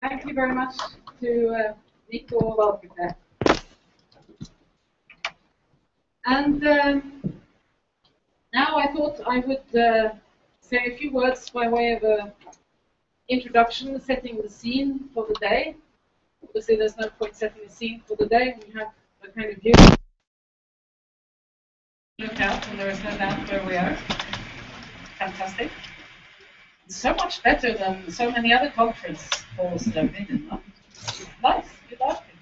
Thank you very much to Nico Wråkberg. And now I thought I would say a few words by way of an introduction, setting the scene for the day. Obviously, there's no point setting the scene for the day when you have a kind of view. Look out, and there is no doubt where we are. Fantastic. So much better than so many other conference halls that I've been in. No? Nice, good architecture.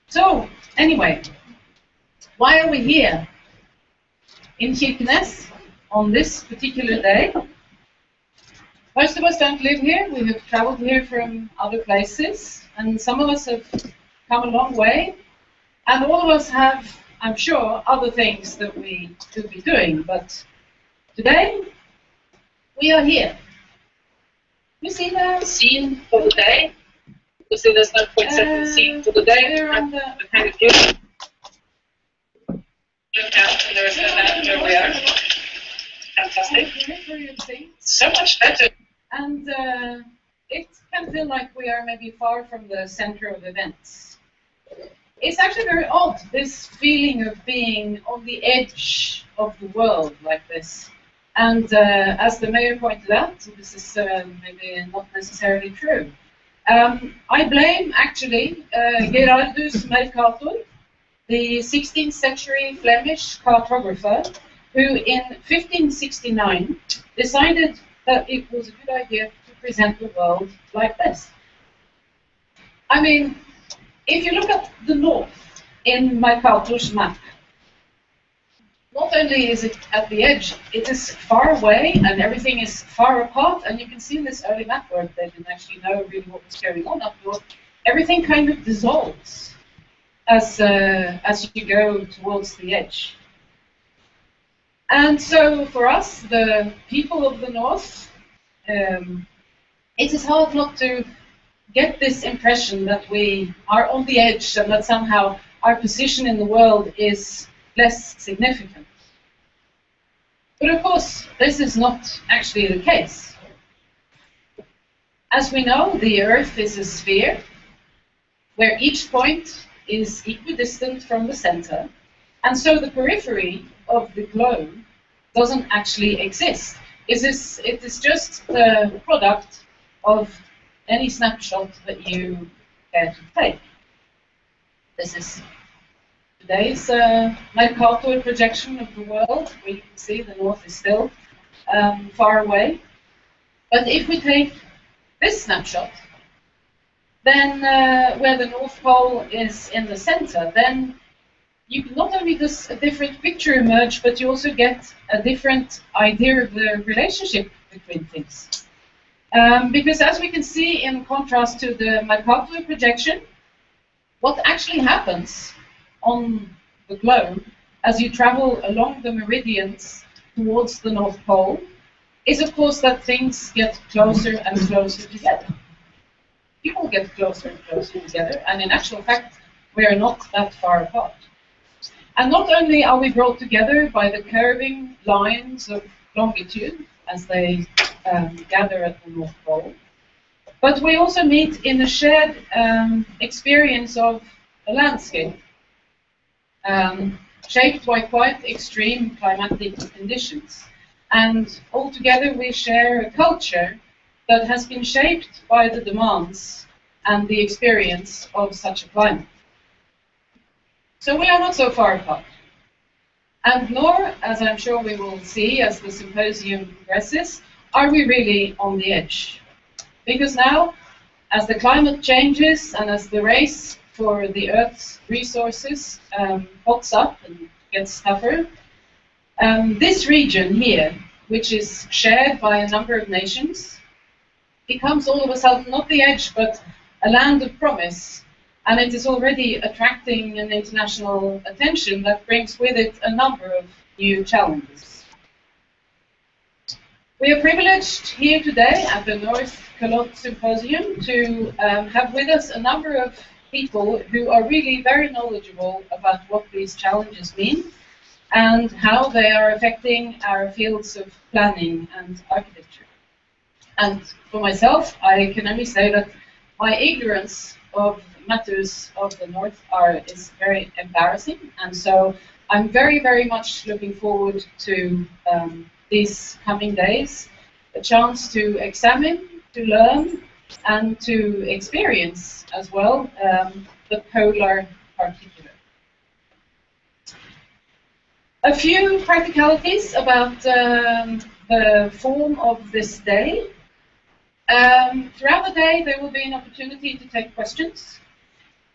So, anyway, why are we here in Kirkenes on this particular day? Most of us don't live here. We have traveled here from other places, and some of us have come a long way, and all of us have, I'm sure, other things that we could be doing, but today we are here. You see the scene for the day? You see there's no point setting the scene for the day. We're on the kind of view. Look out, and there is no doubt where we are. Fantastic. So much better. And it can feel like we are maybe far from the center of events. It's actually very odd, this feeling of being on the edge of the world like this. And as the mayor pointed out, this is maybe not necessarily true. I blame, actually, Gerardus Mercator, the 16th century Flemish cartographer, who in 1569 decided that it was a good idea to present the world like this. I mean, if you look at the north in Mercator's map, not only is it at the edge, it is far away and everything is far apart, and you can see in this early map work they didn't actually know really what was going on up north. Everything kind of dissolves as you go towards the edge. And so for us, the people of the north, it is hard not to get this impression that we are on the edge and that somehow our position in the world is less significant. But of course, this is not actually the case. As we know, the Earth is a sphere where each point is equidistant from the center, and so the periphery of the globe doesn't actually exist. It is just the product of any snapshot that you care to take. This is today's Mercator projection of the world. We can see the north is still far away. But if we take this snapshot, then where the North Pole is in the center, then you can not only get a different picture emerge, but you also get a different idea of the relationship between things. Because as we can see in contrast to the Mercator projection, what actually happens on the globe as you travel along the meridians towards the North Pole is, of course, that things get closer and closer together. People get closer and closer together, and in actual fact, we are not that far apart. And not only are we brought together by the curving lines of longitude as they gather at the North Pole, but we also meet in a shared experience of a landscape shaped by quite extreme climatic conditions. And altogether we share a culture that has been shaped by the demands and the experience of such a climate. So we are not so far apart. And nor, as I'm sure we will see as the symposium progresses, are we really on the edge. Because now, as the climate changes and as the race for the Earth's resources hots up and gets tougher, this region here, which is shared by a number of nations, becomes all of a sudden not the edge, but a land of promise. And it is already attracting an international attention that brings with it a number of new challenges. We are privileged here today at the Nordkalottsymposiet to have with us a number of people who are really very knowledgeable about what these challenges mean and how they are affecting our fields of planning and architecture. And for myself, I can only say that my ignorance of matters of the North is very embarrassing, and so I'm very, very much looking forward to these coming days, a chance to examine, to learn, and to experience as well the polar particular. A few practicalities about the form of this day. Throughout the day, there will be an opportunity to take questions.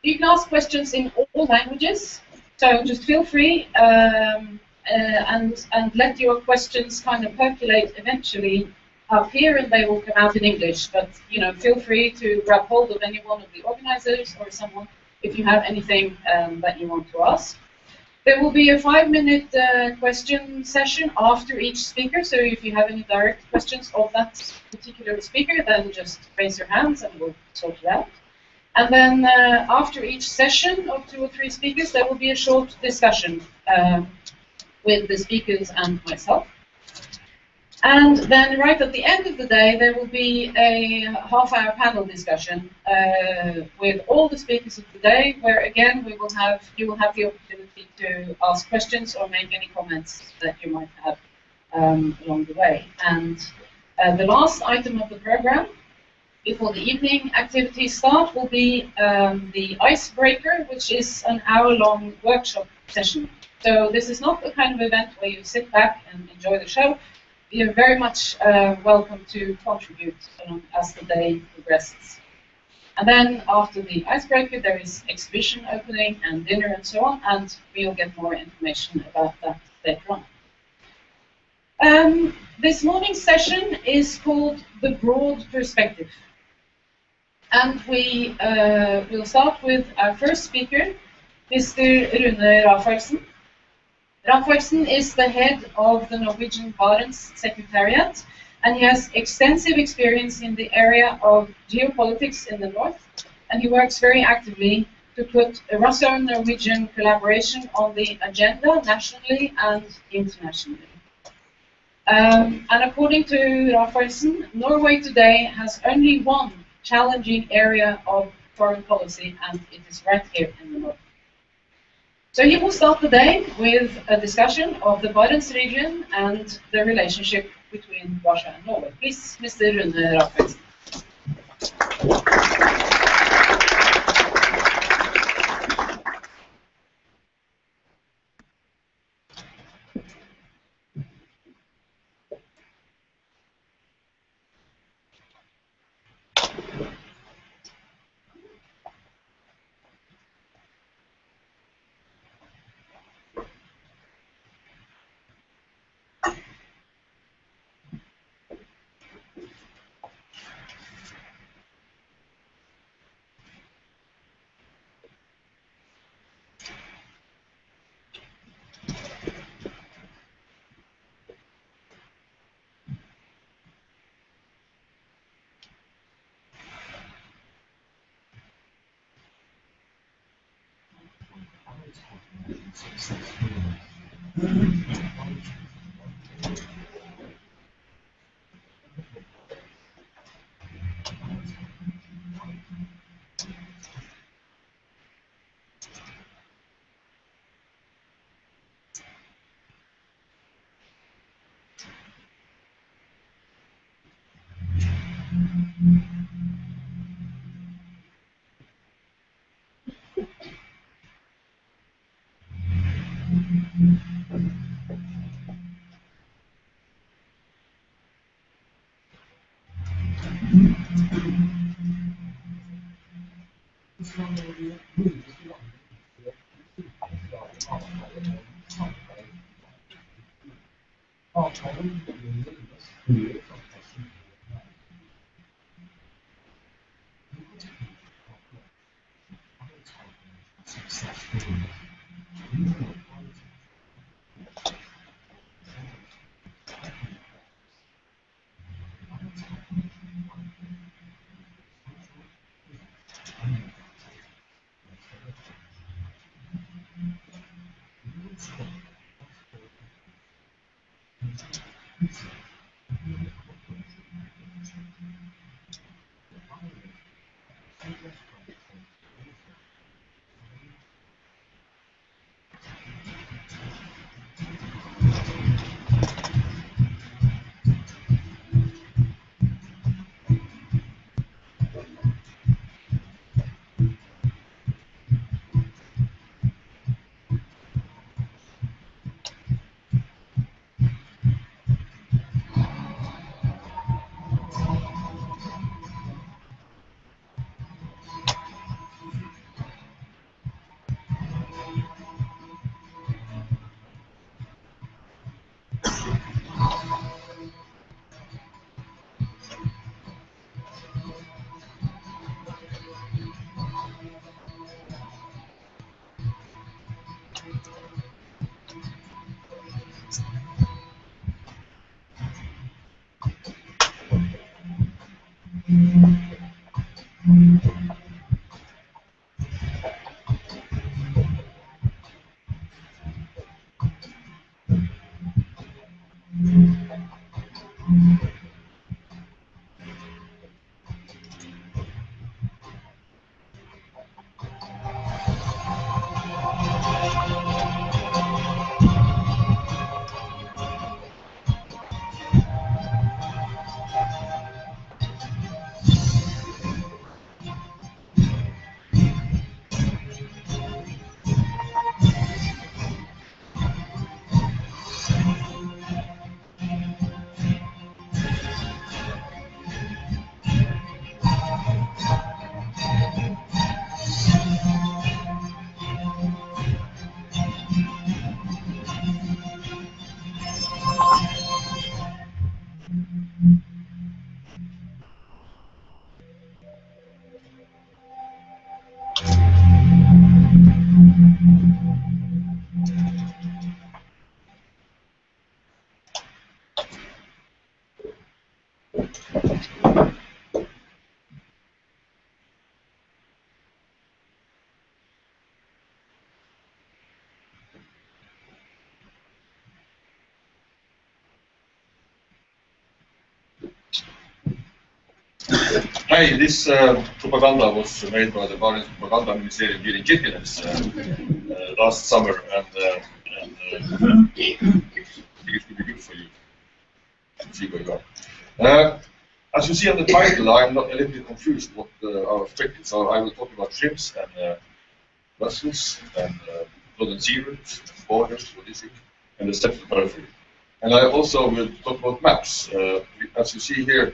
You can ask questions in all languages, so just feel free and let your questions kind of percolate eventually up here, and they will come out in English. But feel free to grab hold of any one of the organizers or someone if you have anything that you want to ask. There will be a 5-minute question session after each speaker, so if you have any direct questions of that particular speaker, then just raise your hands and we'll sort it out. And then after each session of 2 or 3 speakers, there will be a short discussion with the speakers and myself. And then right at the end of the day, there will be a half-hour panel discussion with all the speakers of the day, where again you will have the opportunity to ask questions or make any comments that you might have along the way. And the last item of the program, before the evening activities start, will be the icebreaker, which is an hour-long workshop session. So this is not the kind of event where you sit back and enjoy the show. You're very much welcome to contribute as the day progresses. And then after the icebreaker, there is exhibition opening and dinner and so on, and we'll get more information about that later on. This morning's session is called The Broad Perspective. And we will start with our first speaker, Mr. Rune Rafaelsen. Rafaelsen is the head of the Norwegian Barents Secretariat, and he has extensive experience in the area of geopolitics in the north, and he works very actively to put a Russo-Norwegian collaboration on the agenda nationally and internationally. And according to Rafaelsen, Norway today has only one challenging area of foreign policy, and it is right here in the north. So he will start the day with a discussion of the Barents region and the relationship between Russia and Norway. Please, Mr. Rune Rafaelsen. hey, this propaganda was made by the Barents propaganda ministerium here in Kirkenes last summer, and I think it could be good for you to see where you are. As you see on the title, I'm not a little bit confused what our objectives are. I will talk about ships and vessels and blood and sea routes, borders, logistics, and the central periphery. And I also will talk about maps. As you see here,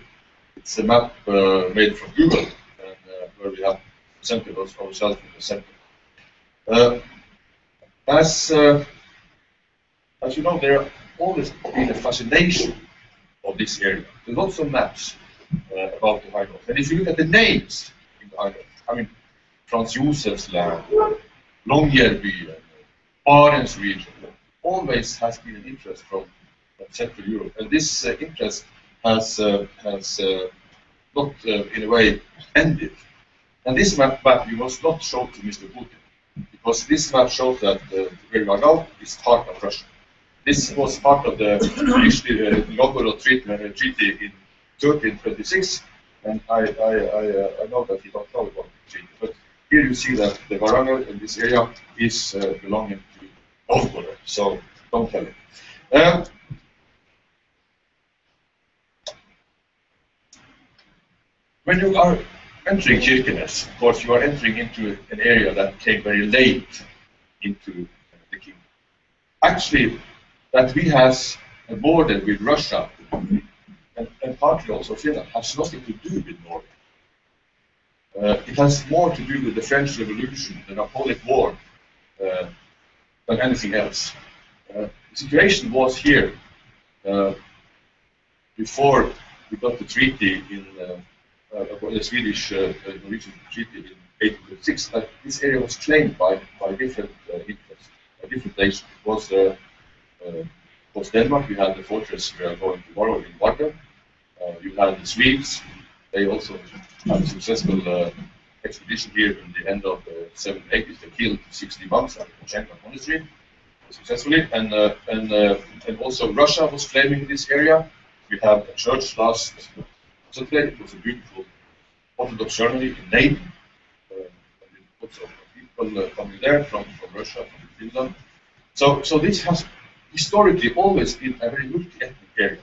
it's a map made from Google, and where we have presented ourselves in the center. As you know, there has always been a fascination of this area. There are lots of maps about the high north. And if you look at the names in the high north, I mean, Franz Josef's land, Longyearbyen, Barents region, always has been an interest from Central Europe. And this interest has not, in a way, ended. And this map you must not show to Mr. Putin, because this map shows that where we are now is part of Russia. This was part of the Novgorod Treaty in 1326, and I know that you don't know about the treaty, but here you see that the Varangel in this area is belonging to Novgorod, so don't tell it. When you are entering Kirkenes, of course, you are entering into an area that came very late into the kingdom. Actually, that we have a border with Russia, and partly also Finland, has nothing to do with Norway. It has more to do with the French Revolution, the Napoleonic War, than anything else. The situation was here before we got the treaty in the Swedish Norwegian treaty in 1826. That this area was claimed by different interests, by different nations. It was Denmark. We had the fortress we are going to borrow in Vardø. You had the Swedes. They also had a successful expedition here in the end of the 780s. They killed 60 monks at the Schenker monastery successfully, and also Russia was claiming this area. We had a church last Saturday. It was a beautiful Orthodox ceremony in name. Lots of people coming there from Russia, from Finland. So this has historically always been a very multi-ethnic area.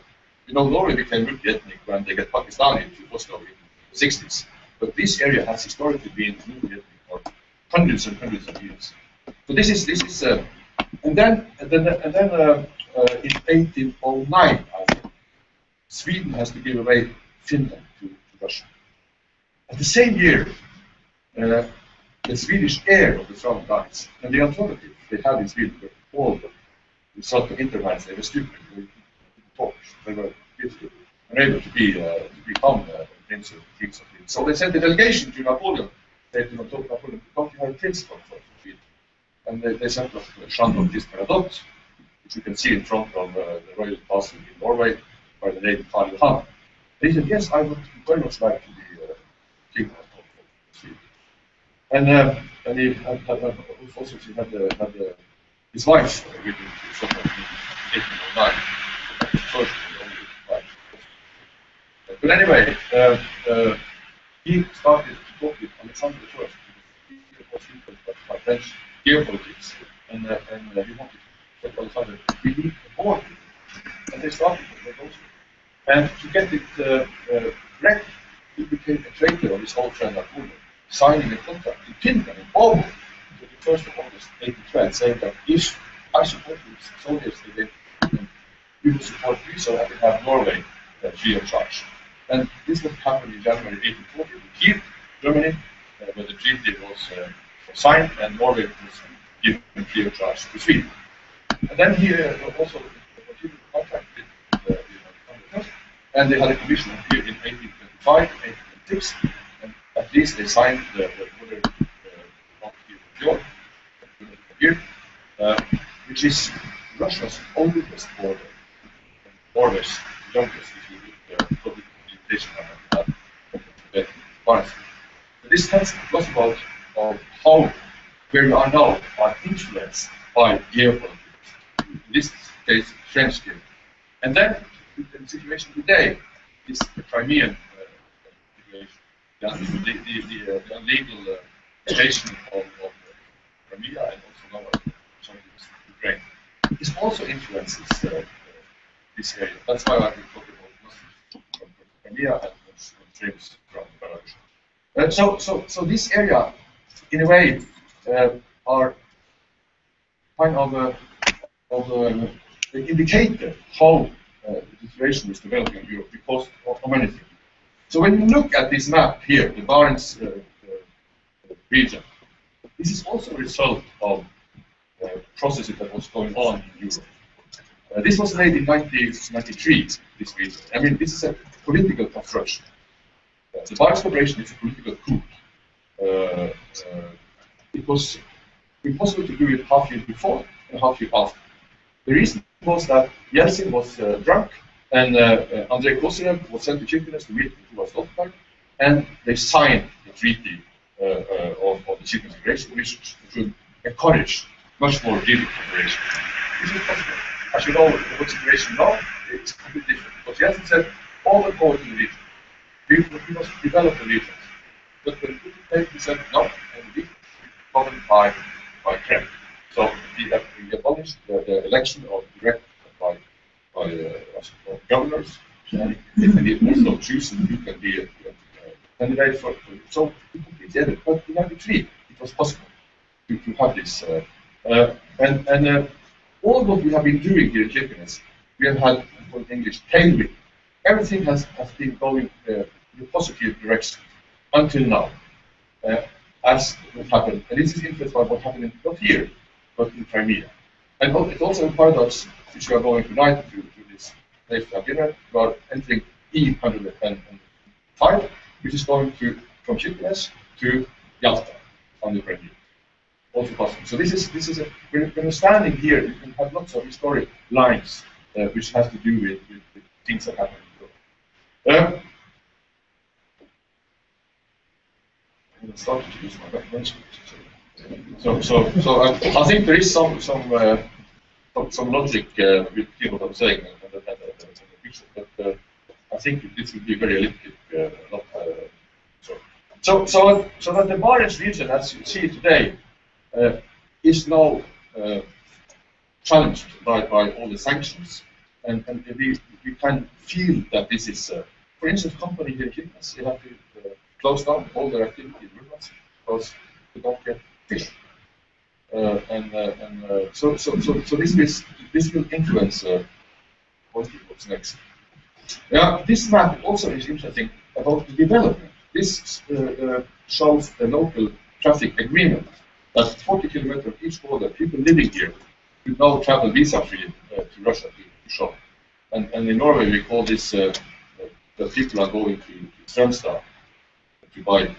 You know, Norway became multi-ethnic when they got Pakistani to Kosovo in the 60s. But this area has historically been multi-ethnic for hundreds and hundreds of years. So this is and then in 1809, I think, Sweden has to give away Finland to Russia. At the same year, the Swedish heir of the Crown dies, and the alternative they had in Sweden were all the sort of intermines. They were stupid, they talked, they were unable to become prince or kings of Sweden. So they sent a delegation to Napoleon. They did not talk to Napoleon, don't you have a prince for Sweden? And they sent off Jean Baptiste Bernadotte, which you can see in front of the royal castle in Norway by the name Karl Johan. He said, yes, I would very much like to be king of Sweden. And he had his wife with him to Stockholm in 1809. First and only wife. But anyway, he started to talk with Alexander I. He was influenced by French geopolitics, and he wanted to tell Alexander, we need a border. And they started with those. And to get it correct, he became a traitor of his old friend Napoleon, signing a contract in Finland, in Åbo, to the 1st of August 1812, saying that if I support these soldiers against Finland, you will support me so I can have Norway free of charge. And this would happen in January 1840 in Kiev, Germany, where the treaty was signed and Norway was given free of charge to Sweden. And then he also continued the contract with and they had a commission here in 1825 and 1826, and at least they signed the border here, which is Russia's oldest border, and Norway's youngest, if you look at the public communication at Barents. This tells us about how where we are now are influenced by geopolitics, in this case French geopolitics. And then the situation today is the Crimean situation. the illegal station of Crimea and also now Ukraine. This also influences this area. That's why I've been talking about Muslims from Crimea and Muslims from Belarus. So this area, in a way, are kind of an indicator how the situation is developing in Europe because of many things. So when you look at this map here, the Barents region, this is also a result of processes that was going on in Europe. This was made in 1993, this region. I mean, this is a political construction. The Barents Cooperation is a political coup. It was impossible to do it half year before and half year after. The reason was that Yeltsin was drunk, and Andrei Kozyrev was sent to Kirkenes to meet with Wråkberg, and they signed the treaty of the Secret Integration, which should encourage much more direct cooperation. This is possible. As you know, the situation now is completely different. Because Yeltsin said, all the power to the region. We must develop the regions. But when he said, no, and the region is governed by Kremlin. So we abolished the election of direct by governors, and they can also choose who can be a candidate for. So we completely ended. But in 1993, it was possible to have this. And all what we have been doing here in Kirkenes, we have had, in English, tailwind. Everything has been going in a positive direction until now, as what happened. And this is influenced by what happened not here, but in Crimea. And it's also a paradox which we are going tonight to this place to have dinner. We are entering E105, which is going from Kirkenes to Yalta on the Crimea. Also possible. So this is when you're standing here, you can have lots of historic lines which has to do with things that happen in Europe. I'm going to start to use my reference. So I think there is some logic with what I'm saying and the picture, but I think this would be very elliptic. So that the Barents region, as you see today, is now challenged by all the sanctions, and we can feel that this is, for instance, company here in Kirkenes, they have to close down all their activity in Norwegian because they don't get fish. So this will influence what's next. Yeah, this map also is interesting about the development. This shows the local traffic agreement. That 40 kilometers each border, people living here will now travel visa-free to Russia to shop. And in Norway we call this that people are going to Strelka to buy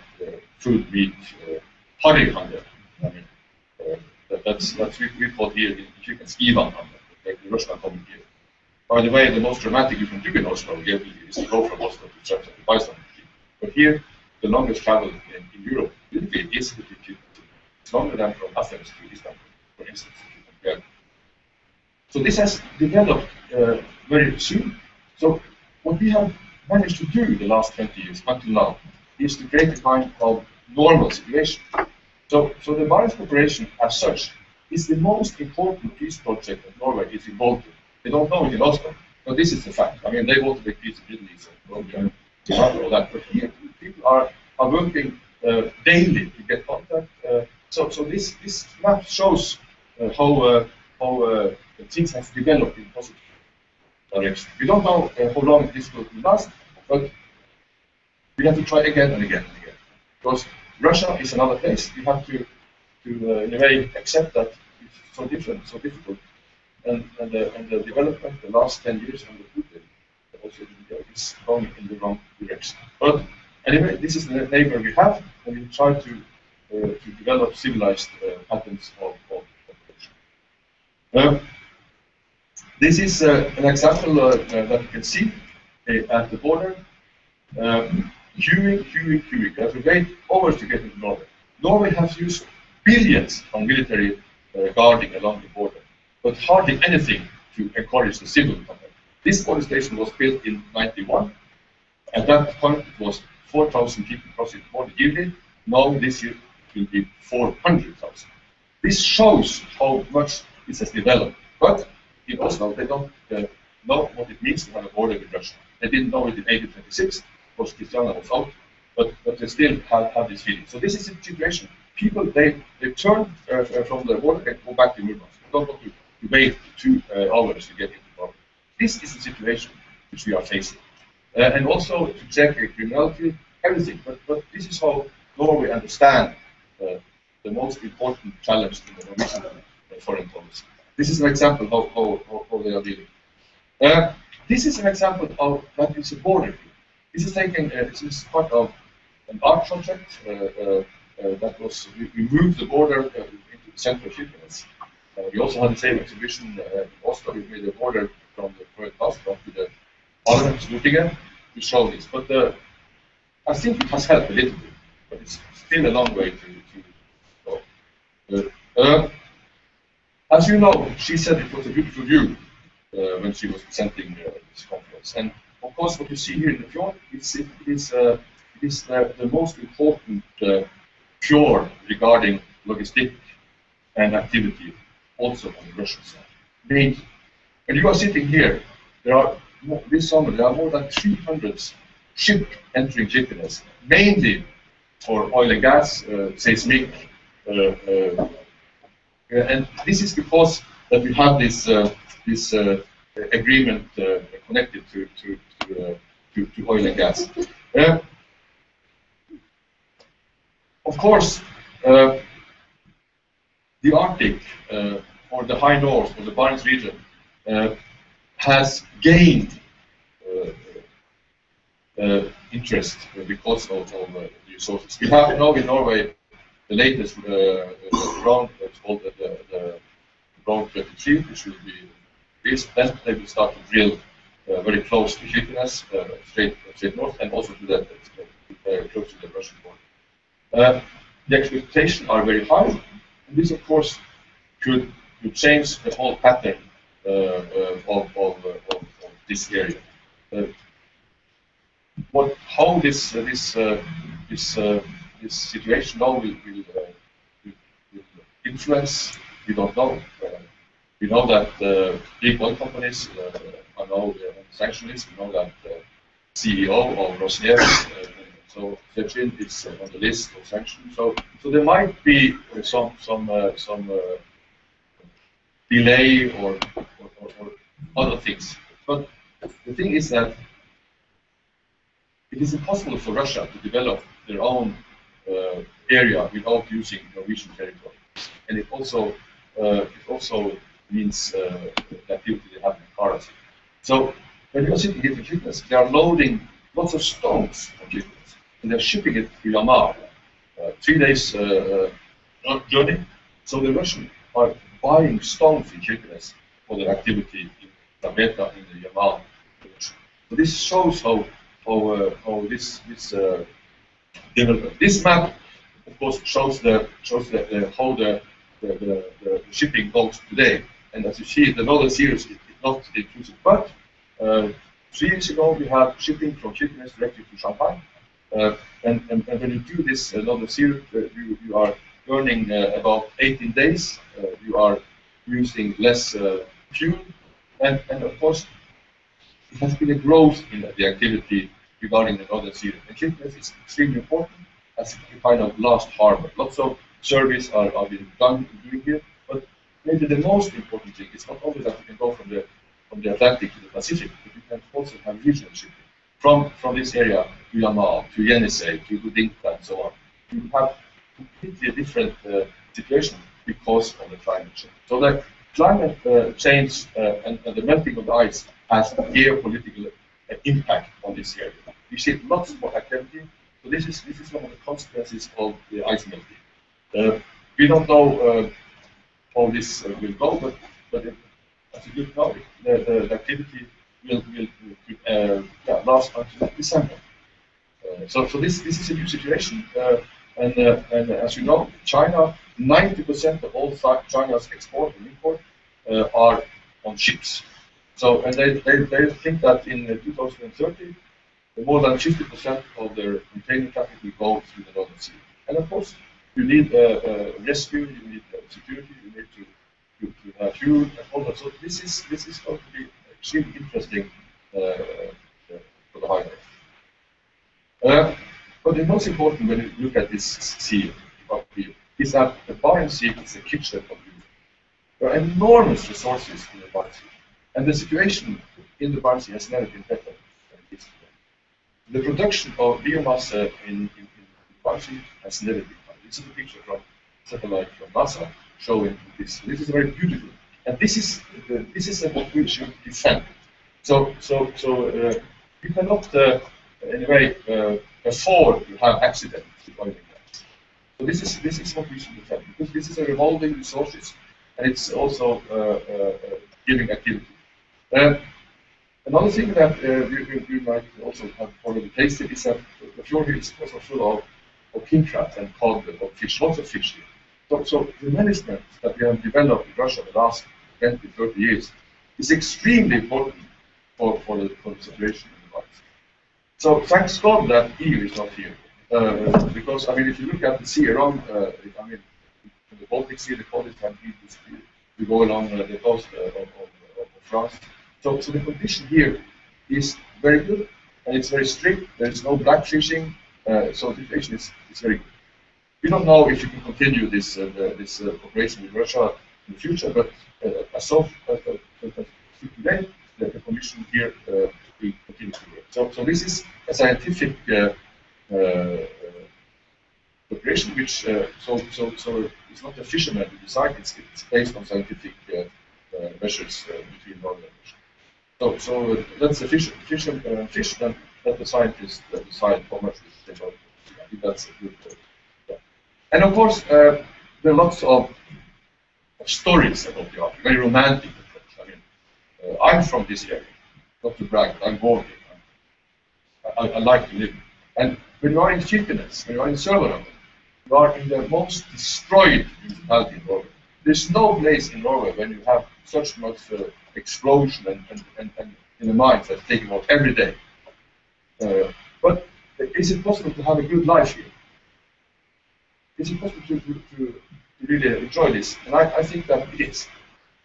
food, meat, harryhandel. I mean, that's we call here in Kirkenes Ivanhandel, like the Russian coming here. By the way, the most dramatic you can do in Oslo is to go from Oslo to Strelka to buy something. But here, the longest travel in Europe really is to Kirkenes. It's longer than from Athens to Istanbul, for instance. Yeah. So this has developed very soon. So what we have managed to do the last 20 years until now is to create a kind of normal situation. So the Barents Cooperation as such is the most important peace project that Norway is involved in. They don't know it in Oslo, but this is the fact. I mean, they want to make peace in Middle East and all that. But here, people are working daily to get contact. So this map shows how things have developed in positive direction. We don't know how long this will last, but we have to try again and again and again. Because Russia is another place. We have to in a way accept that it's so different, so difficult, and the development the last 10 years under Putin also is going in the wrong direction. But anyway, this is the neighbor we have, and we try to develop civilized patterns of operation. This is an example that you can see at the border. Queuing. As we wait hours to get into Norway. Norway has used billions on military guarding along the border, but hardly anything to encourage the civil contact. This border station was built in '91. At that point, it was 4,000 people crossing the border yearly. Now this year it will be 400,000. This shows how much this has developed. But in Oslo, they don't know what it means to have a border with Russia. They didn't know it in 1826, because Christiania was out, but they still have this feeling. So this is the situation. People, they turn from the border and go back to Murmansk. They don't want to wait 2 hours to get into the border. This is the situation which we are facing. And also to check criminality, everything. But this is how Norway understands the most important challenge in the Norwegian foreign policy. This is an example how they are dealing. This is an example of that it's a border. This is taken. This is part of an art project that was. We moved the border into the center of Kirkenes. We also had the same exhibition in Oslo. We made a border from the current hospital to the Barents again to show this. But I think it has helped a little bit, but it's still a long way to go. As you know, she said it was a beautiful view when she was presenting this conference. And of course, what you see here in the fjord, it is the most important fjord regarding logistic and activity, also on the Russian side. When you are sitting here, this summer there are more than 300 ships entering Kirkenes, mainly for oil and gas, seismic. And this is because that we have this agreement connected to oil and gas. Of course, the Arctic or the high north or the Barents region has gained interest because of the resources. We have now in Norway the latest round that's called the round 23, which will be this. Then they will start to drill very close to Kirkenes, straight north, and also to the close to the Russian border. The expectations are very high, and this, of course, could change the whole pattern of this area. How this situation now will influence, we don't know. We know that big oil companies are now on the sanction list. We know that the CEO of Rosneft, so Secretariat, is on the list of sanctions. So there might be some delay or other things. But the thing is that it is impossible for Russia to develop their own area without using Norwegian territory, and it also means the activity they have in Karasy. So when you are sitting here in Kirkenes, they are loading lots of stones from Kirkenes, and they're shipping it to Jorma, 3 days journey. So the Russians are buying stones in Kirkenes for their activity in Tabeta in the Jorma production. So this shows how this development. This map, of course, shows how the shipping goes today. And as you see, the northern series is not inclusive. But 3 years ago, we had shipping from Kirkenes directly to Shanghai. And when you do this northern series, you are earning about 18 days. You are using less fuel. And of course, it has been a growth in the activity regarding the northern series. And Kirkenes is extremely important as a kind of last harbor. Lots of surveys are being done doing here, but maybe the most important thing is not only that you can go from the Atlantic to the Pacific, but you can also have regional shipping from this area to Yamal, to Yenisei, to Gudinka, and so on. You have completely different situation because of the climate change. So the climate change and the melting of the ice has a geopolitical impact on this area. We see lots more activity. So this is one of the consequences of the ice melting. We don't know how this will go, but as you know, the activity will last until December. So this is a new situation, and as you know, China, 90% of all China's export and import are on ships. So and they think that in 2030 more than 50% of their container traffic will go through the Northern Sea. And of course, you need rescue, you need security, you need to have fuel and all that. So this is going to be extremely interesting for the high north. But the most important when you look at this sea up here is that the Barents Sea is a kitchen of Europe. There are enormous resources in the Barents Sea, and the situation in the Barents Sea has never been better than it is today. The production of biomass in the Barents Sea has never been high. This is a picture from satellite from NASA showing this. This is very beautiful, and this is what we should defend. So you cannot in a way afford to have accidents with oil and gas. So this is what we should defend, because this is a revolving resources, and it's also giving activity. Another thing that you might also have already tasted is that the fjord here is also full of king crab and cod, of fish, lots of fish here. So the management that we have developed in Russia the last 20, 30 years is extremely important for the situation in the Barents. So thanks God that EU is not here, because I mean, if you look at the sea around, I mean, in the Baltic Sea, the coldest time you go along the coast of France. So the condition here is very good, and it's very strict. There is no black fishing, so the situation is very good. We don't know if you can continue this cooperation with Russia in the future, but as of today, the Commission here will continue to work. So this is a scientific cooperation, which so it's not a fisherman who decides. It's based on scientific measures between Norway and Russia. So that's the fish, then let the scientists decide how much they take out. I think that's a good. And of course, there are lots of stories about the Arctic, very romantic. I mean, I'm from this area, not to brag, but I'm born here. I like to live. And when you are in Kirkenes, when you are in Sørlandet, you are in the most destroyed municipality in Norway. There's no place in Norway when you have such much explosion and in the mines that's taken out every day. But is it possible to have a good life here? Is it possible to really enjoy this? And I think that it is.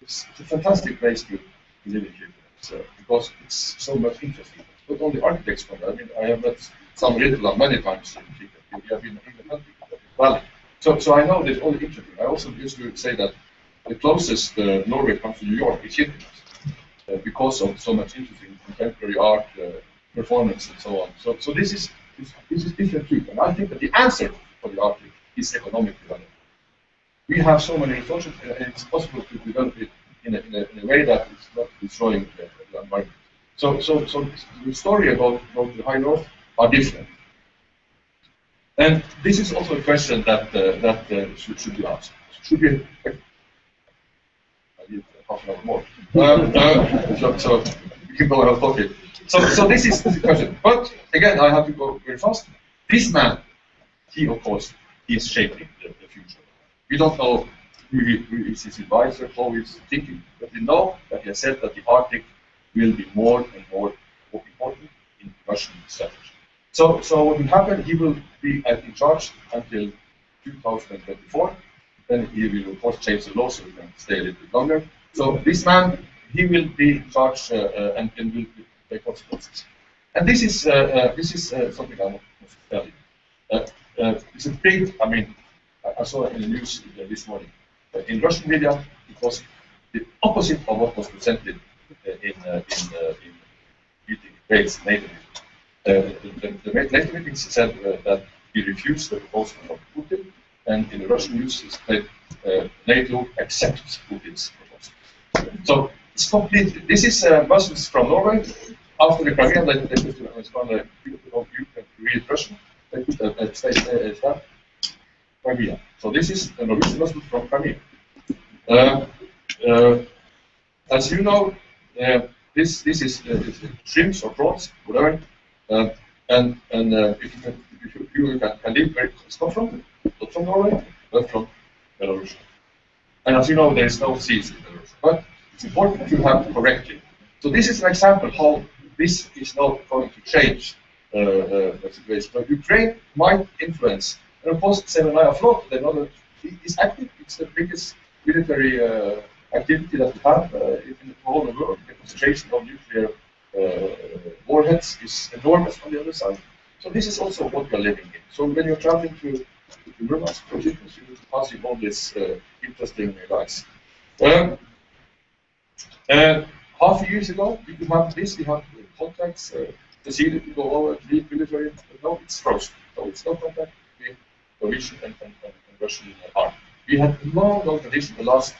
It's a fantastic place to live in Kirkenes, because it's so much interesting. Not only architects from there. I mean, I have met some Ridderland many times in Kirkenes. We have been in the country, valley. So I know there's all the interesting. I also used to say that the closest Norway comes to New York is Kirkenes, because of so much interesting contemporary art, performance, and so on. So this is different too. And I think that the answer for the Arctic is economic development. We have so many resources, and it's possible to develop it in a way that is not destroying the environment. So the story about the high north are different. And this is also a question that should be asked. Should we? I need half an hour more. So we can go and have coffee. So this is the question. But again, I have to go very fast. This man, he of course, is shaping the future. We don't know who is his advisor, how he's thinking, but we know that he has said that the Arctic will be more and more important in Russian strategy. So what will happen, he will be in charge until 2024. Then he will, of course, change the law so he can stay a little bit longer. So this man, he will be in charge and will take consequences. And this is something I want to tell you. It's a big, I mean, I saw it in the news this morning. In Russian media, it was the opposite of what was presented in meeting Wales NATO. The NATO meetings said that we refused the proposal of Putin, and in the Russian news it said NATO accepts Putin's proposal. So it's completely. This is Muslims from Norway. After the Crimea, they put you can read Russian. They put a stamp. Crimea. So this is a Norwegian Muslim from Crimea. As you know, this is shrimps or prawns, whatever. And if you can live where it's come from, not from Norway, but from Belarus. And as you know, there is no seas in Belarus. But it's important to have correctly. So this is an example how this is not going to change situation. But Ukraine might influence. And of course, Semenaya Float, is active. It's the biggest military activity that we have in the whole world. The concentration of nuclear warheads is enormous on the other side. So this is also what we are living in. So when you're traveling to Murmansk or Kirkenes, you will pass all these interesting guys. Half a years ago, we could have this. We had contacts. The sea to go over to lead military. No, it's frozen. So it's no contact between Norwegian and Russian army. We had long tradition the last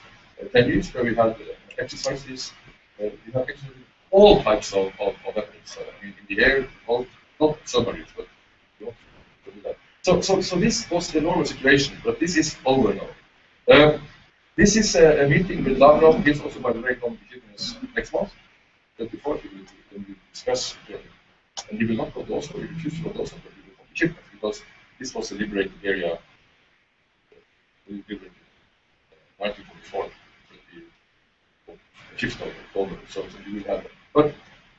10 years where we had exercises. We have actually all types of weapons in the air, not submarines, but you know, do that. So this was the normal situation, but this is over now. This is a meeting with Lavrov. He's also, by the way, coming to Kirkenes next month. 24th, we will discuss, and he will not go to Oslo, he refused to go to Oslo, but he will come to Kirkenes, because this was a liberated area, liberated 1944, 5th of October, so we will have it. But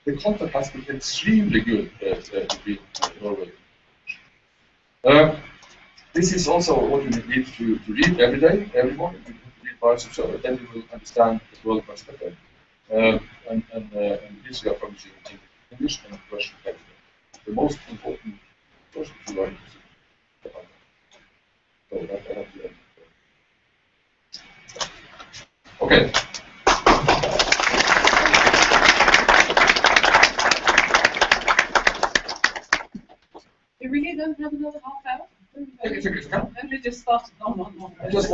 the contact has been extremely good between Norway. This is also what you need to read every day, every morning. You read Barents Observer, then you will understand the world much better. And this we are publishing in English and Russian. The most important person to learn is so that I have to okay. You really don't have another half hour? It's okay. And we just started. No. Just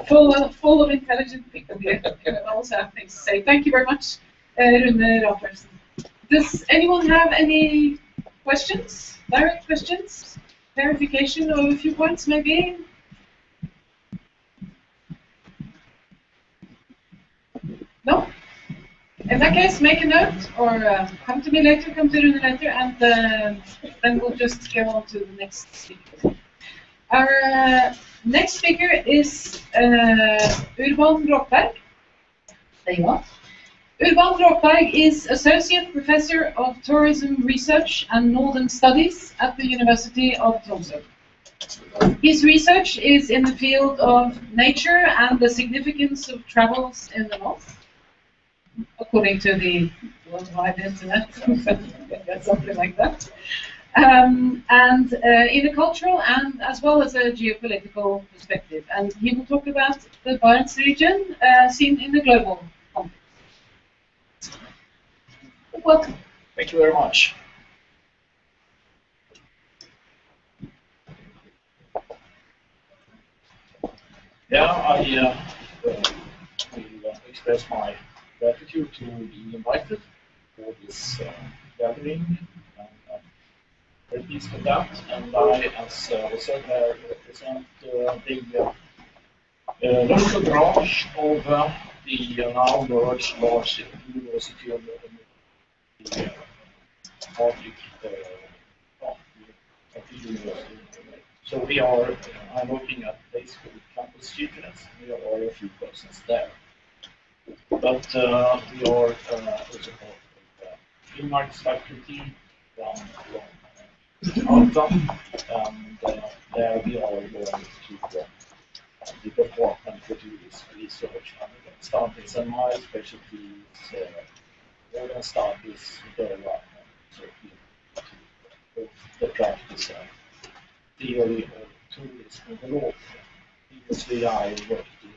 Full of intelligent people here. Also have things to say. Thank you very much, Rune Rafaelsen. Does anyone have any questions? Direct questions? Clarification of a few points, maybe? No? In that case, make a note, or come to me later, come to Rune later, and then we'll just go on to the next speaker. Our next speaker is Urban Wråkberg. There you are. Urban Wråkberg is Associate Professor of Tourism Research and Northern Studies at the University of Tromsø. His research is in the field of nature and the significance of travels in the north, according to the worldwide internet, something like that. And in a cultural and as well as a geopolitical perspective. And he will talk about the Barents region seen in the global context. Welcome. Thank you very much. Yeah, I will express my gratitude to being invited for this gathering. Very pleased with that, and I, as was said, represent the local branch of the now merged large University of the Arctic University. So we are, I'm working at basically campus Kirkenes. We are a few persons there. But we are also part of the M.arch faculty from Anton, and there we are going to the department for tourist research and studies, and my specialty is modern studies, the practice and theory of tourism in the north. Previously I worked in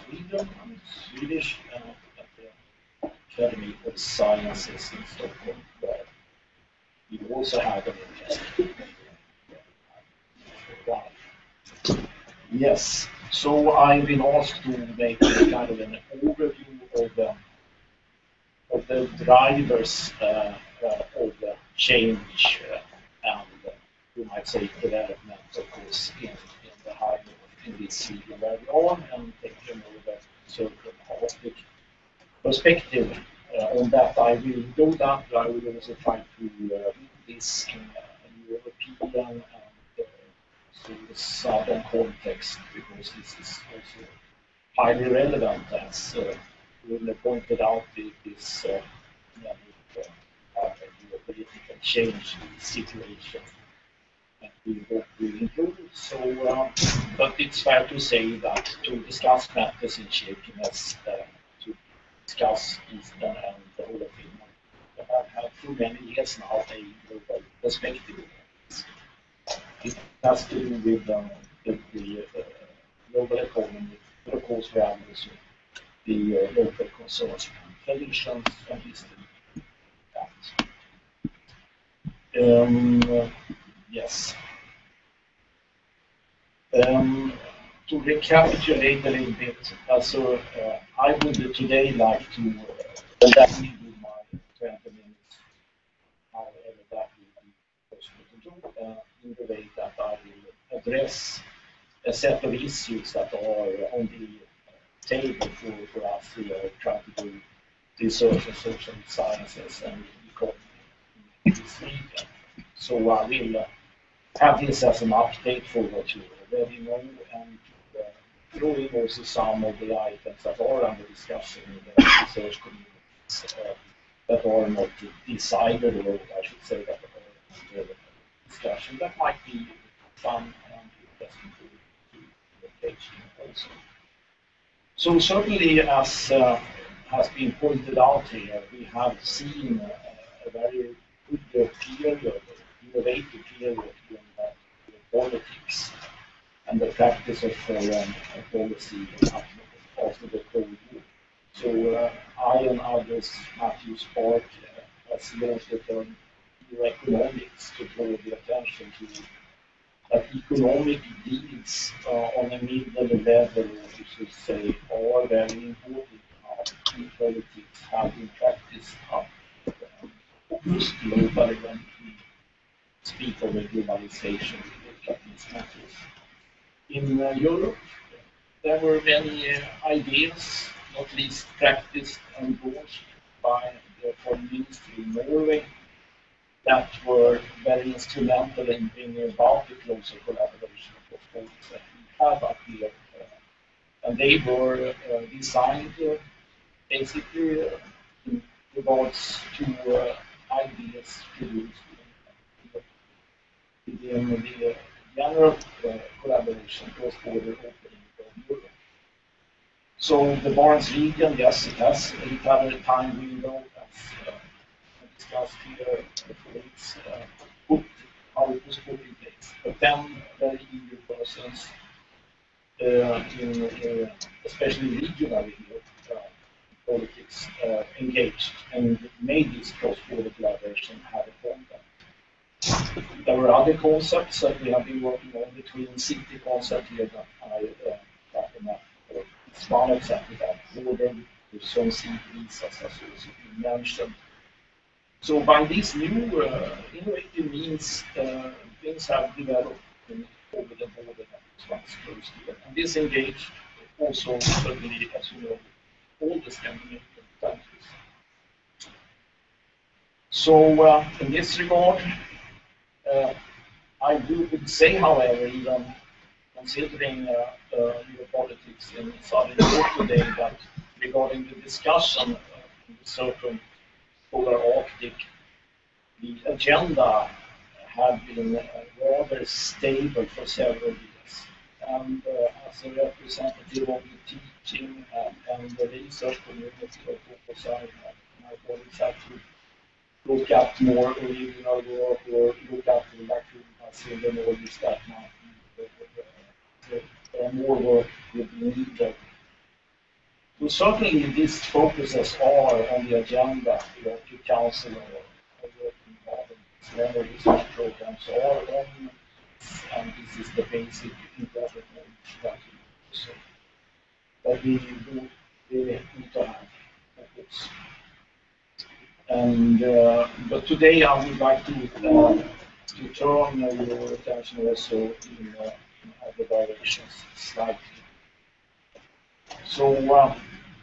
Sweden and Swedish at the Academy of Sciences in Stockholm, where we also had an interest. Yes, so I've been asked to make a kind of an overview of the drivers of the change and you might say development, of course, in the high north, in this region where we are, and taking more of a certain Arctic perspective on that. I will do that. I will also try to do this in a European and so the southern context, because this is also highly relevant, as Rune pointed out, this geopolitical change situation that we hope will improve. So, but it's fair to say that to discuss matters in Kirkenes, to discuss Eastern and the whole of Finland, we have had for many years now a global perspective. It has to do with the global economy, but of course we have also the local concerns and traditions and history. Yes. To recapitulate a little bit, I would today like to continue with my 20 minutes, however that will be possible to do, in the way that I will address a set of issues that are on the table for us who are trying to do research in social sciences and economy in this region. So I will have this as an update for what you already know, and throw in also some of the items that are under discussion in the research communities that are not decided, or I should say that are under discussion. That might be fun and interesting to engage in also. So certainly, as has been pointed out here, we have seen a very good period, innovative period in politics and the practice of foreign policy after the Cold War. So I and others, Matthew's part, has launched the term economics to draw the attention to that economic deals on a middle level, we should say, are very important how politics have been practiced globally when we speak of a globalization of these matters. In Europe, there were many ideas, not least practiced and launched by the Foreign Ministry in Norway, that were very instrumental in bringing about the closer collaboration of politics that we have up here. And they were designed basically in regards to ideas produced in the general collaboration, cross-border opening of Europe. So the Barents region, yes, it has a time window, as discussed here, how it was put in place. But then very eager persons, especially regionally here, politics, engaged and made this cross-border collaboration have a contact. There were other concepts that we have been working on between city concept here that it's one example that border with some cities as also been mentioned. So by these new innovative means, things have developed over the border that was once closed here. And this engaged also, certainly, as you know, all the Scandinavian countries. So in this regard, I would say, however, even considering politics in Southern Europe today, that regarding the discussion in the certain polar Arctic, the agenda had been rather stable for several years. And as a representative of the teaching and the research community of Hotell, my colleagues had to look at more original work or look at the lacunas in the Norges that more work would be needed. So certainly these focuses are on the agenda. The Arctic Council or working on level research programs are on, and this is the basic important knowledge that we do really need to have, of course. And but today I would like to turn your attention also in other directions slightly. So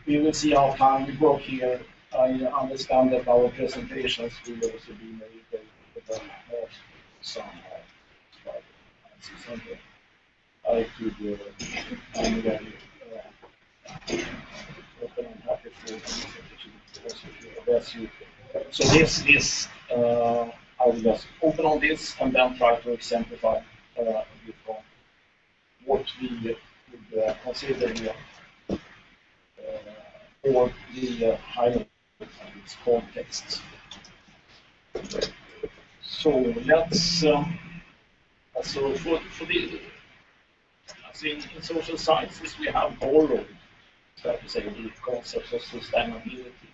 we will see how time we work here. I understand that our presentations will also be made available somehow. I could, I'm very open and happy for this opportunity also to address you. So this is I will just open on this and then try to exemplify a bit on what we would consider here for the highlight of its context. So let's so for the in social sciences we have borrowed, so to say, the concepts of sustainability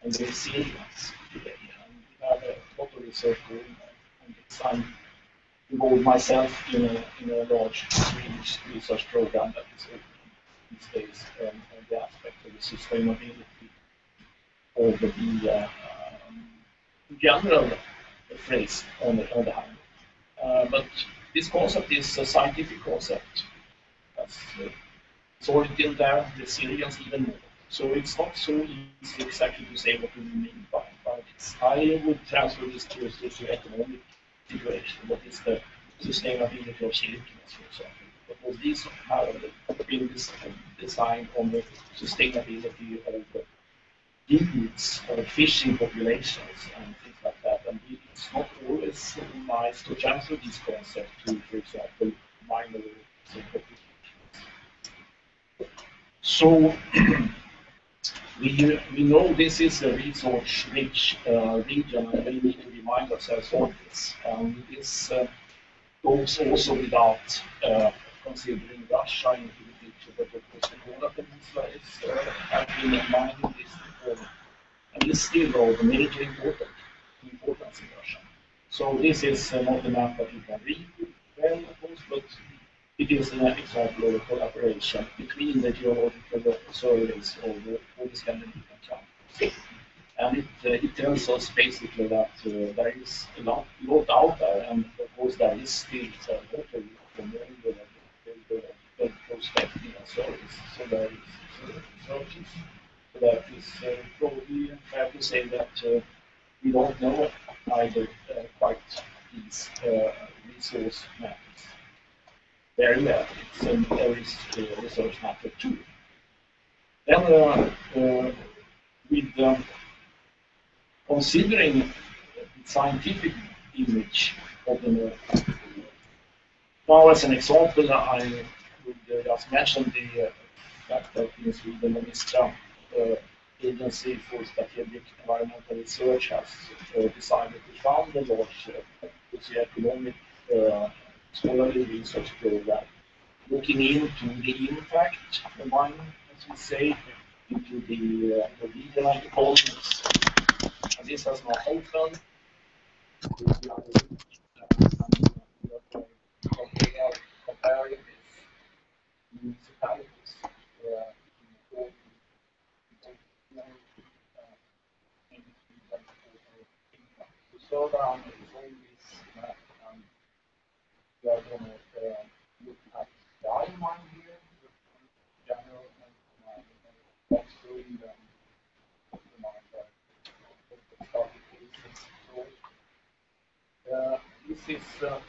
and resilience today. And we have a lot of research going on this. I'm involved myself in a large Swedish research program that is open these days on the aspect of the sustainability of the general phrase on the hand. But this concept is a scientific concept. It's origin there, resilience even more. So it's not so easy exactly to say what we mean by this. I would transfer this to a socio-economic situation. What is the sustainability of Kirkenes, for example? Because these have been designed on the sustainability of the needs of fishing populations and things like that. And it's not always so nice to transfer this concept to, for example, minorities and populations. So we know this is a resource-rich region, and we need to remind ourselves of this. This goes also without considering Russia into the picture, but of course the Kola Peninsula is having in mind this before, and is still of major importance in Russia. So this is not a map that you can read well, of course, but it is an example of a collaboration between the geological surveys of the Scandinavian countries. And it tells us basically that there is a lot out there, and of course there is still water from the prospecting and surveys. So there is researches. So that is probably fair to say that we don't know either quite these resource maps very well. It's a research matter too. Then with considering the scientific image of the North. Now, as an example, I would just mention the fact that in Sweden, the MISTRA Agency for Strategic Environmental Research has decided to found a large socio-economic scholarly research program looking into the impact of mining, as we say, into the regional economies. And this has not opened. Comparing these municipalities so down is all this map, and we are going to look at the iron mine here, the general and upstream the mine there. So this is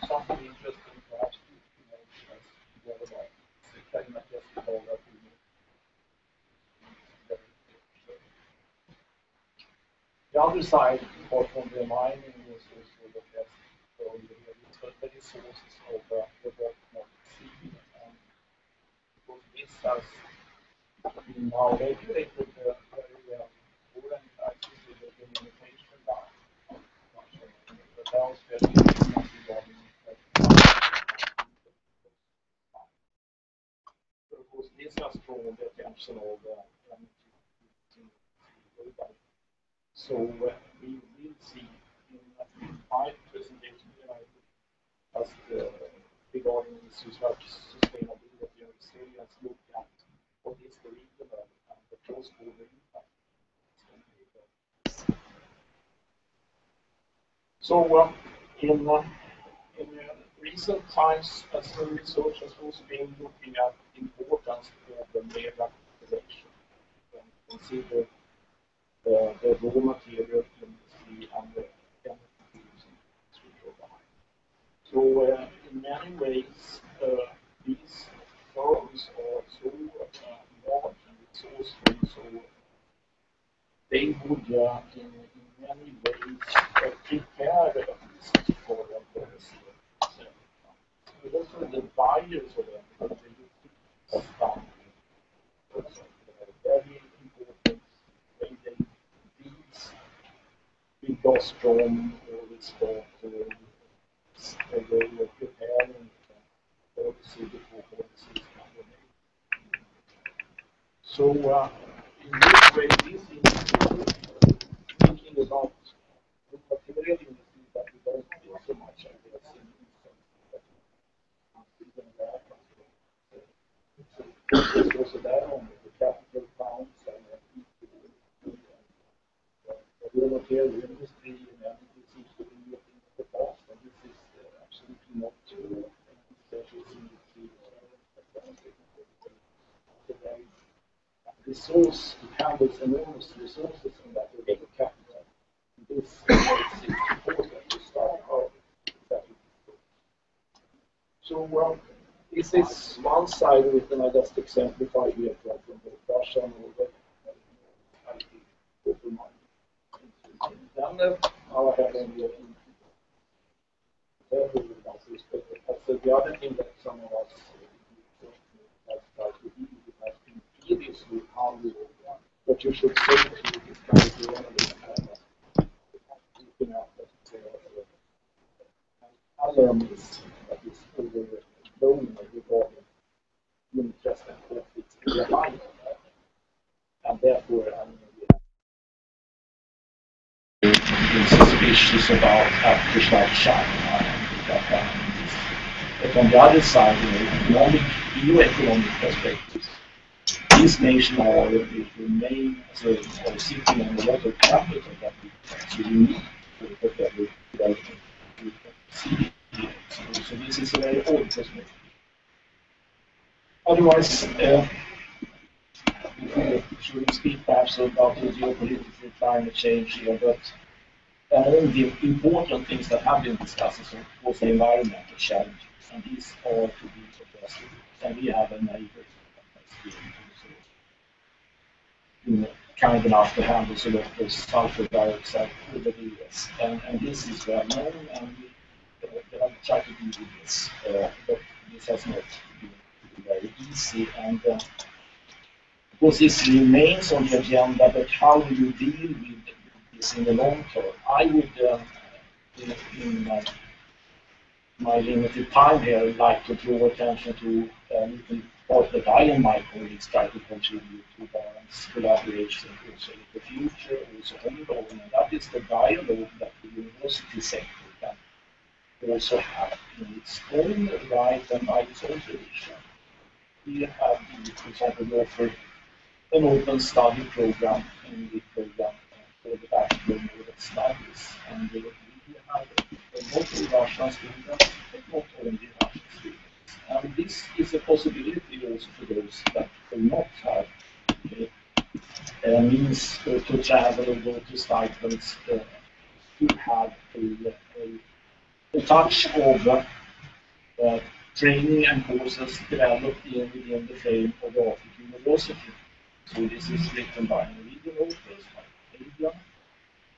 something interesting perhaps to know as well about the climate festival that we know. The other side, apart from the mining, is also the the resources of the Wråkberg sea. Because this has been now regulated very well before, and actually with the delimitation line. But now especially regarding of course this has drawn the attention of the so we will see in my presentation here, as regarding sustainability and resilience, look at what is the regional and the cross-border impact. So in recent times, as the research has also been looking at the importance of the mega population and consider the raw material industry and the energy industry behind. So in many ways, these firms are so large and resourceful, so they would in many ways prepare designers of them, they look down. Very important way they deals with Gazprom or with Stat or a way of preparing policy before policies come made. So in this way, this industry, thinking about the material industry that we don't do so much, I guess, in even there. It's also there on the capital pounds and the raw material industry and everything seems to be looking at the past, and this is absolutely not true. Resource, it handles enormous resources in that area of capital. This makes it important to start out that. So this is one side of it, and I just exemplify here from both Russia and Norway. Then I have on the other thing that some of us have tried to do has been previously how what you should say to this kind of journalist looking at that alarmism that is overblown regarding interest and conflicts behind that. And therefore, suspicious about actors like China and that kind of things. But on the other side, economic perspectives, these nations remain are sitting on a lot of capital that we actually need for whatever development we see. So this is a very old perspective. Otherwise, we shouldn't speak perhaps about the geopolitical climate change here, but the important things that have been discussed is, of course, the environmental challenges, and these are to be addressed. And we have a neighbor that's been kind enough to handle a lot of sulfur dioxide over the years. And this is well known, and we have tried to deal with this, but this has not been very easy. And of course, this remains on the agenda, but how do you deal with this in the long term? I would, in my limited time here, like to draw attention to a little part that I and my colleagues try to contribute to Barents collaboration also in the future, also ongoing, and that is the dialogue that the university sector can also have in its own right and by its own tradition. We have, for example, offered an open study program in the program for the Bachelor of Studies, and we have a lot of Russian students, but not only Russian students. And this is a possibility also for those that will not have means to travel or go to stipends to have a touch of training and courses developed within the frame of the Arctic University. So this is written by Norwegian authors, by Ingerid.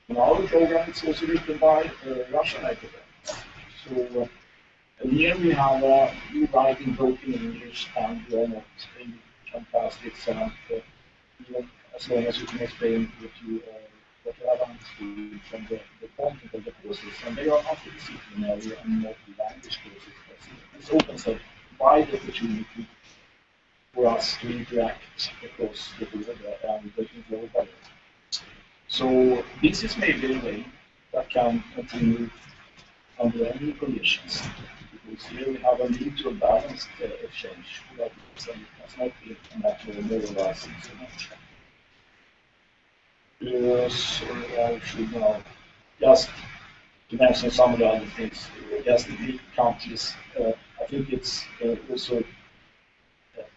In our program, it's also written by Russian academics. So here we have you write in broken English, and you are not can pass the exam even as long as you can explain what you have understood from the content of the courses. And they are multidisciplinary and multi-language courses. This opens a wide opportunity for us to interact across the border and globally. So this is maybe a way that can continue under any conditions. Because here we have a mutual balanced exchange that has not been a matter of moralizing so much. Sorry, I should now just to mention some of the other things. Just the Greek countries, I think it's also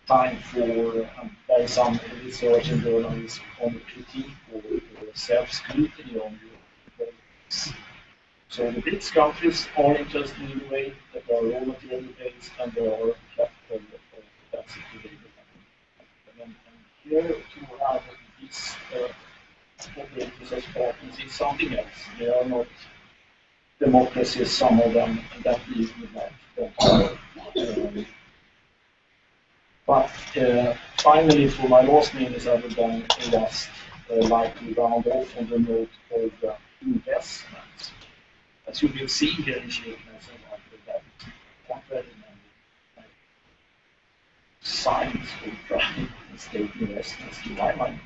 time for there is some research and journalism on the critique or self-scrutiny on your projects. So the BRICS countries are interested in the way that they are raw material based and they are capital capacity. And here to have these operators as partners is something else. They are not democracies, some of them, that we would like them to But finally, for my last minutes, I would then just like to round off on the note of investments. As you will see here in Kirkenes, that not very many signs of private state investments to my mind.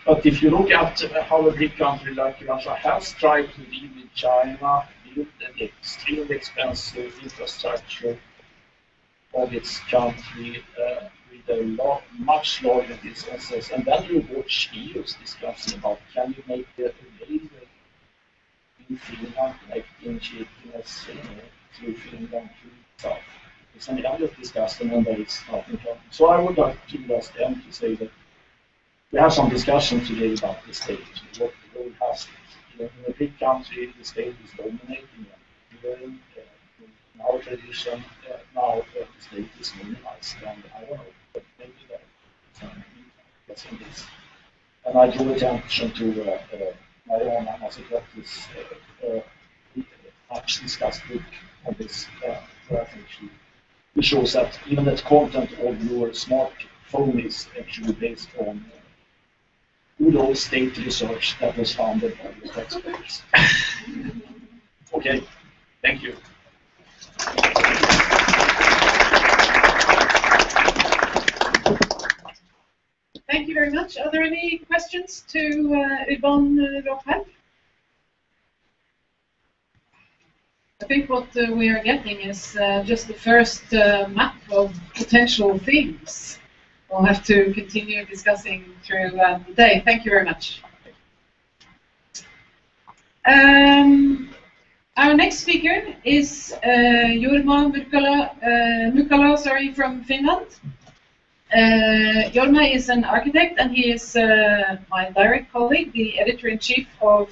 But if you look at how a big country like Russia has tried to deal with China, build an extremely expensive infrastructure of its country with a much larger distances, and then you watch EU's discussing about can you make the railway in Finland, like in Kirkenes, through Finland, through south. It's an endless discussion, and there is nothing coming. So I would like to just end to say that we have some discussion today about the state. What the role has in a big country, the state is dominating. In our tradition, now the state is minimized, and I don't know, but maybe that's in this. And I draw attention to my own Secretariat's much discussed book on this, where I think she shows that even the content of your smartphone is actually based on good old state research that was founded by the taxpayers. Okay, thank you. Thank you very much. Are there any questions to Wråkberg? I think what we are getting is just the first map of potential themes. We'll have to continue discussing through the day. Thank you very much. Our next speaker is Jorma Mukala, from Finland. Jorma is an architect, and he is my direct colleague, the editor-in-chief of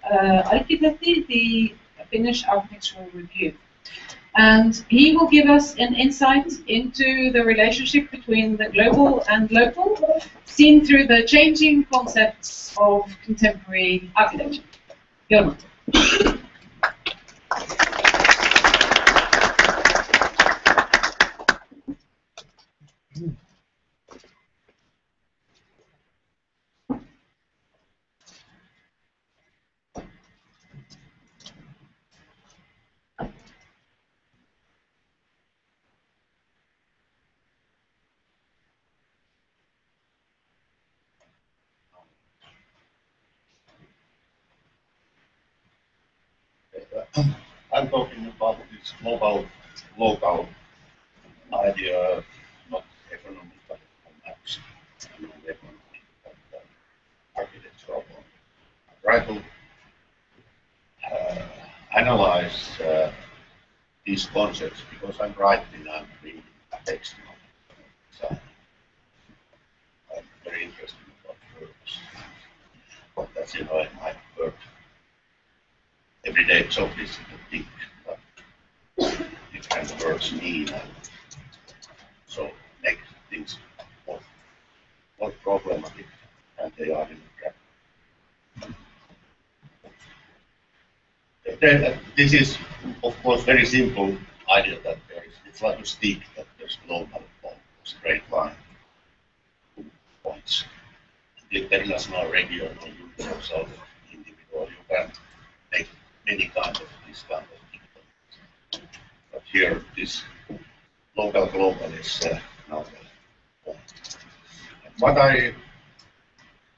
Arktiske, the Finnish architectural review. And he will give us an insight into the relationship between the global and local, seen through the changing concepts of contemporary architecture. Jorma. I'm talking about this global, local idea, not economic, but maps, and economic, but architectural one. I try to analyze these concepts because I'm writing and reading a text now. So I'm very interested about words. But that's in my work. Everyday job is to think what different words mean, and so make things more problematic than they are in practice. This is, of course, very simple idea that it's like a stick that there's global straight line, 2 points. The international, regional, universal, individual, you can make many kinds of this kind of thing. But here, this local global is now the point. What I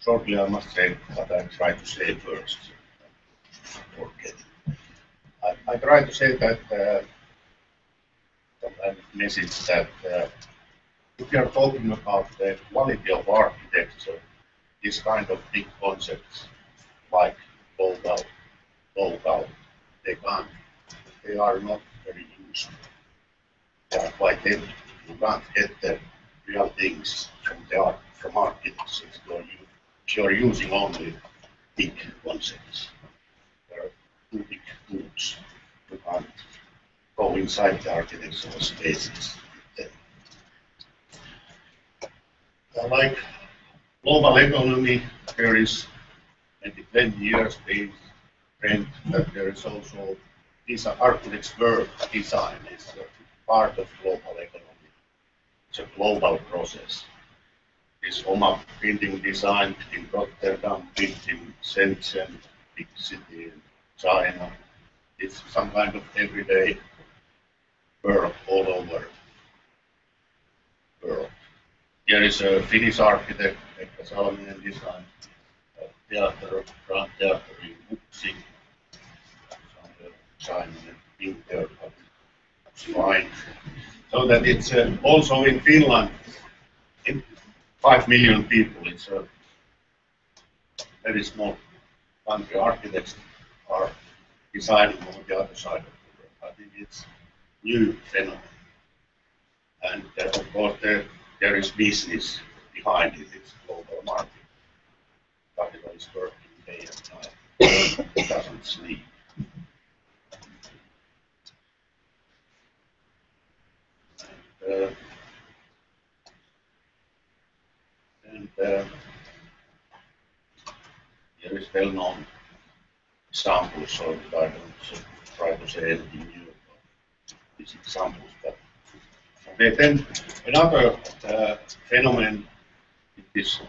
shortly, I must say what I try to say first. Forget. I try to say that message that if you are talking about the quality of architecture, this kind of big concepts like local, they are not very useful. They are quite empty. You can't get the real things from architecture if you are using only big concepts. There are too big tools. You can't go inside the architectural spaces. Like global economy, there is maybe 20 years being trend that there is also this architect's work design is part of global economy. it's a global process. This Oma building designed in Rotterdam, built in Shenzhen, big city in China. It's some kind of everyday work all over the world. Here is a Finnish architect, Rafaelsen design theater, grand theater in Helsing. China in there, but it's fine. So that it's also in Finland, in 5 million people, it's a very small country. Architects are designing on the other side of the world. I think it's new phenomenon. And of course there is business behind it, it's global market. Capital is working day and night, it doesn't sleep. And here is well-known examples, so that I don't try to say anything new about these examples. But okay, then another phenomenon in this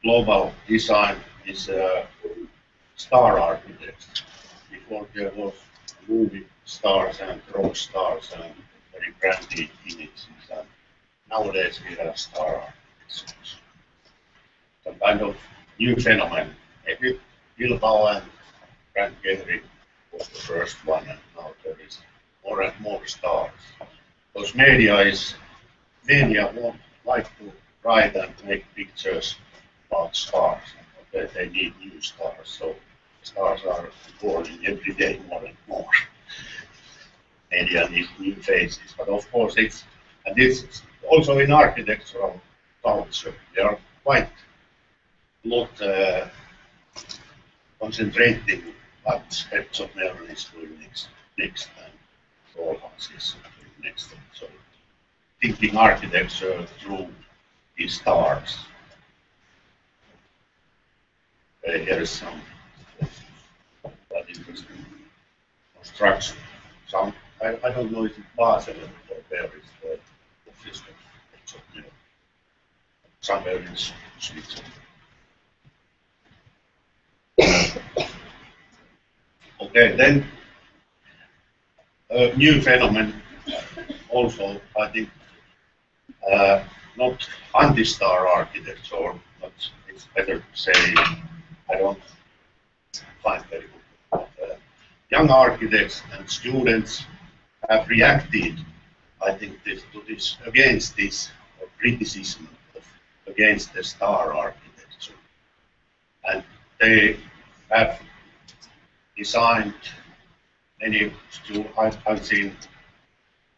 global design is star architects. Before there was movie stars and rock stars and very brandy images, and nowadays we have star architects. Some kind of new phenomenon. Maybe Bilbao and Kirkenes was the first one, and now there is more and more stars. Because media won't like to write and make pictures about stars. They need new stars, so stars are born every day more and more. Media needs new faces, but of course it's also in architectural culture. They are quite not concentrating what Heads of Meron is doing next and Almaas is doing next. So thinking architecture through these stars. Here is some quite interesting construction. I don't know if it's Basel or where is the office of Heads of Meron. Somewhere in Switzerland. Okay, then a new phenomenon also, I think, not anti-star architecture, but it's better to say, I don't find very good. But, young architects and students have reacted, I think, against this criticism against the star architecture. And they have designed many, I've seen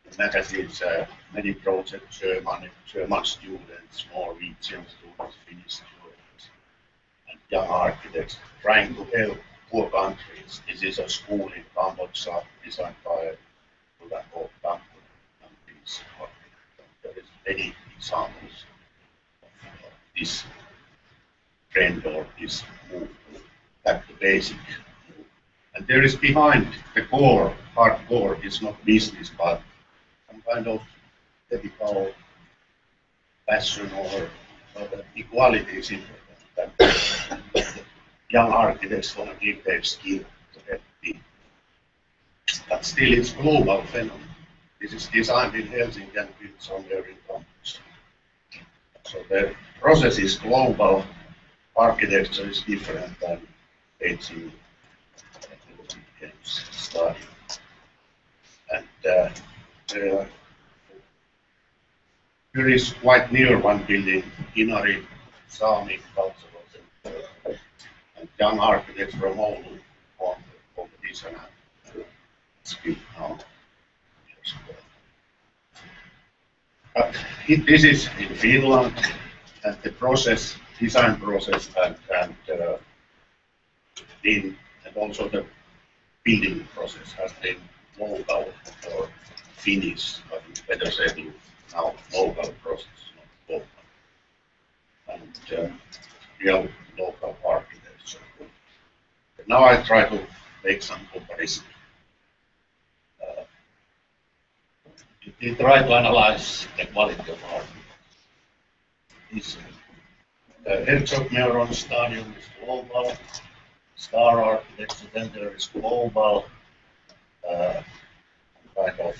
in magazines many projects, German students, Norwegian students, Finnish students, and young architects trying to help poor countries. This is a school in Cambodia designed by Anton and these architects. There is many examples of this trend or this move back to basic. And there is behind the core, hardcore, is not business, but some kind of ethical passion or equality is important. That young architects want to give their skill to help people. But still it's global phenomenon. This is designed in Helsing and built somewhere in Finnish. So the process is global, architecture is different than Beijing study. And here is quite near one building, Ingerid, Sami Cultural Center, and young architects from Oulu won the competition and it's built now. But this is in Finland, and the process, design process, and also the building process has been local or Finnish, but it's better said now local process, not local. And real local architecture. Now I try to make some comparison. We try to analyze the quality of architecture. is the Herzog-Meuron Stadium is global, Star architecture, then there is global kind of,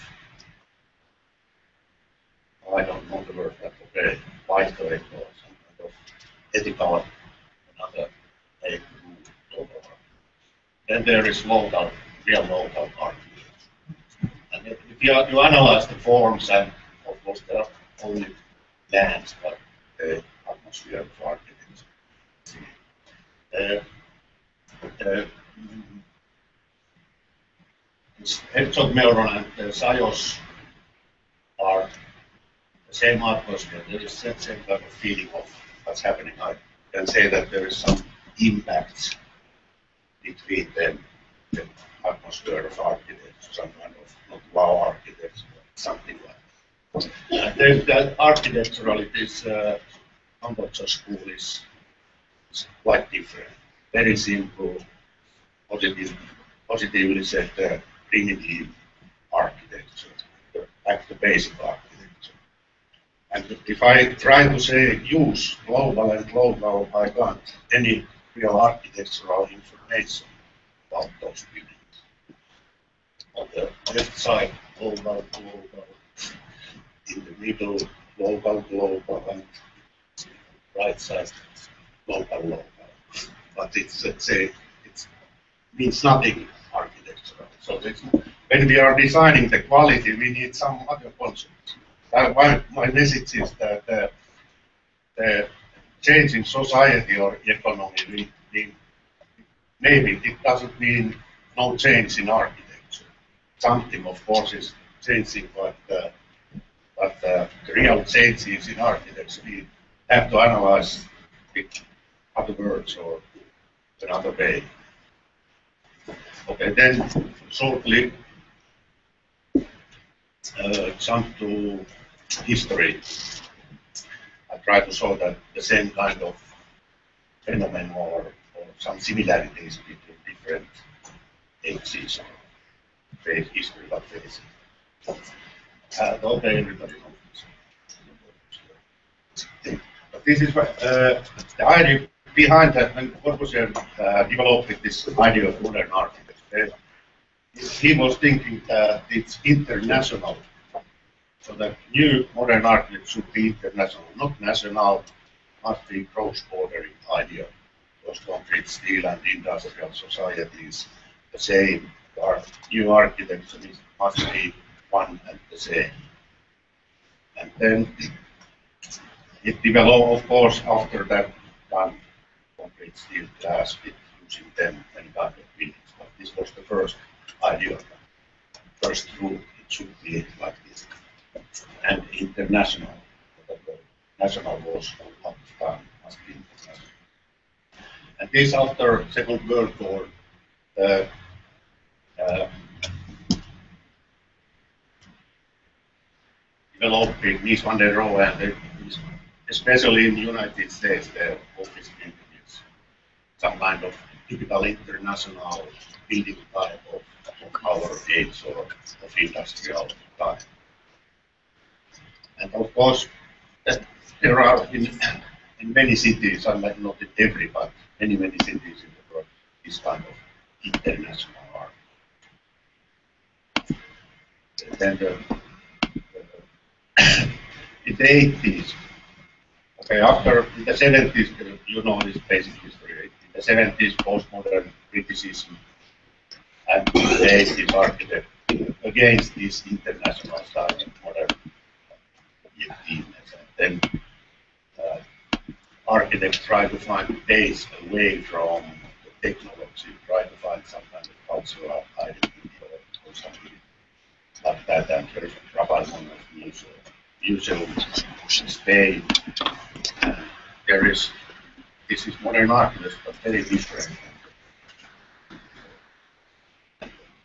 I don't know the word, but okay, white or some kind of ethical, another global. Then there is local, real local architecture. And if you analyze the forms, and of course there are only lands, but the atmosphere of architecture. Herzog-Meuron and Sajos are the same atmosphere. There is the same kind of feeling of what's happening. I can say that there is some impact between them, the atmosphere of architecture, some kind of not wow architecture, but something like that. And the architectural, it is Cambodja school is quite different. Very simple, positively said primitive architecture, back to basic architecture. And if I try to say use global and local, I can't any real architectural information about those buildings. On the left side, global, in the middle, global, and right side, local. But it's, let's say, it means nothing architectural. So when we are designing the quality, we need some other concepts. My message is that the change in society or economy, maybe it doesn't mean no change in architecture. Something, of course, is changing, but the real changes in architecture, we have to analyze with other words or another way. Okay, then shortly jump to history. I try to show that the same kind of phenomenon or some similarities between different ages or historical phases. Okay, everybody knows this. But this is the idea behind that when Corbusier developed this idea of modern architecture. He was thinking that it's international. So that new modern architecture should be international, not national, must be cross-border idea. Because concrete, steel, and industrial societies the same. Our new architecture must be one and the same. And then it developed, of course, after that, done concrete, steel, glass, with using them and kind of buildings. But this was the first idea. First rule, it should be like this. And international. National was at the time, must be international. And this after Second World War, developed in Mies van der Rohe, and especially in the United States, the office building is some kind of typical international building type of our age or of industrial type. And of course, there are in many cities, and not in every, but many cities in the world, this kind of international art. Then in the 80s, okay, after in the 70s, you know this basic history. In the 70s, postmodern criticism, and in the 80s, architect against this international style of modern. Then architects try to find ways away from the technology, try to find some kind of cultural identity or something like that. And there is Rafaelsen museum in Spain. There is, this is modern architecture, but very different.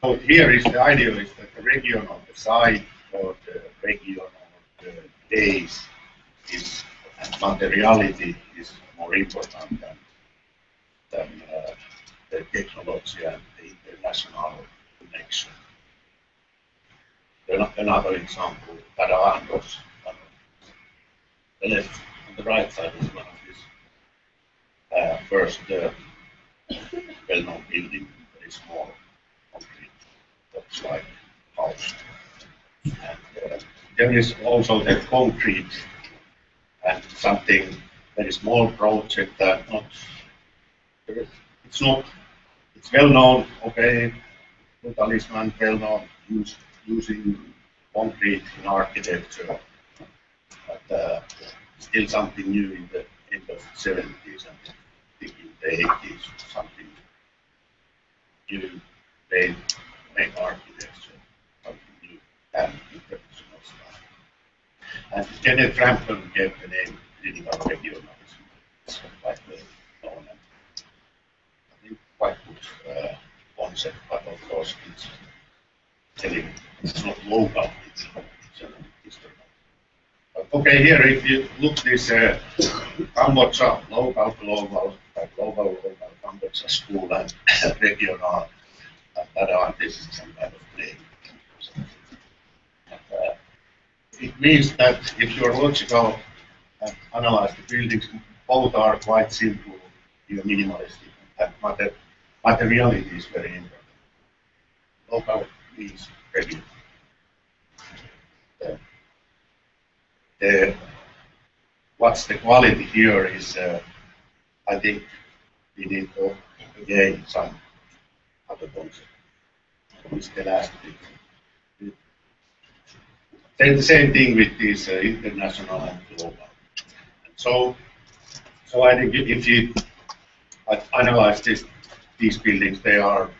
So here is the idea is that the region of the site or the region of the base is, and materiality is more important than the technology and the international connection. Another example, Barents, the left on the right side is one of these first well-known building, very small, concrete, looks like house. And there is also the concrete and something very small project that it's well known, okay, brutalism well known, using concrete in architecture, but still something new in the end of the 70s and I think in the 80s, something new, they make architecture, something new and international style. And Kenneth Frampton gave the name critical regionalism. It's quite well known and I think quite good concept, but of course it's telling it's not local, it's historical. But okay, here if you look this Cambodia, local, global, Cambodia school and regional, this is some kind of name. It means that if you're logical and analyze the buildings, both are quite simple, you're minimalistic, and materiality is very important. Local means regional. What's the quality here is, I think we need to gain some other concept. It's the last thing. Then the same thing with this international and global. And so I think if you analyze these buildings, they are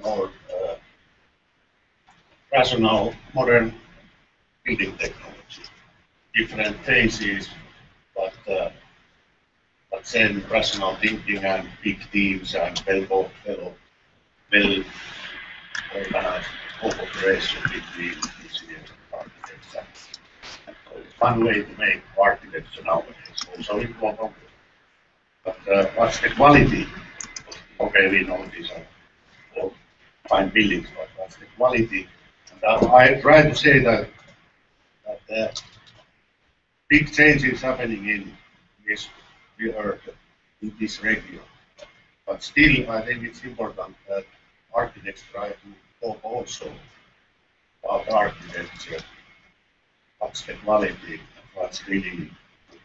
more rational, modern building technology. Different phases, but same rational thinking and big teams and well organized cooperation between engineers and architects. And so it's one way to make architecture nowadays, also important. But what's the quality? Okay, we know these are all fine buildings, but what's the quality? And I try to say that big changes happening in this in this region. But still, I think it's important that architects try to talk also about architecture, what's the quality, and what's really good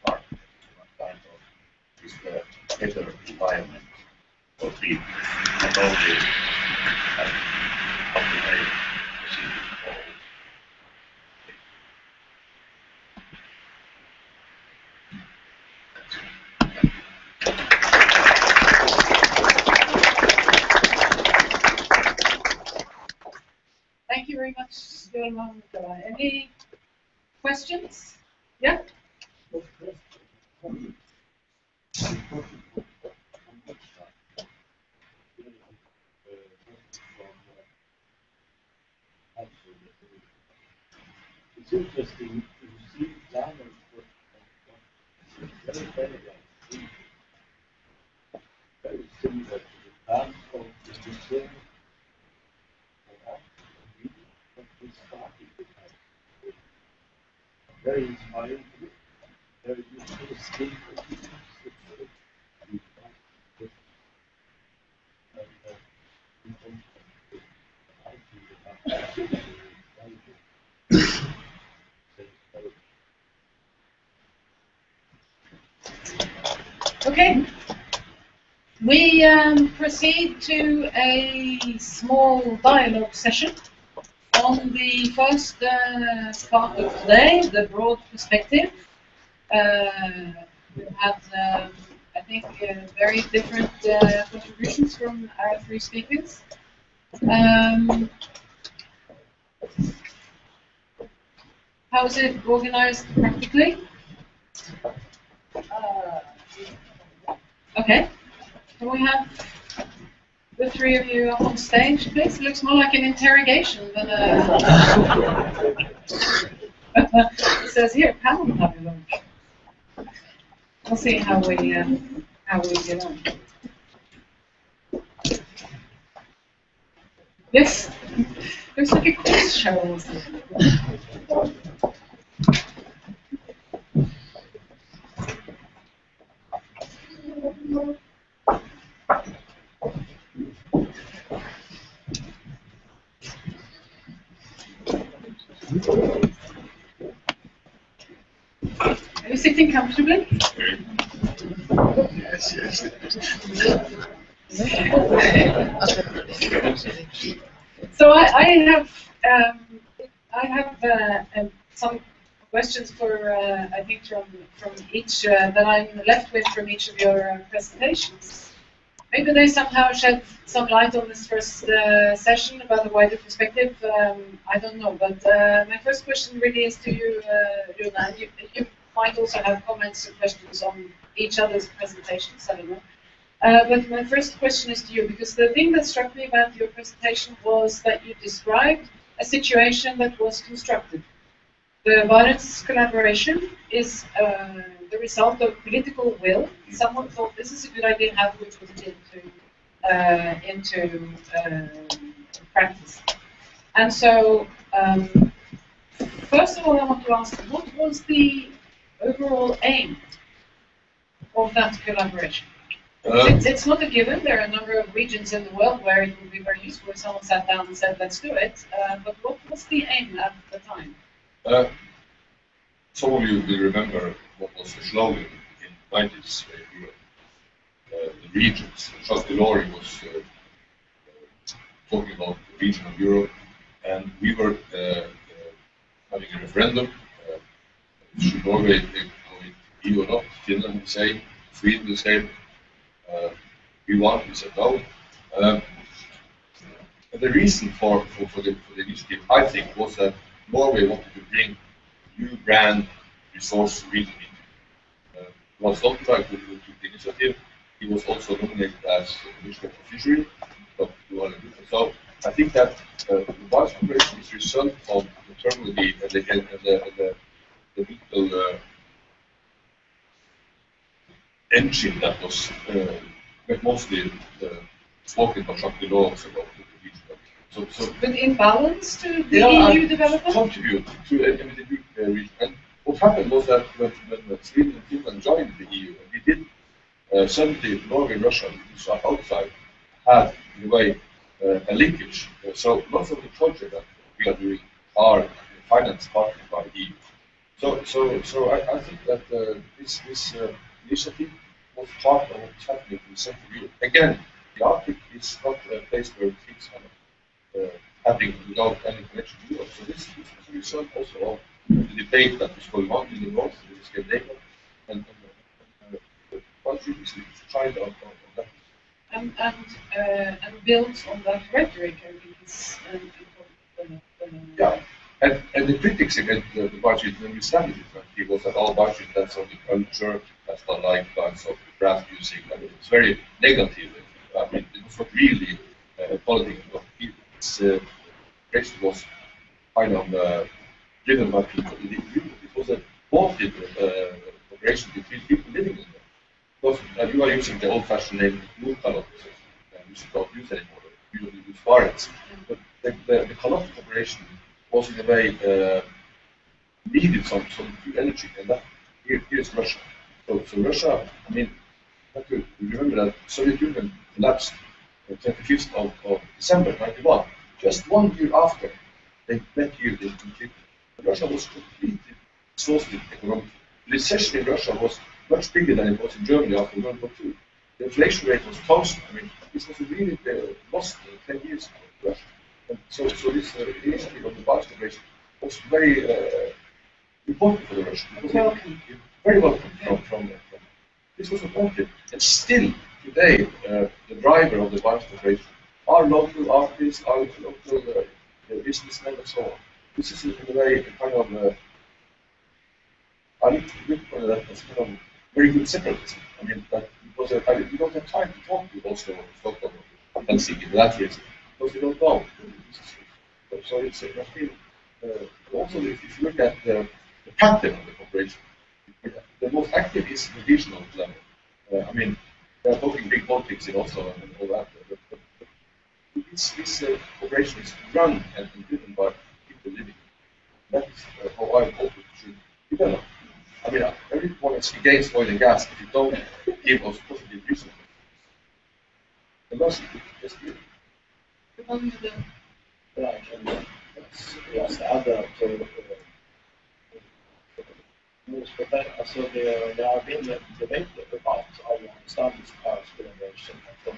architecture, what kind of is the better environment for people, not only how to make the city forward. Thank you very much, Jorma and Mukala. Any questions? Yeah? It's interesting to see planners very similar to the plans of the museum. Very inspiring, very useful skill for people. Okay. We proceed to a small dialogue session on the first part of today, the broad perspective. We've had, I think, very different contributions from our three speakers. How is it organized practically? Okay. Can we have the three of you up on stage, please? It looks more like an interrogation than a... It says here, panel have your lunch. We'll see how we get on. Yes, looks like a quiz show. Are you sitting comfortably? Yes, yes. So I have some questions for I think from each that I'm left with from each of your presentations. Maybe they somehow shed some light on this first session about the wider perspective. I don't know, but my first question really is to you, Rune. You might also have comments or questions on each other's presentations. I don't know. But my first question is to you, because the thing that struck me about your presentation was that you described a situation that was constructed. The Barents collaboration is the result of political will. Someone thought this is a good idea, how do we put it into practice? And so, first of all, I want to ask, what was the overall aim of that collaboration? It's not a given. There are a number of regions in the world where it would be very useful if someone sat down and said, let's do it. But what was the aim at the time? Some of you will remember what was the slogan in 90s Europe. The regions. Jacques Delors was talking about the region of Europe, and we were having a referendum. Should Norway go into EU or not? Finland the same, Sweden the same. We won, we said no. And the reason for the initiative, I think, was that Norway wanted to bring new brand resource region into. Was Stoltenberg who took the initiative. He was also nominated as Minister for Fishery. So I think that the Barents Cooperation is a result of internally the political engine that was mostly spoken by Jacques Delors about the region. So but in balance to the EU development? Contribute to the region. And what happened was that when Sweden and Finland joined the EU, and we did, suddenly Norway and Russia, which are outside, had, in a way, a linkage. So lots of the projects that we are doing are financed partly by the EU. So I think that this initiative was part of what's happening in Central Europe. Again, the Arctic is not a place where things are happening without any connection to Europe. So this is a result also of the debate that is going on in the north, in Scandinavia, and the country is trying on that. And built on that rhetoric, I think is important. Yeah. And the critics against the budget when we studied it was that all budget that's on the culture, that's not like that's of craft music. I mean, it's very negative. I mean, it was not really politics of people. Its creation was kind of driven by people. It was a wanted cooperation between people living in there. Because you are using the old-fashioned name Mukala, which you don't use anymore. You don't use Barents. But the Kalgaev cooperation was in a way needed some new energy, and that here's Russia. So Russia, I mean, you have to remember that Soviet Union collapsed on 25th of December '91. Just 1 year after they met here in conflict, Russia was completely exhausted economically. The recession in Russia was much bigger than it was in Germany after World War II. The inflation rate was 1,000. I mean, this was a really lost 10 years for Russia. And so this initiative of the Barents cooperation was very important for the Russians. Welcome. Very welcome from this was wanted. And still today, the driver of the Barents cooperation are local artists, are local businessmen, and so on. This is in a way kind of I look at that as kind of very good separatism. I mean, that because we don't have time to talk with Oslo, Stockholm, Helsinki for that reason, because we don't know. So it's I feel also if you look at the pattern of the cooperation, the most active is the regional level. I mean, they are talking big politics in Oslo and all that. But this cooperation is run and driven by people living. That is how I hope it should develop. I mean, everyone is against oil and gas if you don't give us positive reasons. The last is good. Yeah, I can just add that But then, so there have been debate about how you understand this Paris Convention and from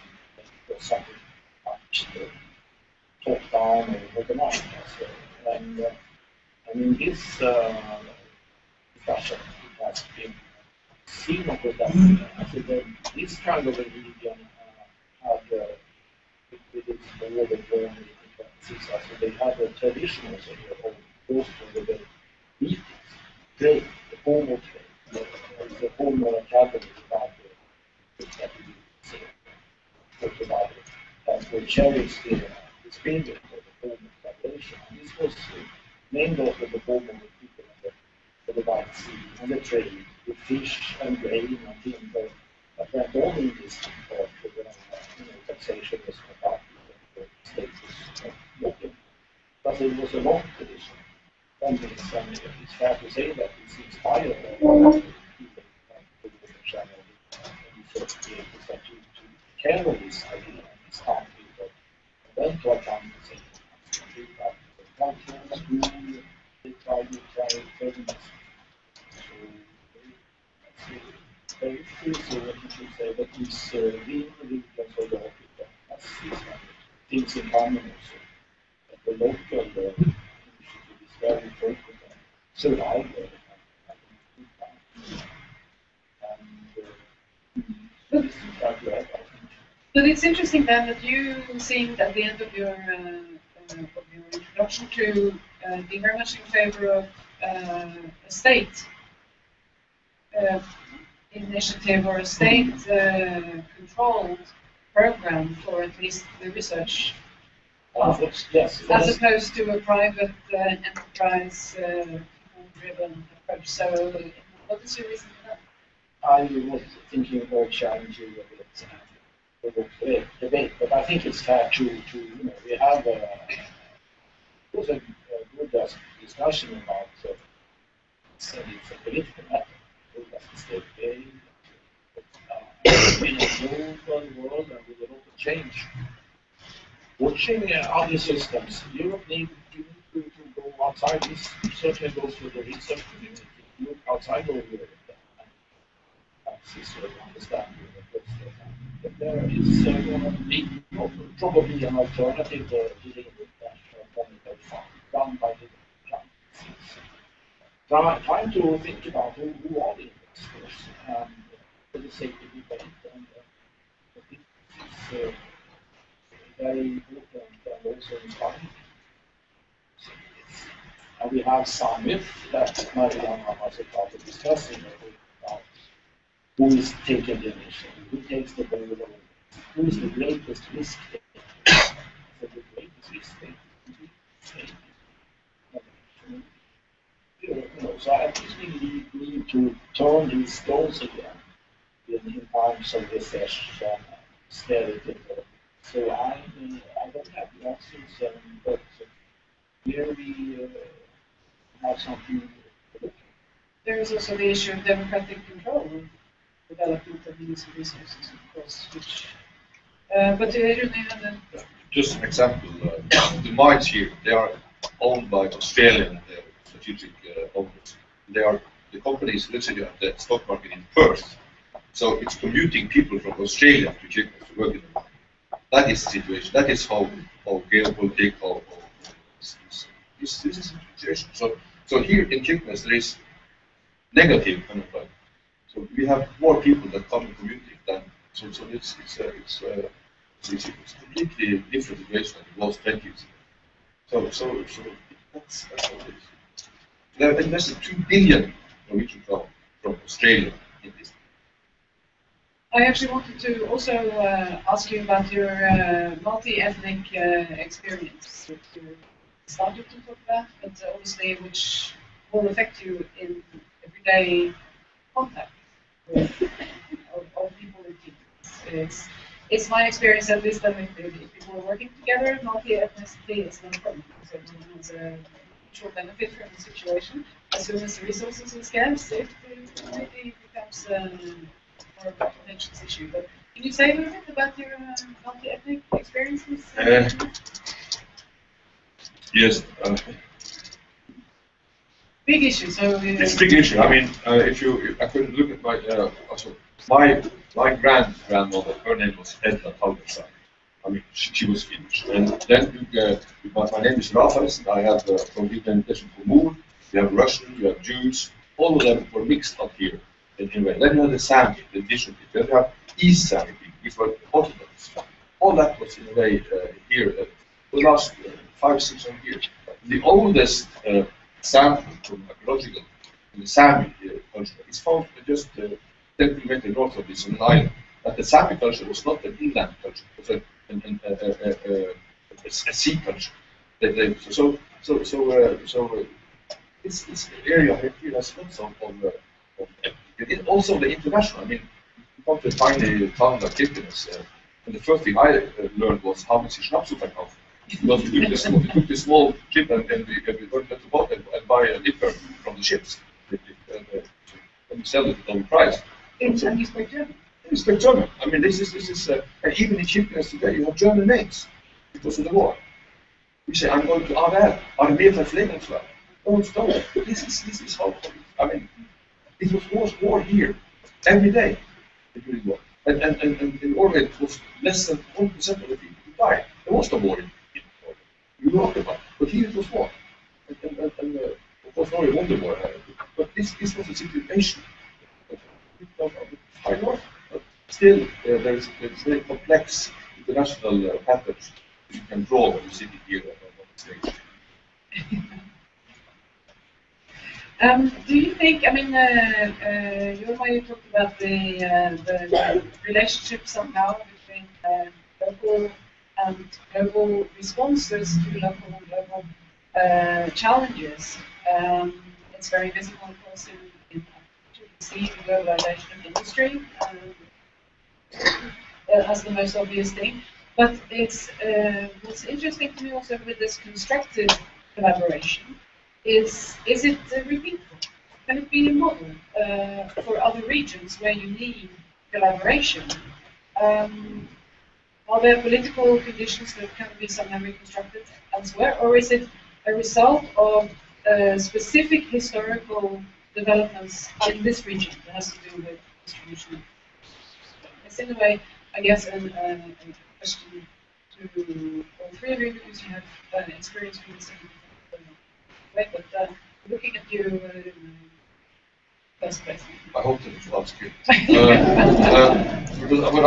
something much top down or organized. And in this discussion, it has been seen of that this kind of a region had with its border born in 26, so they had a tradition also here of most of the meetings, trade, the formal trade, the formal academy about that we talked about it, that would cherish the spirit of the formal collaboration. And this was named after the formal people of the White Sea and the trade, the fish and grain and timber that went on in this part of the taxation was not part of the status of looking. But it was a long tradition. And it's fair to say that it's inspired by people like the channel to care of this idea and this time people. And then to account and say, culture, school, they try feminism. So very true, so what you should say that is being regions of the Africa has things in common also. That the local initiative is very focused on survival and this is Kalgaev, I think. But it's interesting then that you seemed at the end of your introduction to be very much in favor of a state initiative or a state-controlled program for at least the research, Yes, as opposed to a private enterprise-driven approach. So, what is your reason for that? I was thinking about challenging a bit debate, but I think it's fair to we have it was a good discussion about it's a political matter. Does the state pay? In a global world and with a lot of change. Watching other systems, Europe need to go outside. This certainly goes for the research community. Look outside of Europe and understand that there is probably an alternative to the international monetary fund done by the countries. Trying to think about who are the investors for the sake of debate, and it's very important and also inspiring. And we have some myth that Marianne was about to discussing about who is taking the initiative, who takes the ball over, who is the greatest risk taker. So the greatest risk taker so I think we need to turn these stones again in times of recession, austerity. So I don't have the answers, but here we have something to look at. There is also the issue of democratic control of development of these resources, of course, which. But just an example, the mines here, they are owned by Australian strategic owners. The company is listed at the stock market in Perth, so it's commuting people from Australia to Kirkenes to work in the mine. That is the situation. That is how geopolitical this is the situation. So here in Kirkenes there is negative unemployment. So we have more people that come and commuting than so it's a completely different situation than it was 20 years ago. So that's how it is. They have invested 2 billion Norwegian kroner from Australia in this. I actually wanted to also ask you about your multi-ethnic experience, which you started to talk about, but obviously which will affect you in everyday contact with of people in teams. It's my experience at least that if people are working together, multi-ethnicity is not a problem. So everyone has a mutual benefit from the situation. As soon as the resources are scarce, it really becomes more of a contentious issue. But can you say a little bit about your multi-ethnic experiences? Yes. Big issue. So it's a big issue. I mean, I could look at my grandmother. Her name was Edna Kalgaev. I mean, she was Finnish. And then my name is Rafaelsen. I have from Ingerid for Moor. You have Russian. You have Jews. All of them were mixed up here in a way. Then you have the Sami, the additional people. Then you have East Sami people, which were Orthodox. All that was in a way here for the last 500-600 years. The oldest sample from archaeological in the Sami culture is found just 10 kilometers north of this on an island. But the Sami culture was not an inland culture; it was a sea culture. This area here has lots of also the international. I mean, you come to a tiny town like Kirkenes, and the first thing I learned was how much schnapps you can have. Because we took the small ship and we went to the boat and buy a liquor from the ships and we sell it at overpriced. And you speak German? You speak German. I mean, this is and even in Kirkenes today you have German names because of the war. You say, I'm going to ArkitekturN, Armee Verpflegungswerk. Don't stop. This is how, I mean, it was war here every day. And in Norway it was less than 1% of the people who died. There was no war in Norway. You know about it. But here it was war. And of course Norway won the war. But this was a situation. High north. But still, there's very complex international patterns you can draw when you sit here on the stage. Do you think, I mean, Jorma, you talked about the relationship somehow between local and global responses to local and global challenges. It's very visible, of course, in see the globalization of industry as the most obvious thing. But it's what's interesting to me also with this constructive collaboration is it repeatable? Can it be a model for other regions where you need collaboration? Are there political conditions that can be somehow reconstructed elsewhere, or is it a result of specific historical developments in this region that has to do with distribution? It's in a way, I guess, a question to all three of you, because you have experience from this way, but looking at you, best place. I hope that it was good. Because when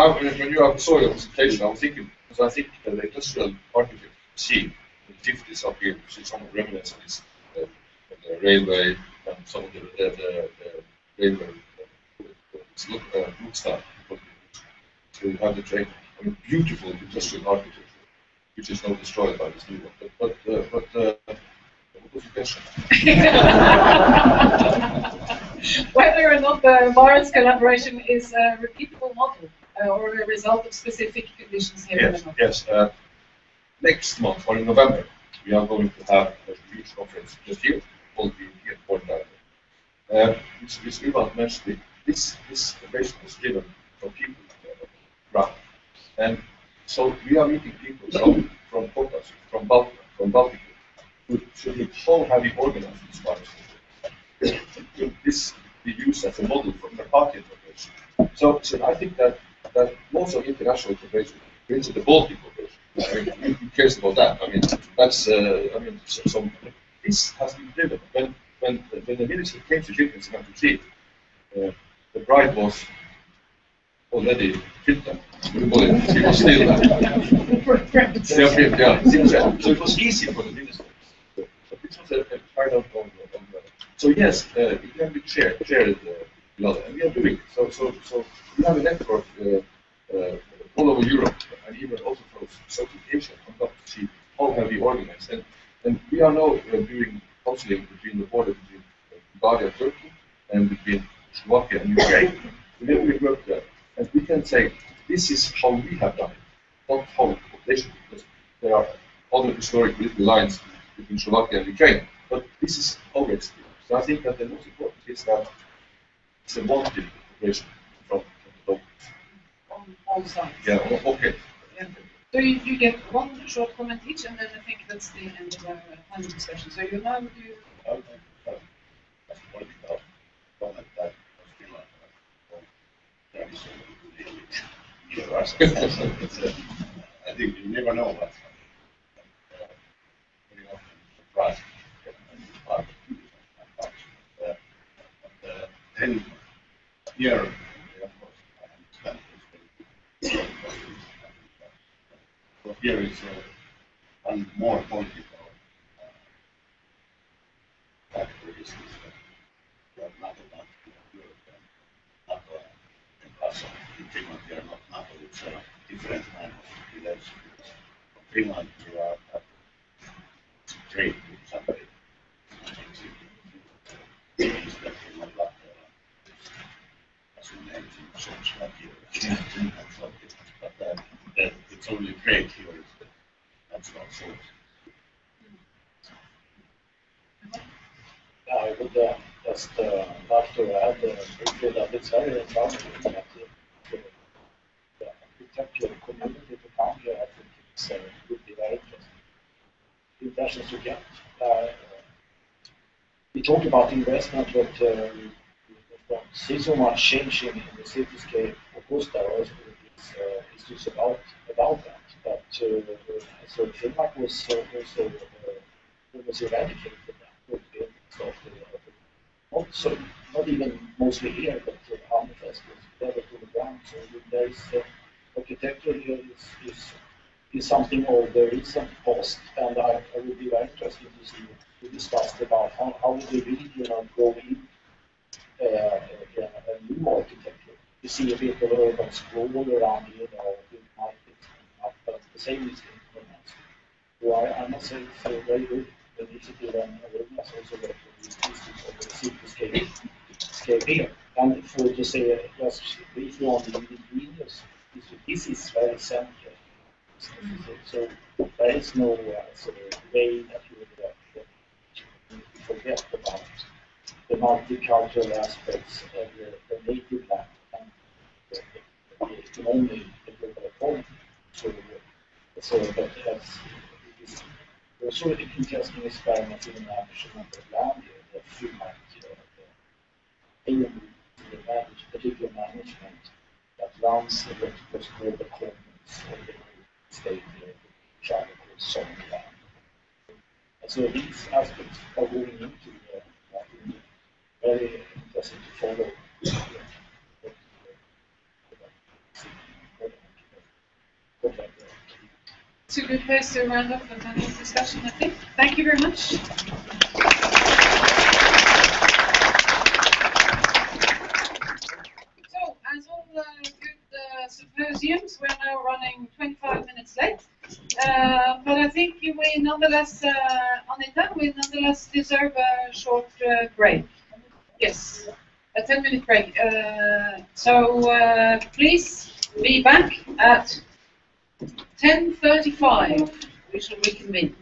you saw your presentation, I was thinking, because I think the industrial architecture scene in the 50s up here, you see some of the remnants of this, the railway, and some of the railway route stuff. So you have the train, I mean, beautiful industrial architecture, which is now destroyed by this new one. But what was your question? Whether or not the Barents collaboration is a repeatable model or a result of specific conditions here in the north. Yes. Next month, or in November, we are going to have a huge conference just here called the European Foreign Dialogue. Which Mjaaland mentioned, this collaboration was driven from people around. And so we are meeting people from Kaukasus, from Baltic, who should look how have we organized this virus. This we use as a model for Carpathian cooperation. So I think that most of international cooperation, for instance, the Baltic cooperation, I mean, who cares about that? I mean, that's this has been driven. When the minister came to Kirkenes in 1993, the bride was already fit. She was still So it was easy for the minister. But this was a kind of so yes, it can be shared and we are doing it. So we have a network all over Europe and even also for Southeast Asia. Come up to see how have we organized, and we are now doing counseling between the border between Bulgaria and Turkey and between Slovakia and Ukraine. Then we work there, and we can say this is how we have done it, not how the population, because there are other historic political lines between Slovakia and Ukraine, but this is our experience. So I think that the most important is that it's a wanted population from the locals. On all sides. Yeah, okay. Yeah. So you get one short comment each, and then I think that's the end of our panel discussion. So you now do. political comment that Finland tradition really years. I think you never know what's very often surprise. Then here, of course, I understand this. So here is one more political factor is that NATO countries, Europe and NATO and Russia. In Finland, they are not NATO, it's a different kind of relationship. In Finland, we are trade with somebody. As we named in shops like here, but it's only trade here. That's not so. I would just like to add briefly that it's very encouraging that the architectural community to come here. I think it's would be very interesting. The impressions you get. We talk about investment, but we don't see so much change in the cityscape. Of course, there is just about that. But so Finland was also almost eradicated that. Not even mostly here, but Almaas was better to the ground. So there is architecture here is something of the recent past, and I would be very interested to see we discussed about how the region go in a new architecture. You see a bit of urban sprawl around here, with markets, but the same is in Finland. So I must say it's a very good initiative, and Rune has also got the cityscape here. And for to say just briefly on the Indigenous, this is very central. So there is no way that you would forget about the multicultural aspects of the native land and the economy, the global economy. But it's also an interesting experiment in the management of land here that you might particular management that runs the vertical global economies of the state travel called Sommerland. So these aspects are going into very interesting to follow. It's a good place to round off the panel discussion, I think. Thank you very much. So, as all good symposiums, we're now running 25 minutes late. But I think we nonetheless, Anita, we nonetheless deserve a short break. Yes, a 10-minute break. So please be back at 10:35. We shall reconvene.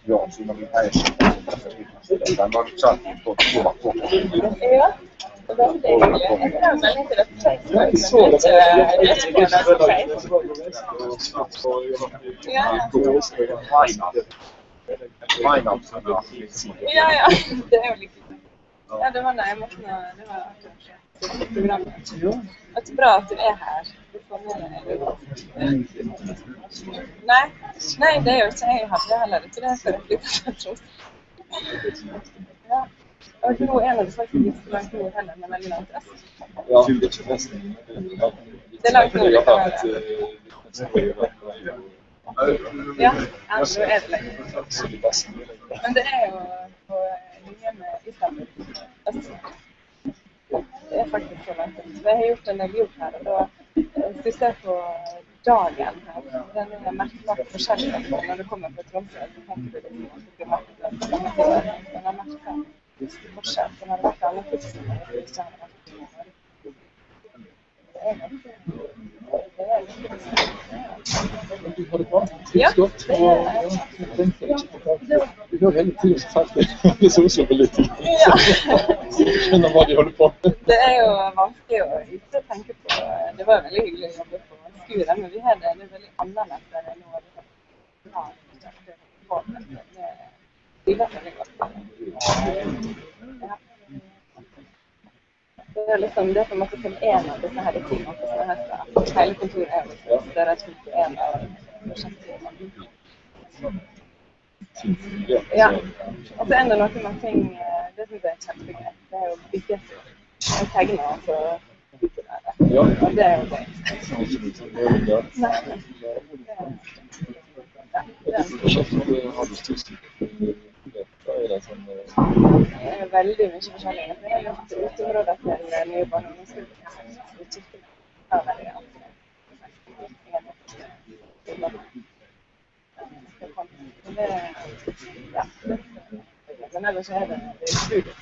Joo, siinä oli häissä. Tämä on nyt saatiin tuolla koko. Joo. Ja, det är olika. Ja, det var närmast det var programmet. Det är bra att du är här. Nej, det är ju så jag hade heller inte det här för att flytta. Ja. Och det var en av de faktiskt inte långt nord heller, men väldigt långt öst. Ja, det är långt nord. Ja, alltså är det längre. Men det är ju på linje med Istanbul. Alltså, det är faktiskt så långt. Vi har gjort en del här och då vi ser på dagen här. Den är märkt på själv när du kommer på Tromsø. Du tänker du det märkt. Den är märkt. Fortsatt, den hade varit alla kusten. Det Du har det bra? Ja, Godt. det Du hører hele tiden sagt at det så Oslo på litt. Ja. Skjønner hva de holder på. Det er jo vanskelig å ikke tenke på. Det var veldig hyggelig å jobbe på skuret, men vi hadde det veldig annerledes enn nå. Det var veldig godt. Ja. Det er liksom det på en måte som en av disse her tingene som jeg heter. Hele kontoret er jo større enn en av prosjektene. Ja, og så er det noe med ting, det synes jeg er kjempegøy. Det er jo bygget en tegner, altså bygget det. Og det er jo gøy. Nei. Det er veldig mye forskjellig. Jeg har gjort utområder til nye barneskoler. Kirkenes har veldig men ellers er det studiet.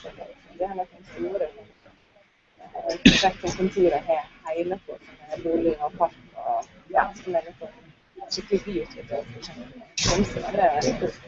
Det er noen store prosjekt som kontoret har hele på, som er bolig og park og som er litt skikkelig byutviklingsprosjekt. Det er veldig kult.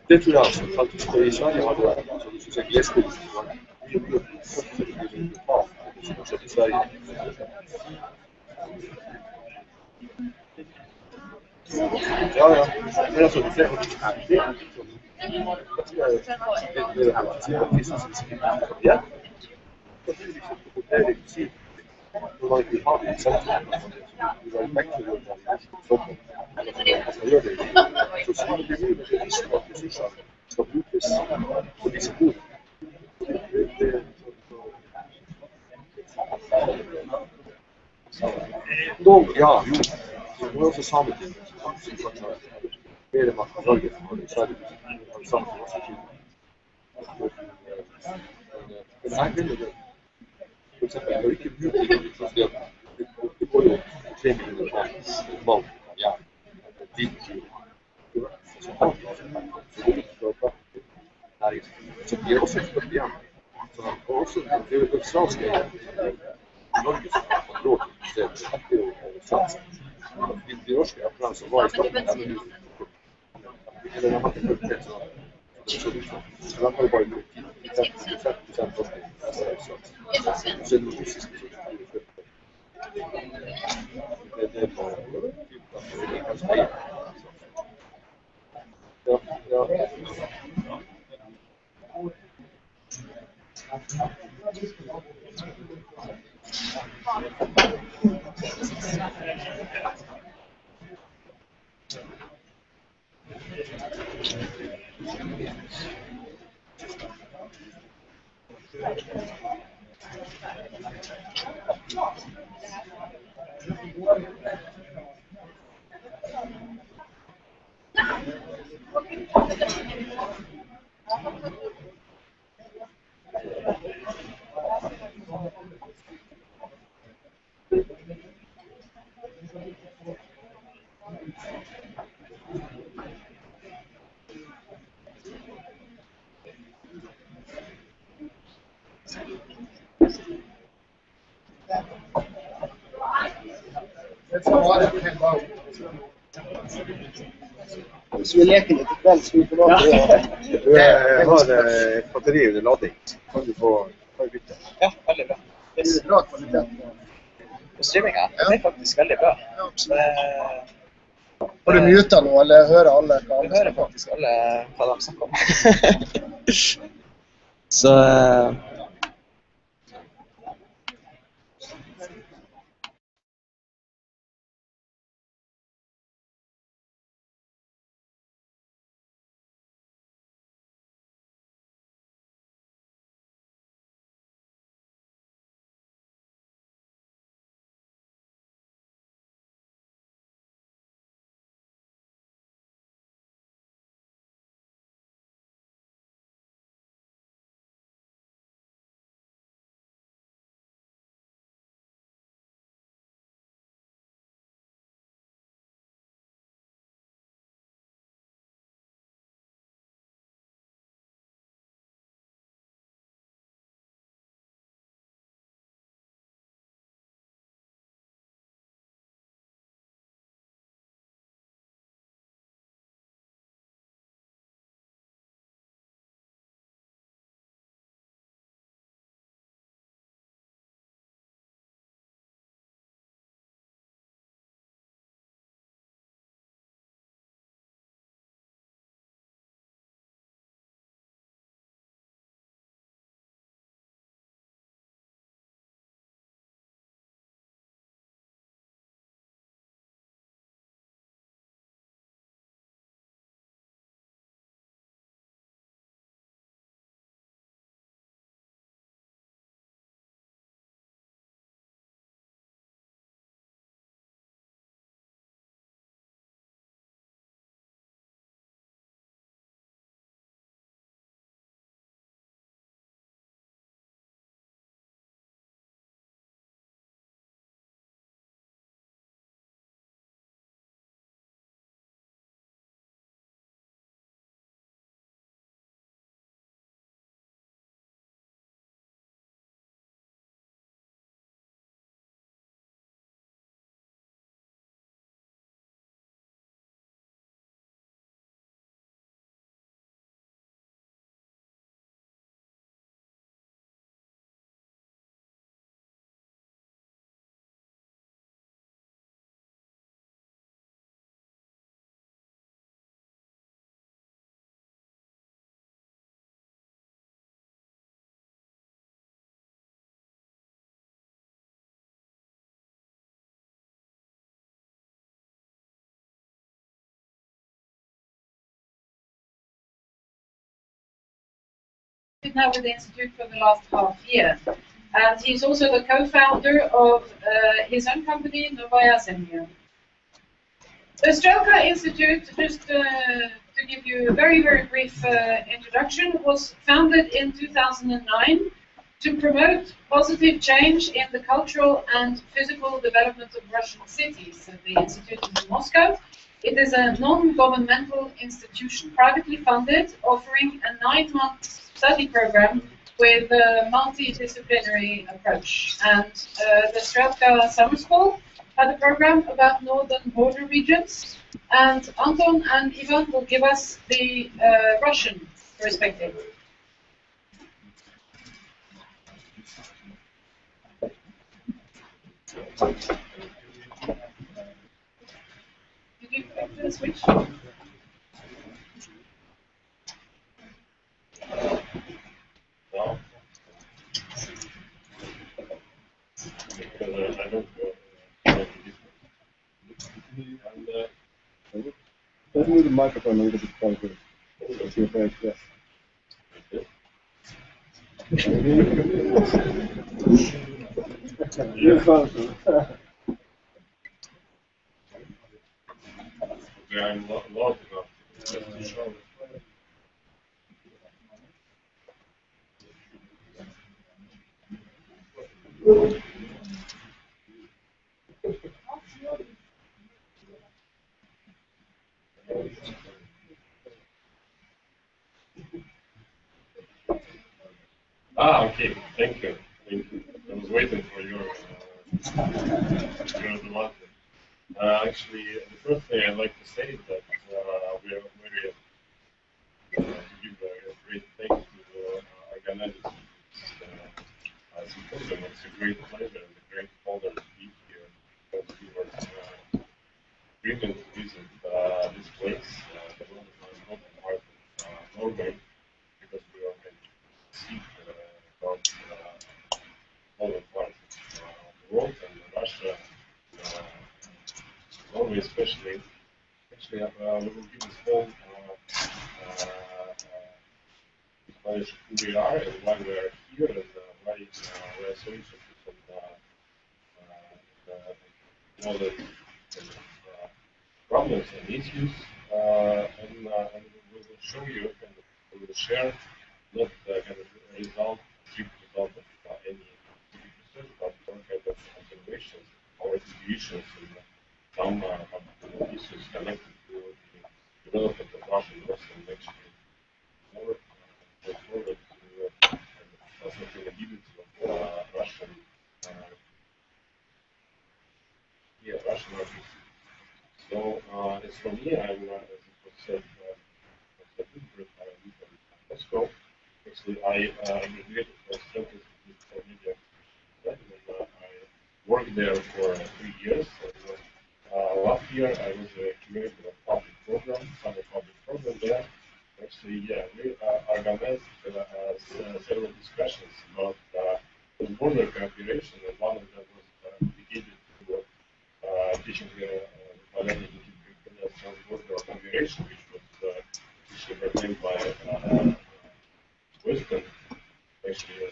Det tror jeg altså, faktisk. I Sverige har det, så du synes jeg glesbygd, så var det mye som har skjedd i Sverige. Ja, ja. Men altså, det er det her. Det er her, så det er ja. Det er litt sykt. Når man ikke har et sentrum, du har vekter sånn. Man skal gjøre det. Så sier det mye med bevisst at ressurser skal brukes på disse bord. Ja, jo. Det er også sameting. Mer makt i Norge og i Sverige. Det er sameting også tid. Men her vil det for eksempel, det er ikke mulig for det går jo 3 millioner mann, ja, dit. Så har vi også så det er ikke for å prate Så de er også ekspert igjen. Så og også, det er jo australske i Norge som har fått lov til å se det australske. De norske appellene som var i Stockholm, eller de har ikke fulgt med, så de har jo bare gjort 30% norske. Så er det noe russiske som det er på Hvis vi leker litt i kveld, skal vi få lov til å... Jeg har et batteri under lading. Kan du få bytte? Ja, veldig bra. Det er bra kvalitet. På streaminga, det er faktisk veldig bra. Har du muta nå, eller hører alle hva Vi hører faktisk alle hva de snakker om. Så... Now with the Institute for the last half year, and he's also the co-founder of his own company, Norwegian. The Strelka Institute, just to give you a very, very brief introduction, was founded in 2009 to promote positive change in the cultural and physical development of Russian cities. So the institute is in Moscow, It is a non-governmental institution, privately funded, offering a 9-month study program with a multidisciplinary approach. And the Strelka Summer School had a program about northern border regions. And Anton and Ivan will give us the Russian perspective. Did you click the switch? No. I don't Let's move the microphone a little bit closer. To your face, yes. You're closer. Okay, I'm loud enough to show. Okay. Thank you. I was waiting for your remark. Actually, the first thing I'd like to say is that we are very give a great thanks to the organizers of this symposium. It's a great pleasure and a great honor to be here. Because we were driven to visit this place, the northern part of Norway, because we are going to see about northern part of the world and Russia, Norway especially. Actually, we will give a small explanation who we are and why we are here and why we are so interested in northern problems and issues, and we will show you and we will share not kind of a result, strict result of any specific research, but some kind of observations or intuitions in some issues connected to the development of Russian North and actually more forward to sustainability of Russian Russian artists. So as for me, I'm, as it was said, I live in Moscow. Actually, I graduated from Strelka media, and I worked there for 3 years. And, last year, I was a curator of public program, summer public program there. Actually, yeah, we organized several discussions about border cooperation, and one of them was dedicated to teaching Transborder cooperation, which was actually proclaimed by Øystein, actually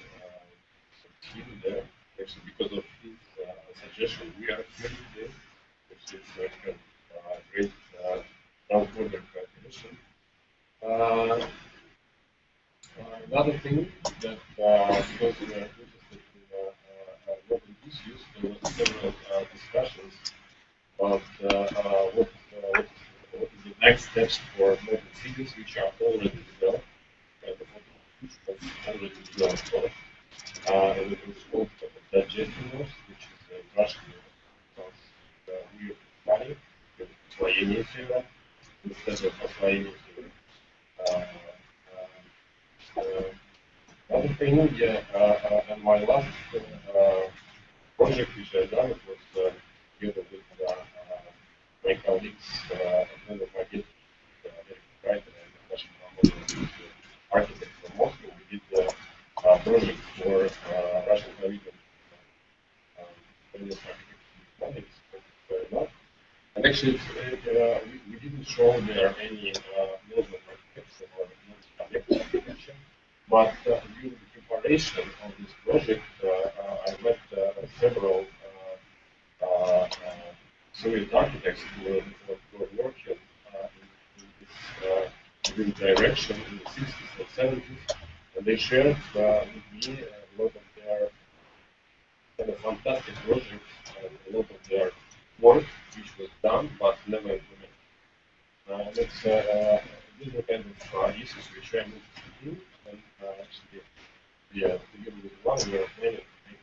succeeded there. Actually, because of his suggestion, we are here today, which is a great Transborder cooperation. Another thing that because we are interested in local issues, there were several discussions about what is the next steps for modern cities, which are already developed, and the already developed. And it was called digestioners, which is Russian weird funny, освоение севера, instead of освоение севера. Another thing, and my last project which I done, it was together with my colleagues and my guest, Eric and architect from Moscow. We did a project for Russian Norwegian architects. And actually, we didn't show there any northern architecture or northern architecture, but during the preparation of this project, I met several Soviet architects who were working in this direction in the 60s and 70s, and they shared with me a lot of their kind of fantastic projects and a lot of their work which was done but never implemented. it's these are kind of issues which I moved to do, and actually, yeah, together with one we are planning to make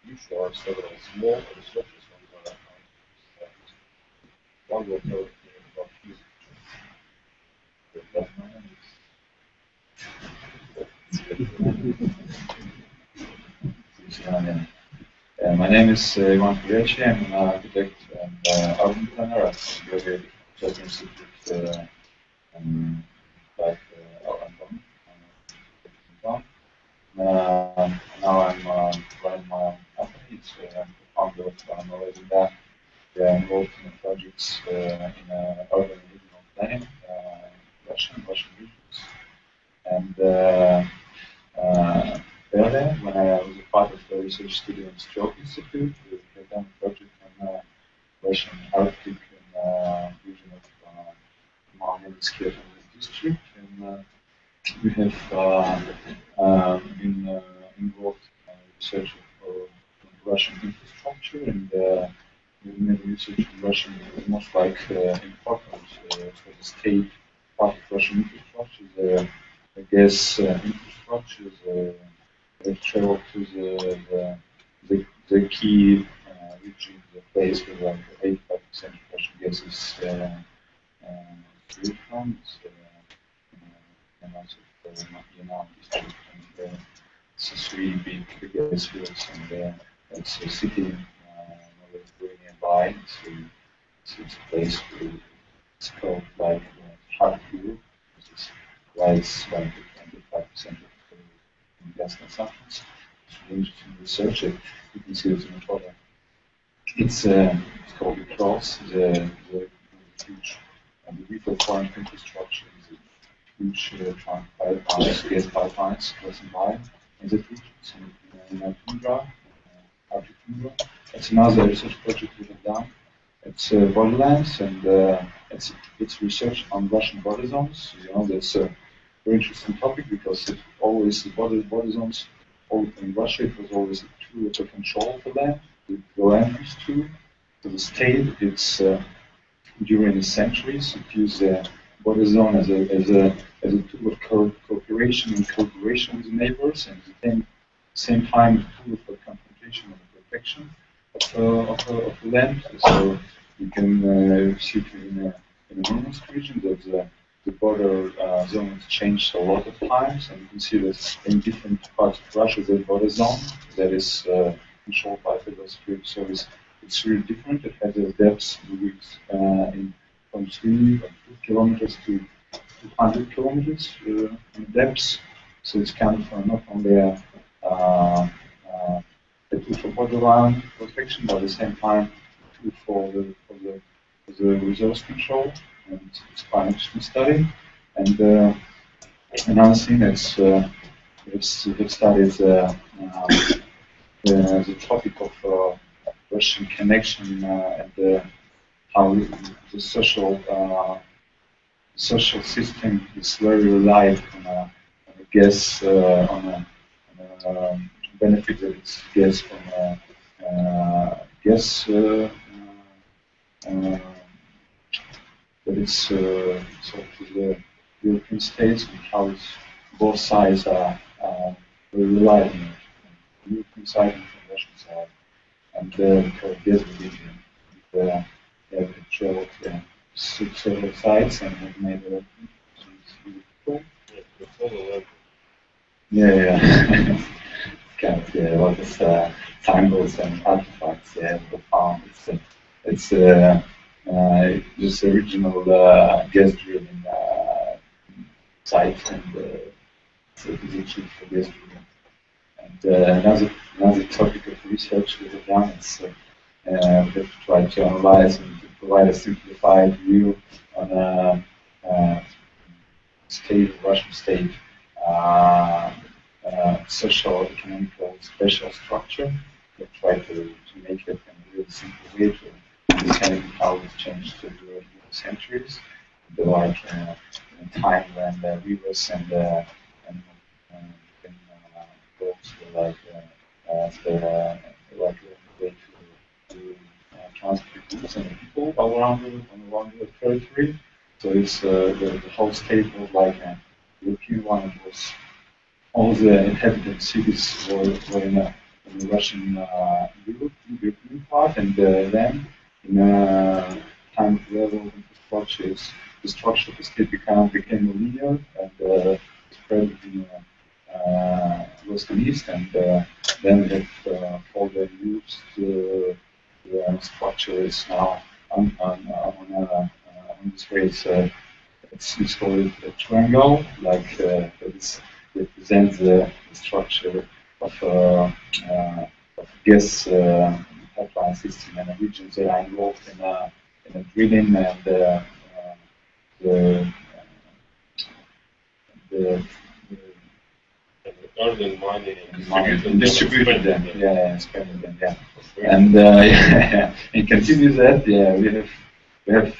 huge or several small researches on one will tell about physics. My name is Kuryachiy. I'm an architect and urban planner at the Institute like Anton. Thon. Now I'm running my own company. It's founder of Norwegian. We're involved in projects in urban and regional planning, Russian regions. And earlier, when I was a part of the research studio in Strelka Institute, we have done a project on Russian Arktiske region of Almaas district. And we have been involved in research of Russian infrastructure, and we made research in Russian, most like important for the state part of Russian infrastructure, the gas infrastructure, the travel to the key region, the place where like 85% of Russian gas is from. And also for district, and it's three big gas fields, and it's a city very nearby. It's a place where it's called like Harkiv, which is why it's like 25% of gas consumption. It's really interesting research. You can see it in the photo. It's called the Cross, the huge the foreign infrastructure is a huge trunk pipelines, gas pipelines crossing by in the regions in Tundra, Arctic Tundra. It's another research project we have done. It's borderlands, and it's research on Russian border zones. You know, that's a very interesting topic because it always the border zones. In Russia, it was always a tool to control the land. The land used to the state. It's during the centuries, it used the border zone as a tool of cooperation and cooperation with the neighbors, and at the same time a tool for confrontation and protection of the land. So you can see it in the Norges region that the border zone has changed a lot of times, and you can see that in different parts of Russia the border zone that is controlled by Federal Security Service. It's really different. It has a depth from 3 or 2 kilometers to 200 kilometers in depth. So it's kind of not only a tool for borderline protection, but at the same time a tool for the resource control. And it's quite an interesting study. And another thing that's we've studied the topic of Russian connection and how the social system is very reliant on a gas benefit that it's gas from gas that it's sort of the European states, and how both sides are very reliant on it, the European side and the Russian side, and called gas religion. They have traveled several sites and have made a yeah. Kind of a lot of tangles and artifacts they found. It's just original gas-driven site, and it's a position for gas-driven. And another topic of research we have done is we have tried to analyze and to provide a simplified view on Russian state social, economical, spatial structure. We try to make it in a really simple way to understand how it's changed through the centuries. Like in time when the rivers and boats were like the way to transport goods and people all around on the along the territory. So it's the whole state was like a European one. It was all the inhabited cities were in the Russian European part, and then in time of development structures, the structure of the state became linear and spread between west and east, and then we have further used the structure is now on this way. It's called a triangle, like it represents the structure of gas pipeline system and regions that are involved in a drilling and the earning money and distributing them, yeah, spending them, yeah, and yeah, and continue that, yeah, we have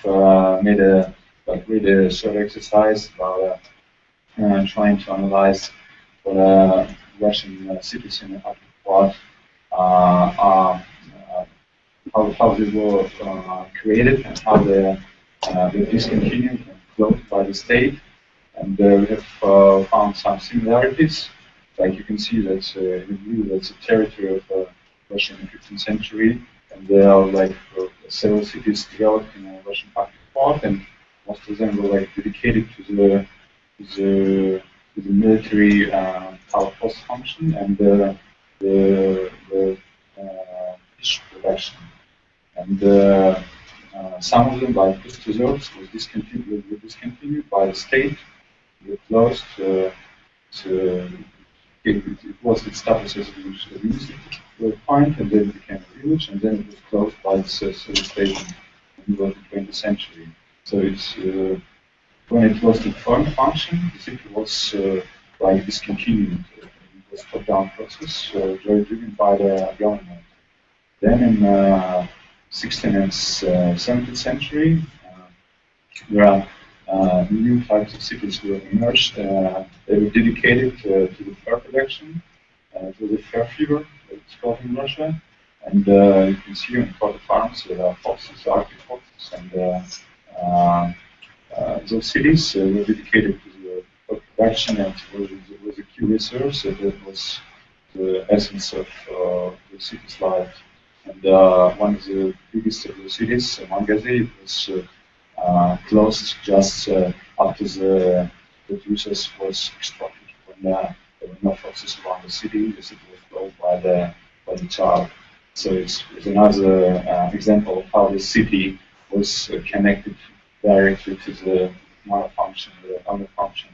made a really short exercise about trying to analyze what Russian cities in the Arctic part how they were created and how they're discontinued and closed by the state, and we have found some similarities. Like you can see that in blue, that's a territory of Russia in the 15th century, and there are like several cities developed in the Russian Arctic part, and most of them were like dedicated to the military power post function and the fish production. And some of them, like fish reserves, were discontinued by the state. They closed it was established as a music point, and then it became a village, and then it was closed by the state in the 20th century. So it's when it lost its foreign function, the city was like discontinued. It was a top-down process, very driven by the government. Then in 16th and 17th century, there are new types of cities were emerged. They were dedicated to the fur production, to the fur fever, it's called in Russia. And you can see on the farms there are foxes, Arctic foxes, and those cities were dedicated to the fur production, and it was a key resource. That was the essence of the city's life. And one of the biggest of the cities, Mangazi, was closed just after the resource was extracted. When there were no foxes around the city was closed by the Tsar. So it's another example of how the city was connected directly to the mother function, the owner function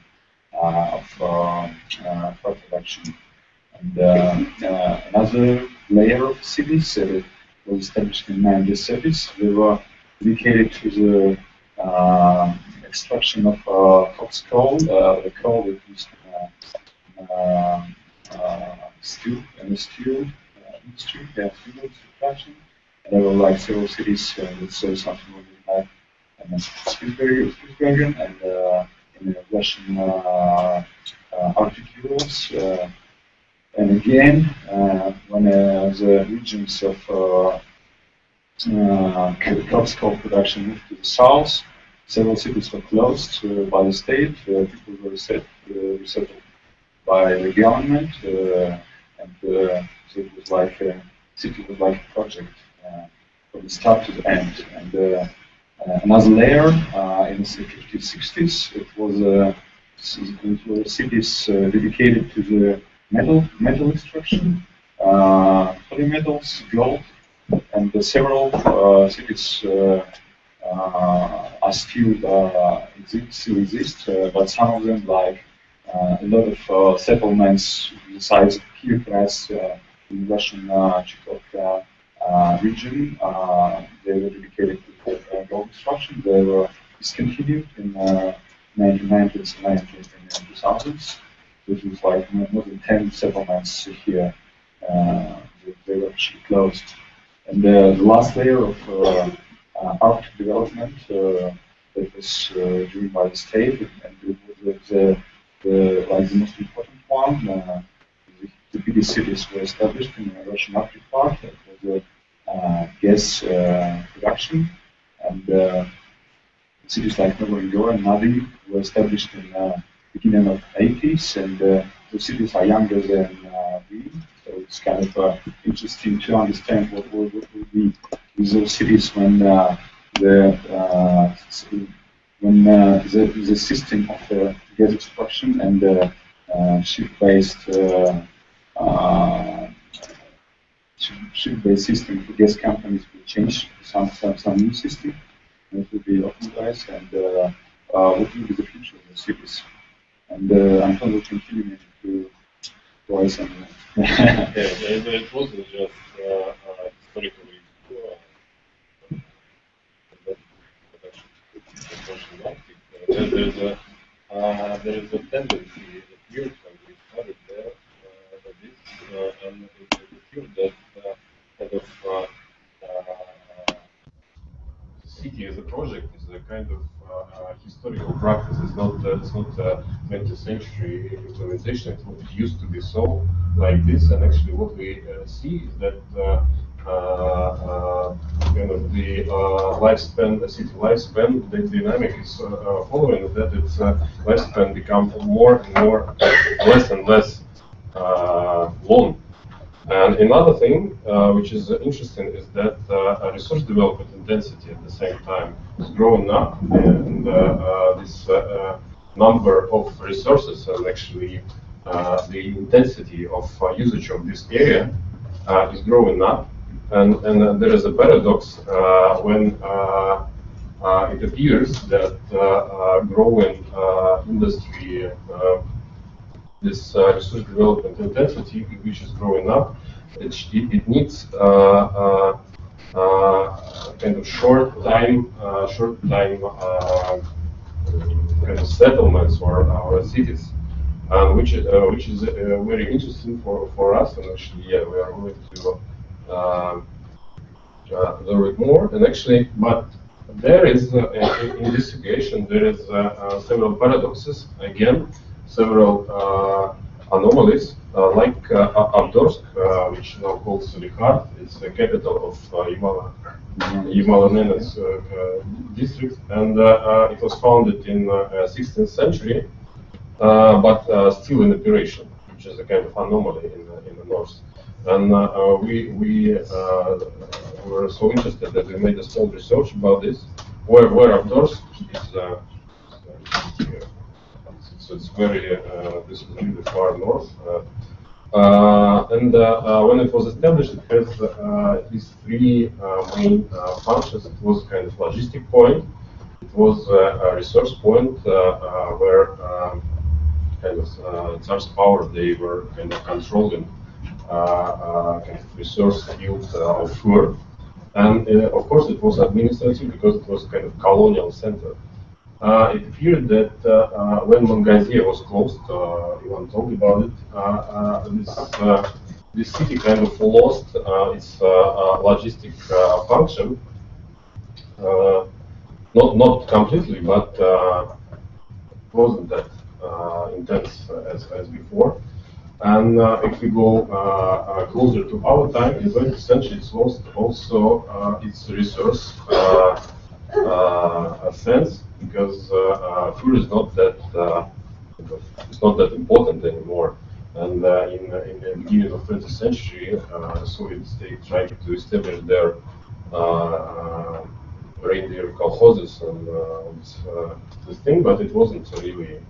of fur production. And another layer of cities that was established in 1930s. They were dedicated to the extraction of cox coal, the coal that used steel in the steel industry, steel extraction. And there were like several cities that saw something like Spitsbergen and in the Russian Arctic Urals. And again, when the regions of cox coal production moved to the south, several cities were closed by the state. People were resettled by the government, and so it was like city was like a project from the start to the end. And another layer in the 50s, 60s, it was cities dedicated to the metal extraction, polymetals, gold, and several cities are still exist, but some of them, like a lot of settlements the size of Kirkenes in the Russian Chikov region, they were dedicated to gold extraction. They were discontinued in 1990s and 2000s. It was like more than 10 settlements here. They were actually closed. And the last layer of Arctic development that was driven by the state, and it was the most important one. The biggest cities were established in the Russian Arctic part. It was gas production, and cities like Norwegian and Nadi were established in the beginning of 80s, and the cities are younger than we. So it's kind of interesting to understand what will be with those cities when the system of gas extraction and the ship-based system for gas companies will change some new system. It will be optimized, and what will be the future of the cities. And Anton will continue to voice on that. It wasn't just historically there is a tendency that appeared when we started there and it appeared that kind of city as a project is a kind of historical practice. It's not 20th century implementation. It used to be so like this, and actually what we see is that kind of the lifespan, the city lifespan, the dynamic is following that its lifespan becomes more and more, less and less long. And another thing which is interesting is that resource development intensity at the same time is growing up, and this number of resources and actually the intensity of usage of this area is growing up. And there is a paradox when it appears that growing industry, this resource development intensity, which is growing up, it needs kind of short time kind of settlements or cities, which is very interesting for us, and actually, yeah, we are going to observe it more. And actually, but there is in this situation there is several paradoxes again. Several anomalies, like Abdorsk, which now called Solikhard. It's the capital of Yamalo-Nenets district, and it was founded in 16th century, but still in operation, which is a kind of anomaly in the north. And we were so interested that we made a small research about this, where Abdorsk is. So it's very, this is really far north. And when it was established, it has at least three main functions. It was kind of logistic point. It was a resource point where kind of Tsar's power, they were kind of controlling kind of resource field of fur. And of course, it was administrative because it was kind of colonial center. It appeared that when Mangaziya was closed, Ivan talked about it, this city kind of lost its logistic function. Not completely, but it wasn't that intense as before. And if we go closer to our time, in 20th century, it's lost also its resource sense, because food is not that it's not that important anymore. And in the beginning of 20th century, Soviet state tried to establish their reindeer colchozes and this thing, but it wasn't really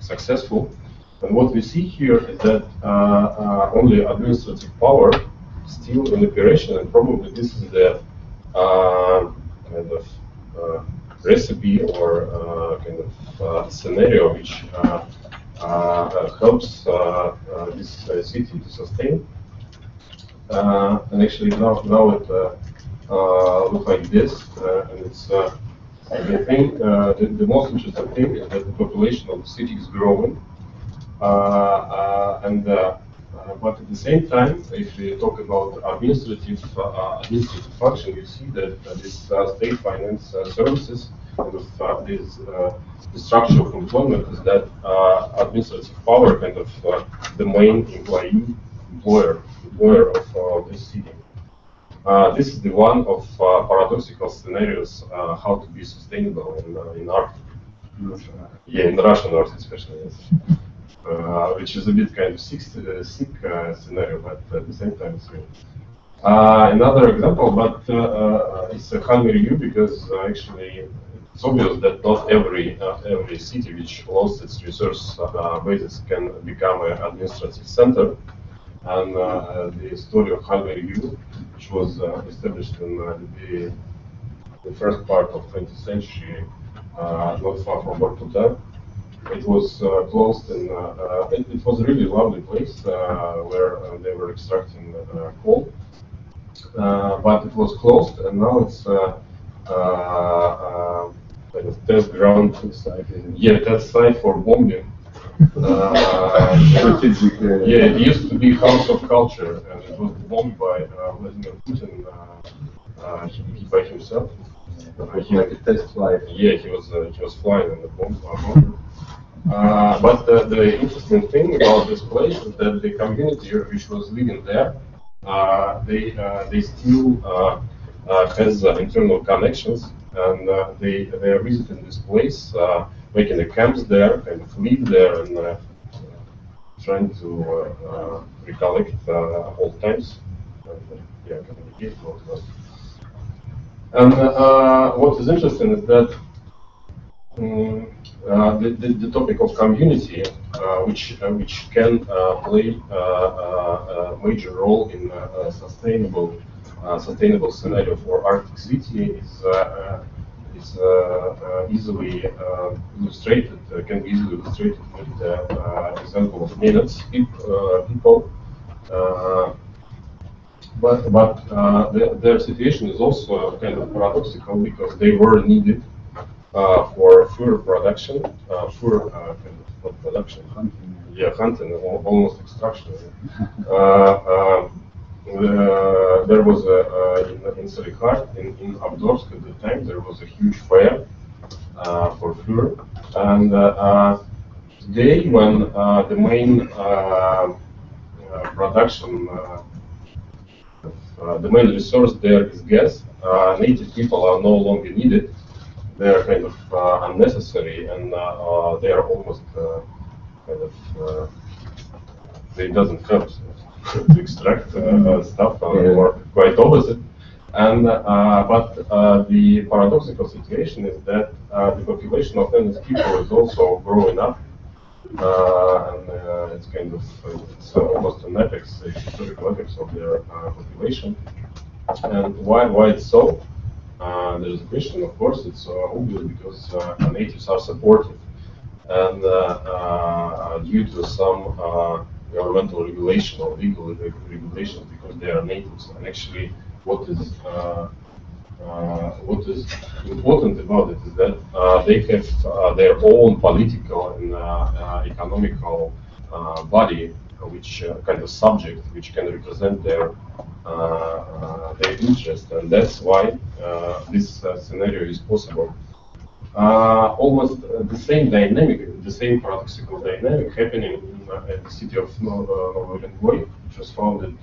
successful. And what we see here is that only administrative power still in operation, and probably this is the kind of recipe or kind of scenario which helps this city to sustain. And actually now it looks like this, and it's I think the most interesting thing is that the population of the city is growing, but at the same time, if we talk about administrative function, you see that this state finance services, kind of the structure of employment is that administrative power kind of the main employer of this city. this is the one of paradoxical scenarios how to be sustainable in Arctic. Yeah, in the Russian North especially, yes. Which is a bit kind of sick scenario, but at the same time it's real. Another example, but it's a Hanmi review because actually it's obvious that not every city which lost its resource basis can become an administrative center. And the story of Hanmi review, which was established in the first part of 20th century, not far from Hotell. It was closed, and it was a really lovely place where they were extracting coal. But it was closed, and now it's kind of test ground. Yeah, test site for bombing. Yeah, it used to be House of Culture, and it was bombed by Vladimir Putin by himself. Like a test flight. Yeah, he was flying on the bomber. But the interesting thing about this place is that the community which was living there, they still has internal connections, and they are visiting this place, making the camps there, kind of live there, and trying to recollect old times, and yeah, communicate about that. And what is interesting is that the topic of community, which can play a major role in a sustainable scenario for Arctic city, is easily illustrated. Can be easily illustrated with the example of Finnish people. But their situation is also kind of paradoxical because they were needed for fur production, fur kind of production, hunting. Yeah, hunting, almost extraction. There was in Strelka, in Abdorsk at the time, there was a huge fair for fur, and today when the main production. The main resource there is gas. Native people are no longer needed. They are kind of unnecessary, and they are almost kind of they doesn't help to extract stuff, or quite opposite. And but the paradoxical situation is that the population of Finnish people is also growing up. And it's kind of almost an epics, a historical epics of their population. And why it's so? There's a question, of course. It's obvious because natives are supportive, and due to some governmental regulation or legal regulations, because they are natives. And actually, what is important about it is that they have their own political and economical body, which kind of subject, which can represent their interest, and that's why this scenario is possible. Almost the same dynamic, the same paradoxical dynamic happening in the city of Wråkberg, which was founded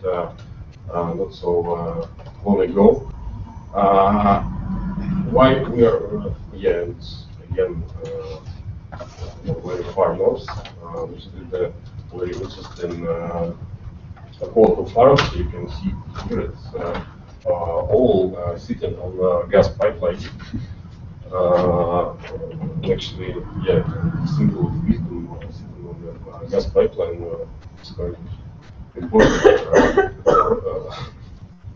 not so long ago. Why we are, yeah, it's again very far north, which is the very interesting port of Barents. You can see here it's all sitting on gas pipeline. Actually, yeah, symbol of wisdom sitting on the gas pipeline is quite important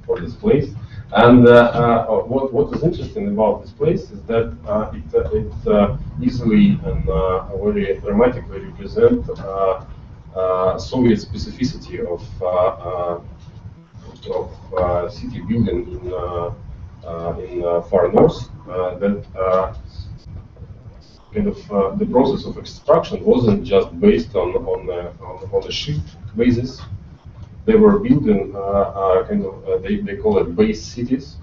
for this place. And what is interesting about this place is that it easily and very dramatically represent Soviet specificity of city building in far north. That kind of the process of extraction wasn't just based on a shift basis. They were building kind of they call it base cities,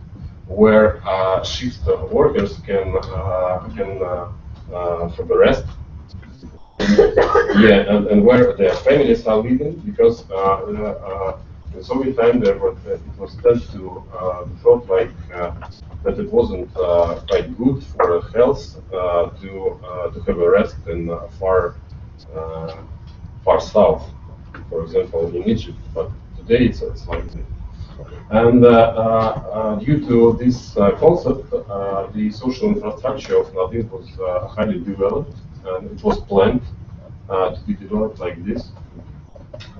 where shift workers can have a rest. Yeah, and where their families are living, because in Soviet time, it was tend to thought like that it wasn't quite good for health to have a rest in far south, for example, in Egypt. But today it's like this. And due to this concept, the social infrastructure of Nadine was highly developed, and it was planned to be developed like this.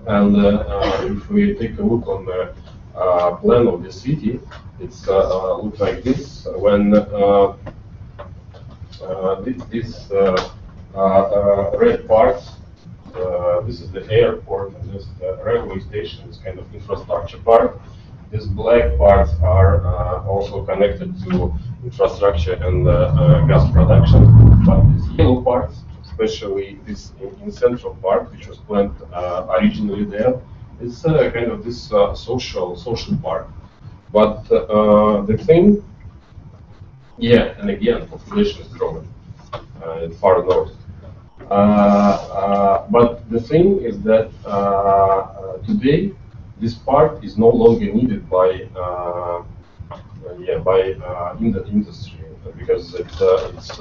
And if we take a look on the plan of the city, it's looks like this. When this red part, this is the airport, and this is the railway station, this kind of infrastructure part. These black parts are also connected to infrastructure and gas production, but these yellow parts, especially this in central part, which was planned originally there, it's kind of this social part. But the thing, yeah, and again, population is growing in far north. But the thing is that today this part is no longer needed by in the industry, because it's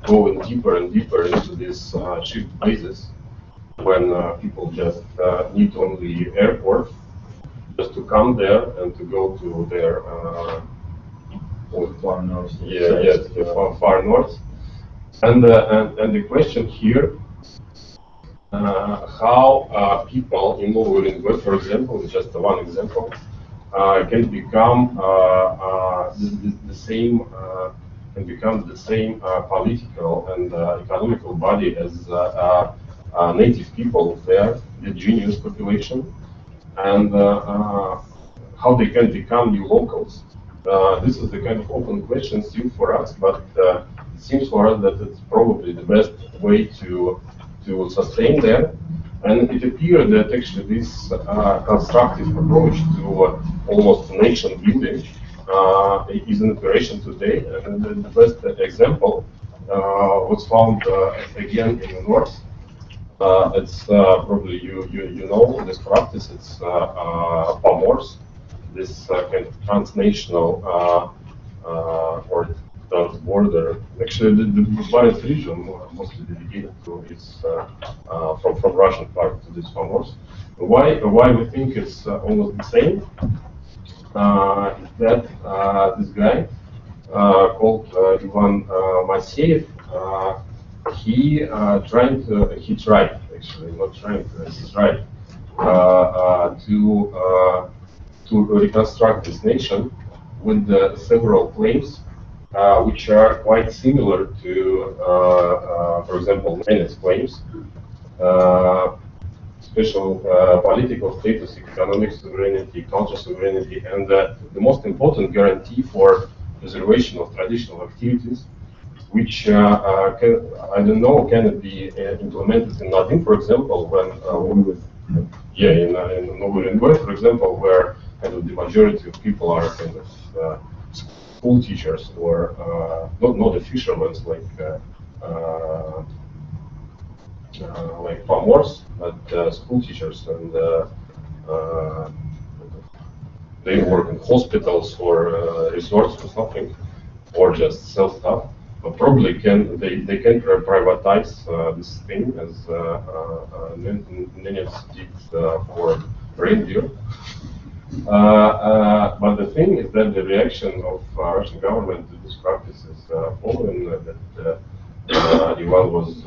going deeper and deeper into these cheap places when people just need only airport just to come there and to go to their far north. Far north. And the question here, how people in Norwegian, for example, just one example, can become the same political and economical body as native people there, the genius population, and how they can become new locals. This is the kind of open question still for us, but it seems for us that it's probably the best way to sustain there. And it appears that actually this constructive approach to almost nation building is in operation today. And the best example was found again in the north. It's probably you know this practice. It's PAMORS, this kind of transnational or transborder. Actually, the Barents region mostly dedicated to its from Russian part to this PAMORS. Why we think it's almost the same? Is that this guy called Ivan Moiseyev, he tried to reconstruct this nation with several claims, which are quite similar to, for example, Lenin's claims. Special political status, economic sovereignty, cultural sovereignty, and the most important guarantee for preservation of traditional activities, which I don't know, can it be implemented in Nadine, for example, when in Norwegian, for example, where kind of the majority of people are kind of school teachers or not the fishermen like farmers, but school teachers, and they work in hospitals or resorts or something, or just sell stuff. But probably they can privatize this thing as Nils did for reindeer. But the thing is that the reaction of Russian government to this practice is following that Ivan was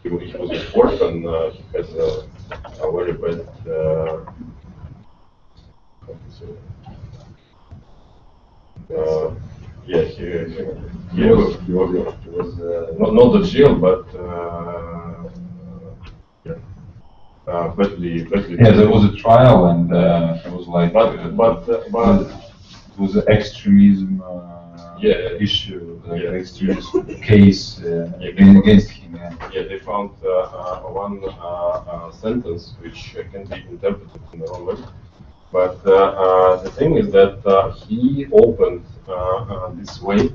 he was a sport, and he has a very bad he was not the jail, but badly. Yeah, there was a trial, and it was like, but it was an extremism issue, like extremism case against him. Yeah, they found one sentence which can be interpreted in the wrong way. But the thing is that he opened this way,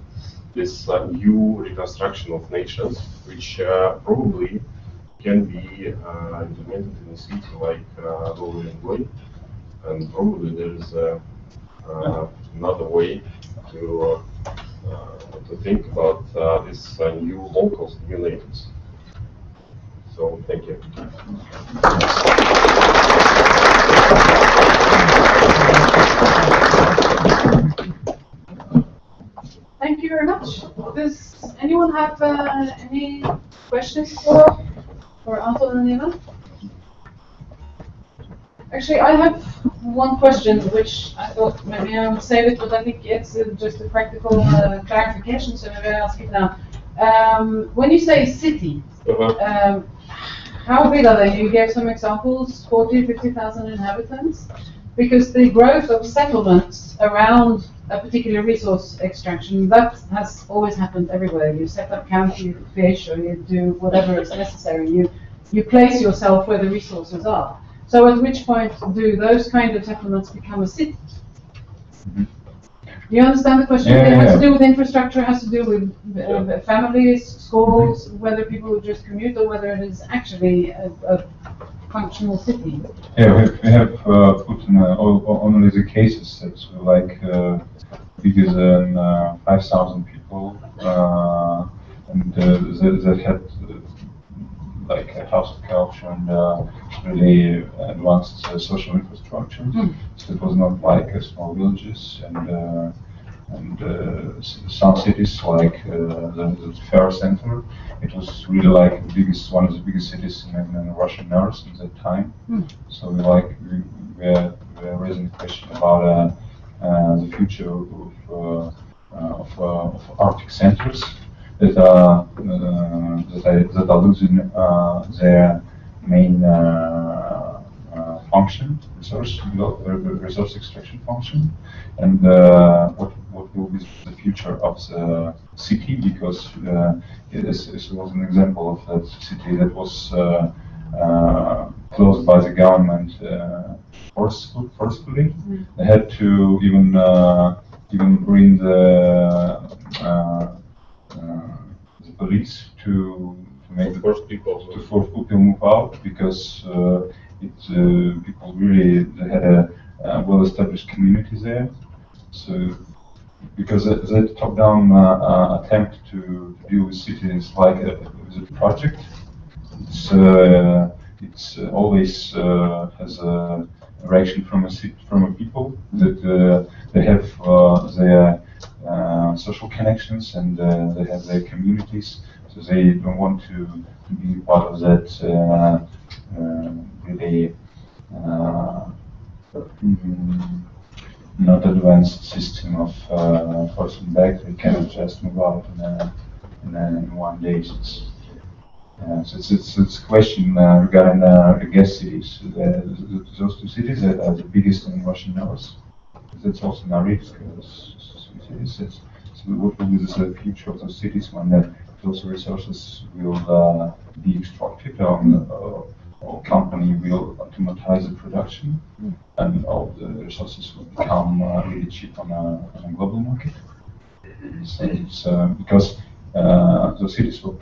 this new reconstruction of nations, which probably can be implemented in a city like Wråkberg, and probably there is another way to think about these new locals, new natives. So thank you. Thank you very much. Does anyone have any questions for Anton and Eva? Actually, I have one question, which I thought maybe I would save it, but I think it's just a practical clarification, so maybe I'll ask it now. When you say city, how big are they? You gave some examples, 40, 50,000 inhabitants, because the growth of settlements around a particular resource extraction, that has always happened everywhere. You set up camp, you fish, or you do whatever is necessary. You place yourself where the resources are. So at which point do those kind of settlements become a city? Do you understand the question? Yeah, it has to do with infrastructure, it has to do with families, schools, whether people just commute or whether it is actually a functional city. Yeah, we have put in only the cases that's like bigger than 5,000 people, and that had like a house of culture and really advanced social infrastructure. So it was not like small villages and some cities like the fair center. It was really like the biggest, one of the biggest cities in Russian North at that time. So we were raising the question about the future of Arctic centers that are losing their main function, resource extraction function, and what will be the future of the city, because this was an example of that city that was closed by the government forcefully. They had to even bring the police to make the force people move out, because people really had a well-established community there. So because that top-down attempt to deal with cities like with a project, it's always has a reaction from a people that they have their social connections and they have their communities, so they don't want to be part of that really not advanced system of forcing back. They cannot just move out in one day. So it's a question regarding gas cities. Those two cities that are the biggest in Russian North. That's also Norwegian cities. So what will be the future of those cities when those resources will be extracted, or company will automatize the production, and all the resources will become really cheap on a global market. So it's because those cities were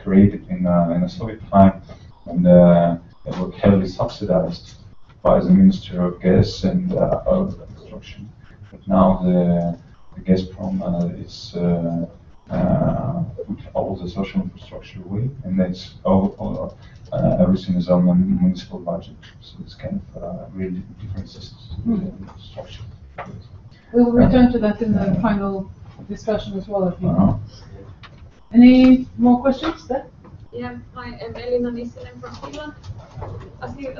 created in a Soviet time, and they were heavily subsidized by the Ministry of Gas and Oil Construction. But now the Gazprom is put all the social infrastructure away, and that's everything is on the municipal budget. So it's kind of really different structure. We'll return to that in the final discussion as well. If you Any more questions there? Yeah, hi, I'm Elina Nissinen from Finland. I think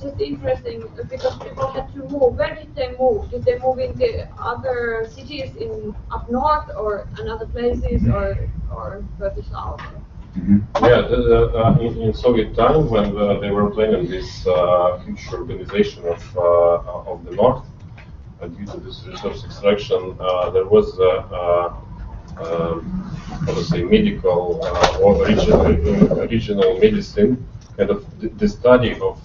just interesting because people had to move. Where did they move? Did they move into other cities up north or another places or further south? Yeah, in Soviet time when they were planning this huge urbanization of the north, due to this resource extraction, there was medical or regional medicine, kind of the study of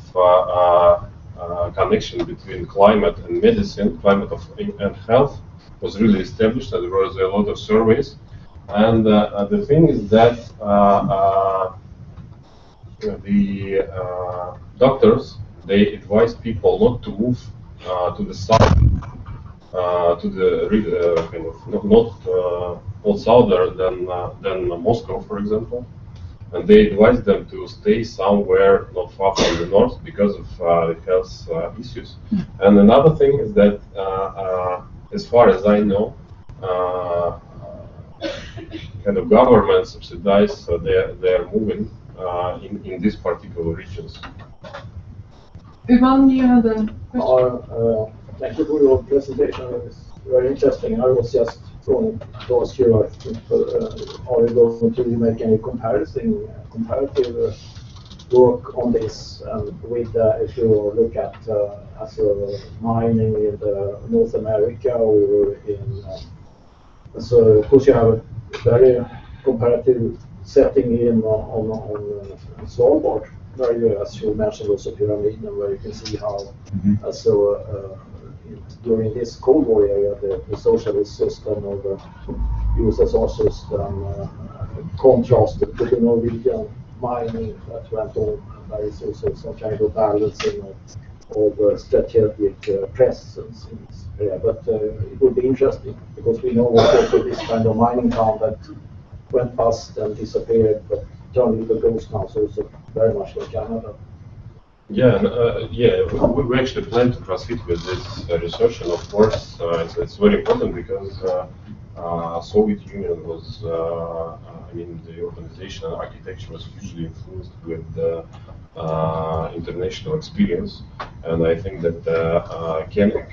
connection between climate and medicine, climate and health was really established, and there was a lot of surveys. And the thing is that the doctors, they advise people not to move to the south, to the kind of not southern than Moscow, for example, and they advise them to stay somewhere not far from the north because of the health issues. And another thing is that, as far as I know, kind of government subsidize their moving in these particular regions. Ivan, you had a question? Thank you for your presentation. It's very interesting. I was just going to ask you, are you going to make any comparative work on this with, if you look at as a mining in North America or in, so of course you have a very comparative setting in on Svalbard, where you, as you mentioned, also pyramid, and where you can see how, during this Cold War area, the socialist system or the USSR system contrasted with the Norwegian mining that went on. There is also some kind of balancing of strategic presence in this area. But it would be interesting, because we know also this kind of mining town that went bust and disappeared, but turned into a ghost now, so it's very much like Canada. Yeah, we actually plan to proceed with this research, and of course it's very important because Soviet Union was, I mean, the organization and architecture was hugely influenced with international experience, and I think that Canada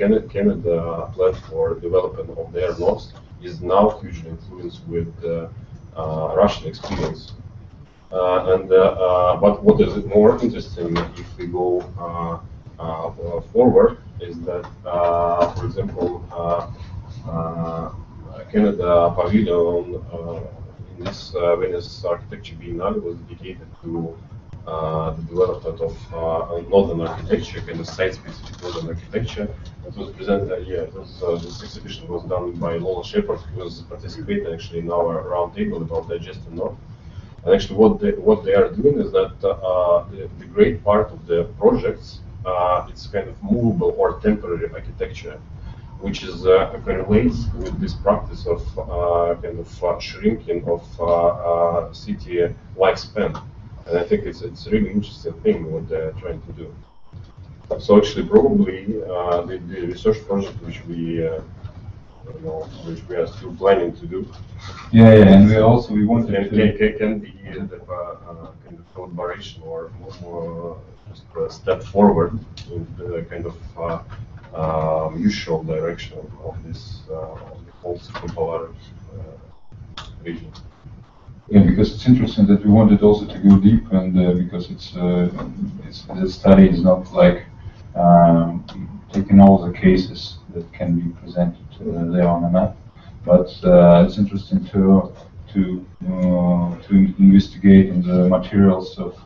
plan for development of their north is now hugely influenced with Russian experience. But what is more interesting if we go forward is that, for example, Canada Pavilion in this Venice Architecture Biennale was dedicated to the development of northern architecture, kind of site-specific northern architecture. It was presented, this exhibition was done by Lola Shepard, who was participating actually in our roundtable about Digesting North. And actually, what they are doing is that the great part of the projects, it's kind of movable or temporary architecture, which is correlates with this practice of kind of shrinking of city lifespan. And I think it's a really interesting thing what they're trying to do. So actually, probably the research project which we are still planning to do. Yeah, and we wanted to can be the kind of collaboration or more just a step forward in the kind of mutual direction of this of the whole circumpolar region. Yeah, because it's interesting that we wanted also to go deep, and because it's the study is not like taking all the cases that can be presented there on a map, but it's interesting to investigate in the materials of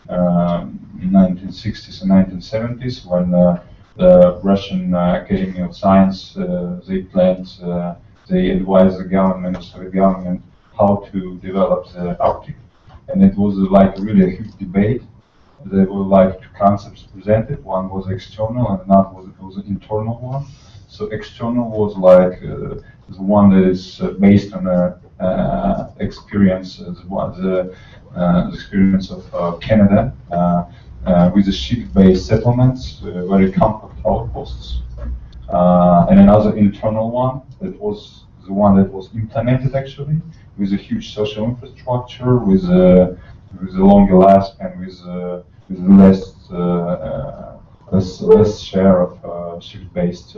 1960s and 1970s when the Russian Academy of Science they advised the government, the Soviet government, how to develop the Arctic, and it was like really a huge debate. There were like two concepts presented. One was external, and another was an internal one. So external was like the one that is based on experience, the experience of Canada with the ship-based settlements, very compact outposts, and another internal one that was the one that was implemented actually with a huge social infrastructure, with a longer lifespan, with less share of ship-based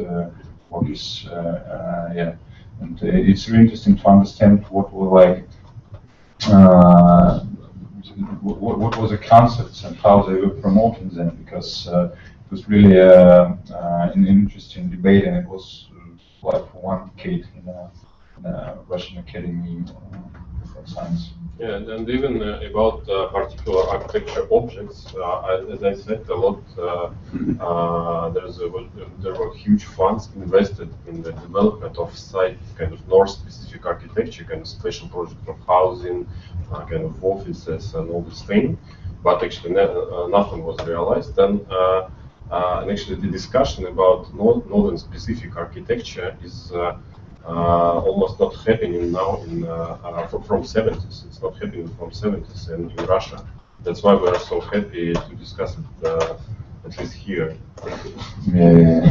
workers. And it's really interesting to understand what were like what was the concepts and how they were promoting them, because it was really an interesting debate, and it was like for one decade in a Russian Academy of Science. Yeah, and even about particular architecture objects, as I said, a lot. There were huge funds invested in the development of site kind of north-specific architecture, kind of special project of housing, kind of offices, and all this thing. but actually nothing was realized. Then, and actually the discussion about northern specific architecture is almost not happening now from 70s. It's not happening from 70s in Russia. That's why we are so happy to discuss it at least here. Yeah,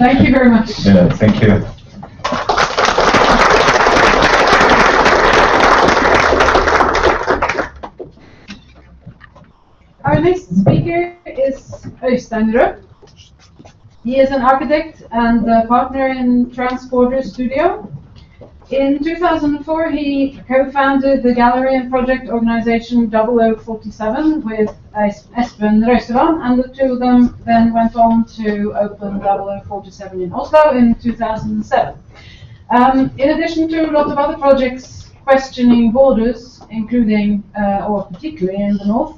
Thank you very much. Yeah, thank you. Our next speaker is Øystein. He is an architect and a partner in Transborder studio. In 2004, he co-founded the gallery and project organization 0047 with Espen Røisteland, and the two of them then went on to open 0047 in Oslo in 2007. In addition to a lot of other projects questioning borders, including, or particularly in the north,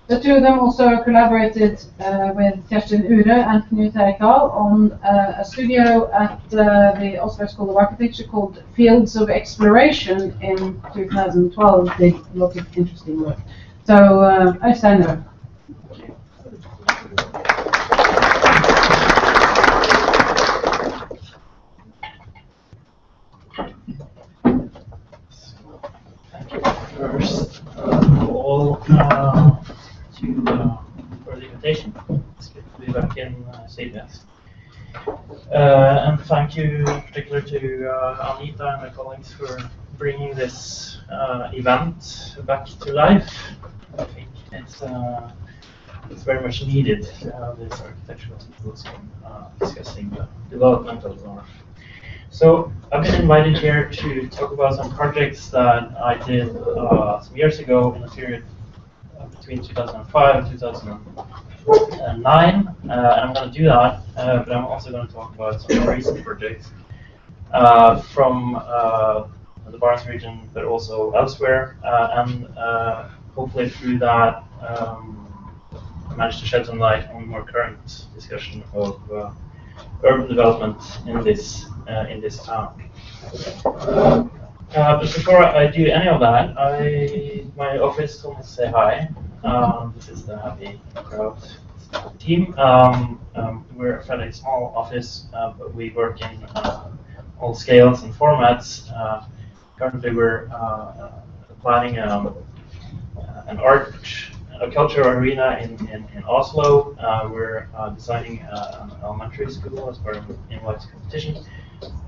the two of them also collaborated with Kjerstin Ure and Knut Eikdal on a studio at the Oslo School of Architecture called Fields of Exploration in 2012. Did a lot of interesting work. So, Øystein. First all, for the invitation. It's good to be back in CBS. And thank you in particular to Anita and my colleagues for bringing this event back to life. I think it's very much needed to have this architectural symposium discussing the development of the North. So I've been invited here to talk about some projects that I did some years ago in the period between 2005 and 2009. And I'm going to do that, but I'm also going to talk about some recent projects from the Barents region, but also elsewhere. And hopefully through that, I managed to shed some light on more current discussion of urban development in this town. But before I do any of that, my office told me to say hi. This is the happy crowd team. We're a fairly small office, but we work in all scales and formats. Currently, we're planning an art, a cultural arena in Oslo. We're designing an elementary school as part of an invites competition.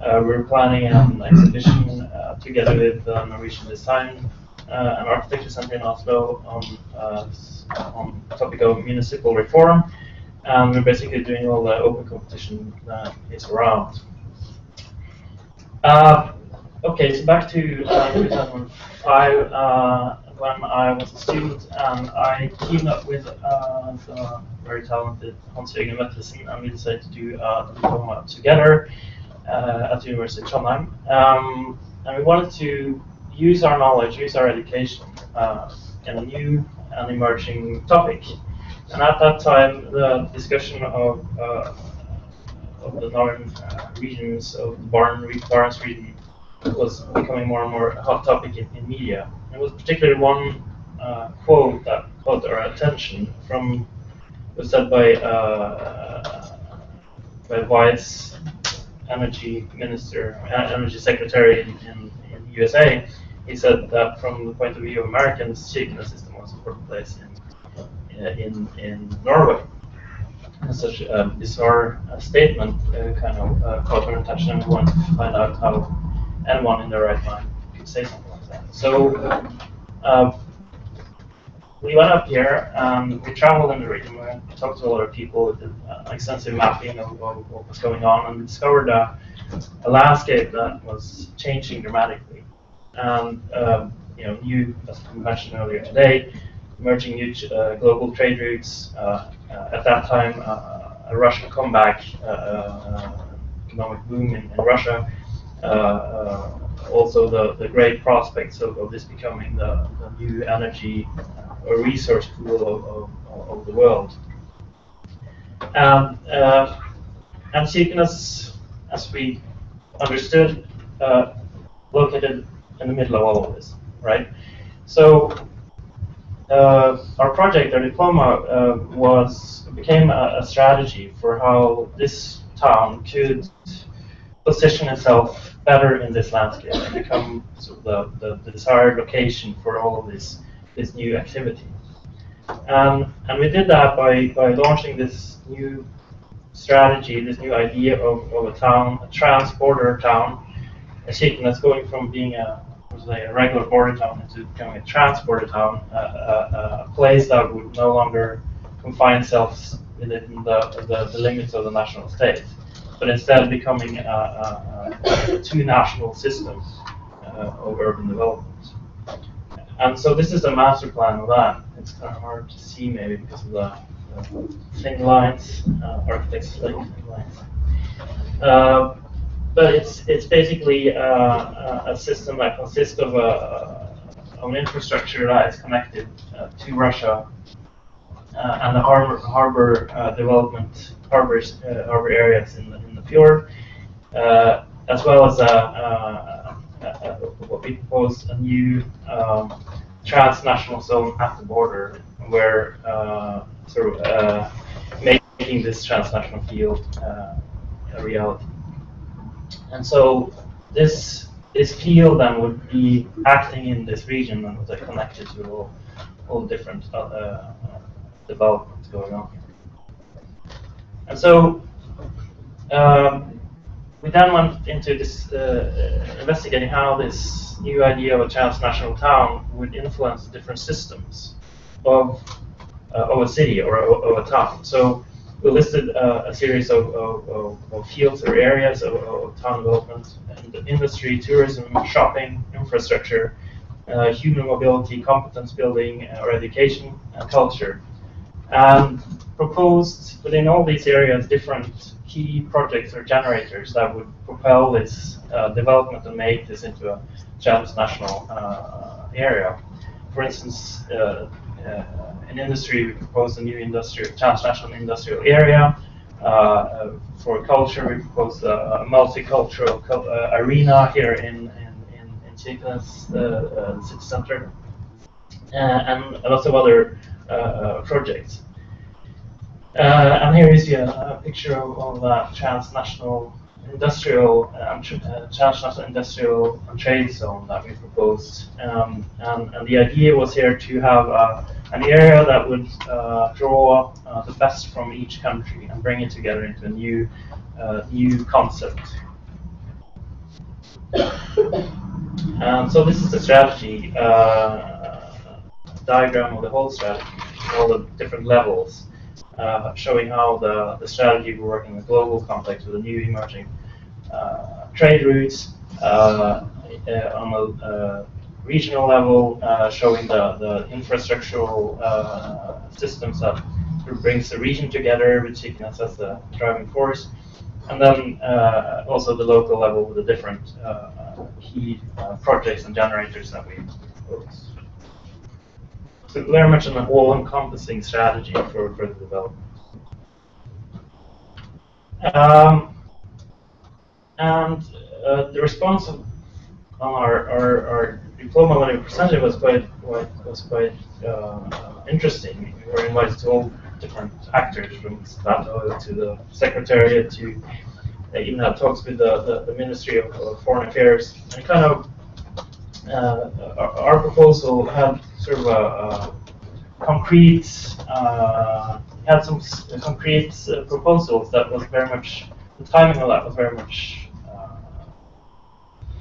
We're planning an exhibition together with the Norwegian Design and Architecture Center in Oslo on the topic of municipal reform. And we're basically doing all the open competition that is around. Okay, so back to 2005, when I was a student, and I teamed up with the very talented Hans-Jørgen Vetlesen, and we decided to do a diploma together at the University of Trondheim. And we wanted to use our knowledge, use our education in a new and emerging topic. And at that time, the discussion of the northern regions of the Barents region was becoming more and more a hot topic in media. There was particularly one quote that caught our attention was said by Vice Energy Minister, Energy Secretary in the USA. He said that from the point of view of Americans, Kirkenes is the most important place in Norway. And such a bizarre statement kind of caught our attention, and we wanted to find out how anyone in their right mind could say something like that. So we went up here and we traveled in the region. We talked to a lot of people, we did extensive mapping of what was going on, and we discovered a landscape that was changing dramatically. And new, as we mentioned earlier today, emerging huge global trade routes. At that time, a Russian comeback, economic boom in Russia. Also the great prospects of this becoming the new energy or resource pool of the world. And Kirkenes, as we understood, located in the middle of all of this, right? So our project, our diploma, became a strategy for how this town could position itself better in this landscape and become sort of the desired location for all of this new activity. And we did that by launching this new strategy, this new idea of a town, a transborder town, a Kirkenes going from being a regular border town into becoming a transborder town, a place that would no longer confine itself within the limits of the national state, but instead becoming a two-national system of urban development. And so this is the master plan of that. It's kind of hard to see maybe because of the thin lines, architects like thin lines. But it's basically a system that consists of an infrastructure that is connected to Russia and the harbor development, harbor areas in the fjord, as well as what we propose a new transnational zone at the border, where making this transnational field a reality. And so this field then would be acting in this region and was connected to all different developments going on here. And so we then went into this investigating how this new idea of a transnational town would influence different systems of a city or of a town. So we listed a series of fields or areas of town development: industry, tourism, shopping, infrastructure, human mobility, competence building, or education, and culture. And proposed within all these areas different key projects or generators that would propel this development and make this into a transnational area. For instance, in industry, we proposed a new transnational industrial area. For culture, we proposed a multicultural arena here in Kirkenes, the city center, and a lot of other projects. And here is a picture of that transnational industrial and trade zone that we proposed. And the idea was here to have an area that would draw the best from each country and bring it together into a new concept. So this is the strategy diagram of the whole strategy, all the different levels, showing how the strategy will work in the global context with the new emerging trade routes, on a regional level, showing the infrastructural systems that brings the region together with Kirkenes as the driving force, and then also the local level with the different key projects and generators that we propose. So very much an all-encompassing strategy for the development. The response on our diploma when we presented was quite interesting. We were invited to all different actors, from Stato to the Secretariat to even had talks with the Ministry of Foreign Affairs. And kind of our proposal had sort of a concrete, had some concrete proposals that was very much, the timing of that was very much,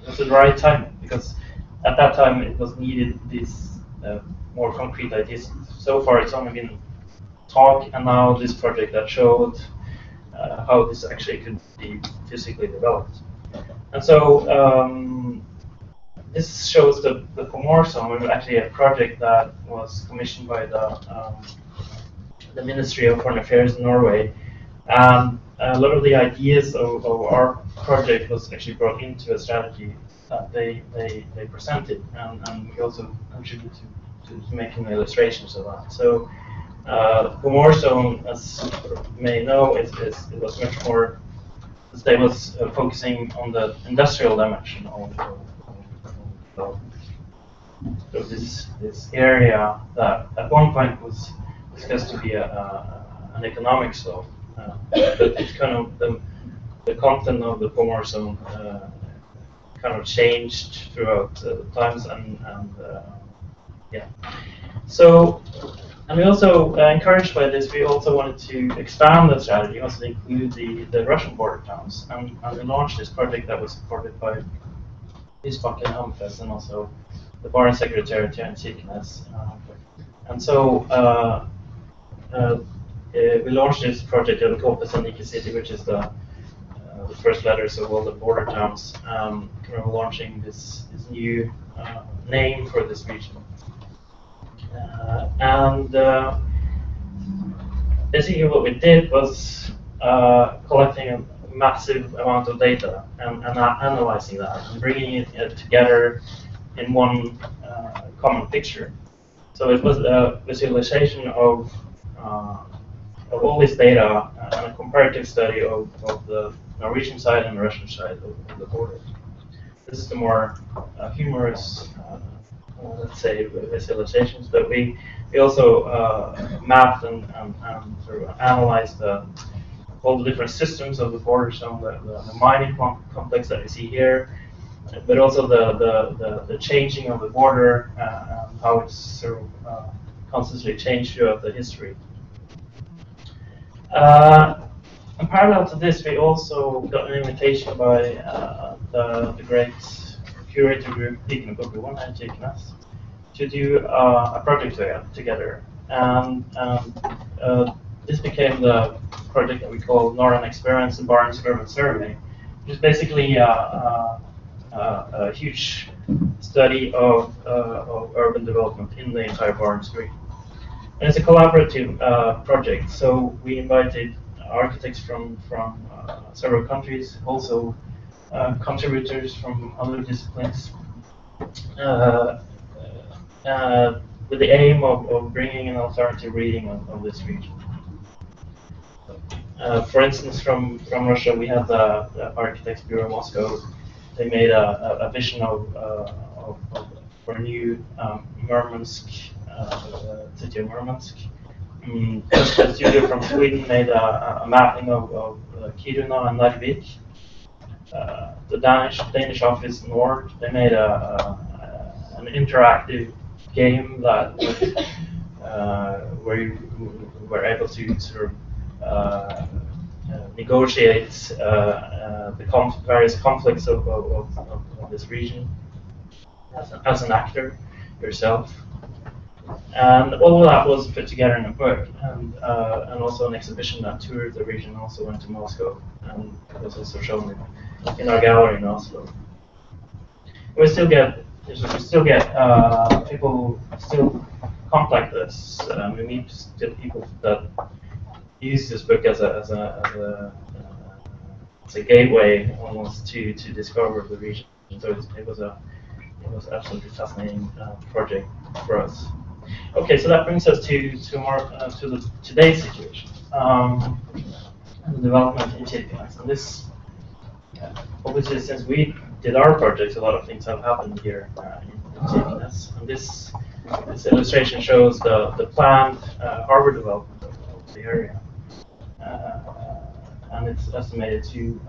it was the right timing, because at that time it was needed these more concrete ideas. So far it's only been talk, and now this project that showed how this actually could be physically developed. And so this shows the Comore zone, which was actually a project that was commissioned by the Ministry of Foreign Affairs in Norway. And a lot of the ideas of our project was actually brought into a strategy that they presented, and we also contributed to making illustrations of that. So the Comore zone, as you may know, it was much more, they was focusing on the industrial dimension of sort of this area that at one point was discussed to be an economic zone, but it's kind of the content of the Pomor zone kind of changed throughout times and yeah. So, and we also encouraged by this, we also wanted to expand the strategy, also to include the Russian border towns, and we launched this project that was supported by Husbanken and Almaas, and also the Barents Secretariat here in Kirkenes. And so we launched this project at the Kirkenes city, which is the first letters of all the border towns, kind of launching this new name for this region. Basically what we did was collecting a massive amount of data and analyzing that and bringing it together in one common picture. So it was a visualization of all this data and a comparative study of the Norwegian side and the Russian side of the border. This is the more humorous, let's say, visualizations, but we also mapped and sort of analyzed all the different systems of the border zone, the mining complex that you see here, but also the changing of the border and how it's sort of constantly changed throughout the history. And parallel to this, we also got an invitation by the great curator group Kirkenes to do a project together, and this became the project that we call Northern Experience and Barents Urban Survey, which is basically a huge study of urban development in the entire Barents region. And it's a collaborative project, so we invited architects from several countries, also contributors from other disciplines, with the aim of bringing an alternative reading of this region. For instance, from Russia, we have the Architects Bureau Moscow. They made a vision for a new Murmansk, city of Murmansk. A studio from Sweden made a mapping of Kiruna and Narvik. The Danish office Nord, they made an interactive game that where you were able to sort of negotiate the various conflicts of this region as an actor yourself. And all of that was put together in a book, and also an exhibition that toured the region also went to Moscow, and was also shown in our gallery in Oslo. We still get people still contact us. We meet still people that use this book as a gateway almost to discover the region. So it was absolutely fascinating project for us. Okay, so that brings us to today's situation, and the development in Kirkenes. And this, obviously, since we did our projects, a lot of things have happened here in Kirkenes. And this illustration shows the planned harbor development of the area, and it's estimated to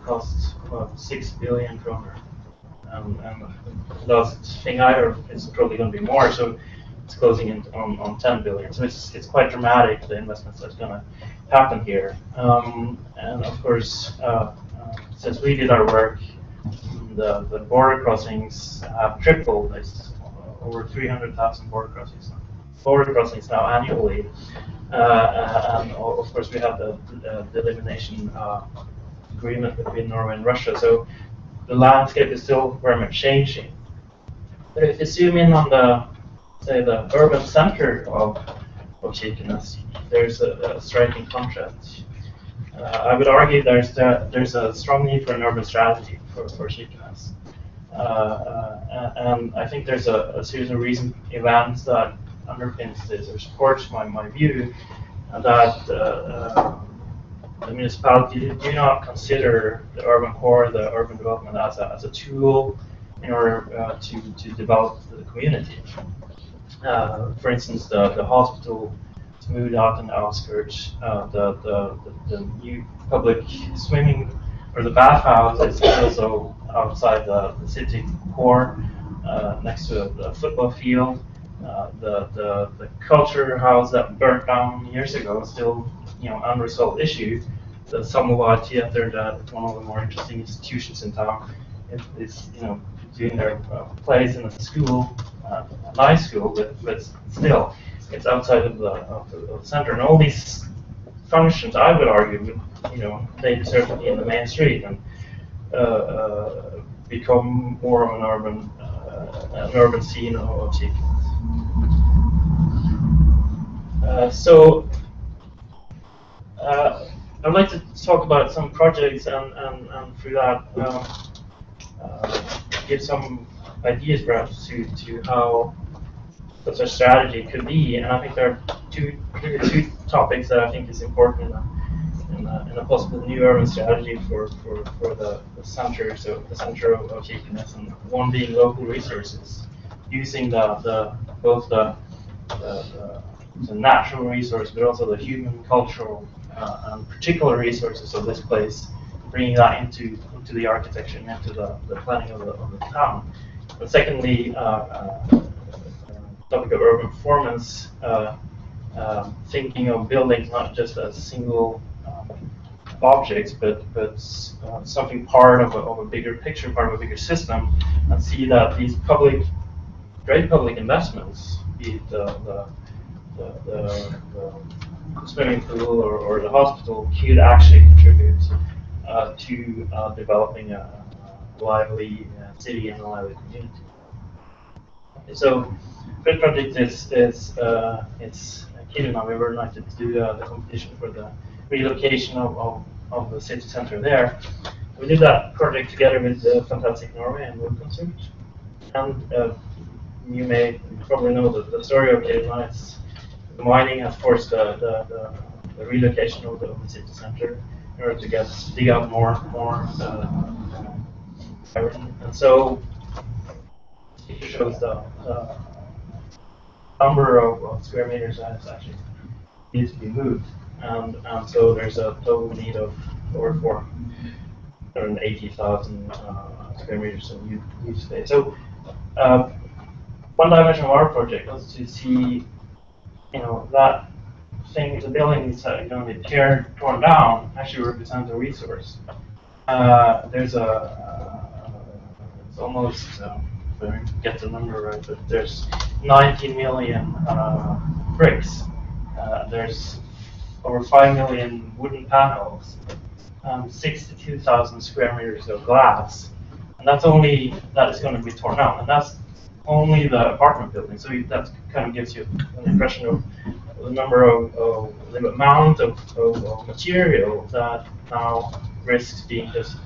cost about 6 billion kroner. And the last thing I heard, it's probably going to be more. So it's closing in on 10 billion. So it's quite dramatic, the investments that's going to happen here. And of course, since we did our work, the border crossings have tripled. It's over 300,000 border crossings now annually. And of course, we have the delimitation agreement between Norway and Russia. So the landscape is still very much changing. But if you zoom in on the urban center of Kirkenes, there's a striking contrast. I would argue there's a strong need for an urban strategy for Kirkenes. And I think there's a series of recent events that underpins this or supports my view that the municipality do not consider the urban core, the urban development as a tool in order to develop the community. For instance, the hospital is moved out in the outskirts. The new public swimming or the bathhouse is also outside the city core, next to the football field. The culture house that burnt down years ago is still, unresolved issue. The Samovar Theater, that one of the more interesting institutions in town, is doing their plays in a school, a nice school, but still, it's outside of the center. And all these functions, I would argue, they deserve to be in the main street and become more of an urban scene of Kirkenes. I'd like to talk about some projects and through that give some ideas perhaps to how such a strategy could be. And I think there are two topics that I think is important in a possible new urban strategy for the center, so the center of Kirkenes, and one being local resources, using both the natural resource, but also the human, cultural, and particular resources of this place, bringing that into the architecture and into the planning of the town. And secondly, topic of urban performance, thinking of buildings not just as single objects, but something part of a bigger picture, part of a bigger system, and see that these great public investments, be it the swimming pool or the hospital, could actually contribute to developing a lively city and a lively community. So, first project is Kiruna. We were invited to do the competition for the relocation of the city center there. We did that project together with fantastic Norway and Nordkalottsymposiet. And you probably know the story of Kiruna is the mining has forced the relocation of the city center in order to dig out more iron. And so it shows the number of square meters that actually needs to be moved. And so there's a total need of over 480,000 square meters of new space. So one dimension of our project was to see, that the buildings that are going to be torn down actually represent a resource. There's it's almost, if I get the number right, but there's 19 million bricks. There's over 5 million wooden panels, 62,000 square meters of glass, and that's only that is going to be torn down, and that's only the apartment building. So that kind of gives you an impression of the number of the amount of material that now risks being just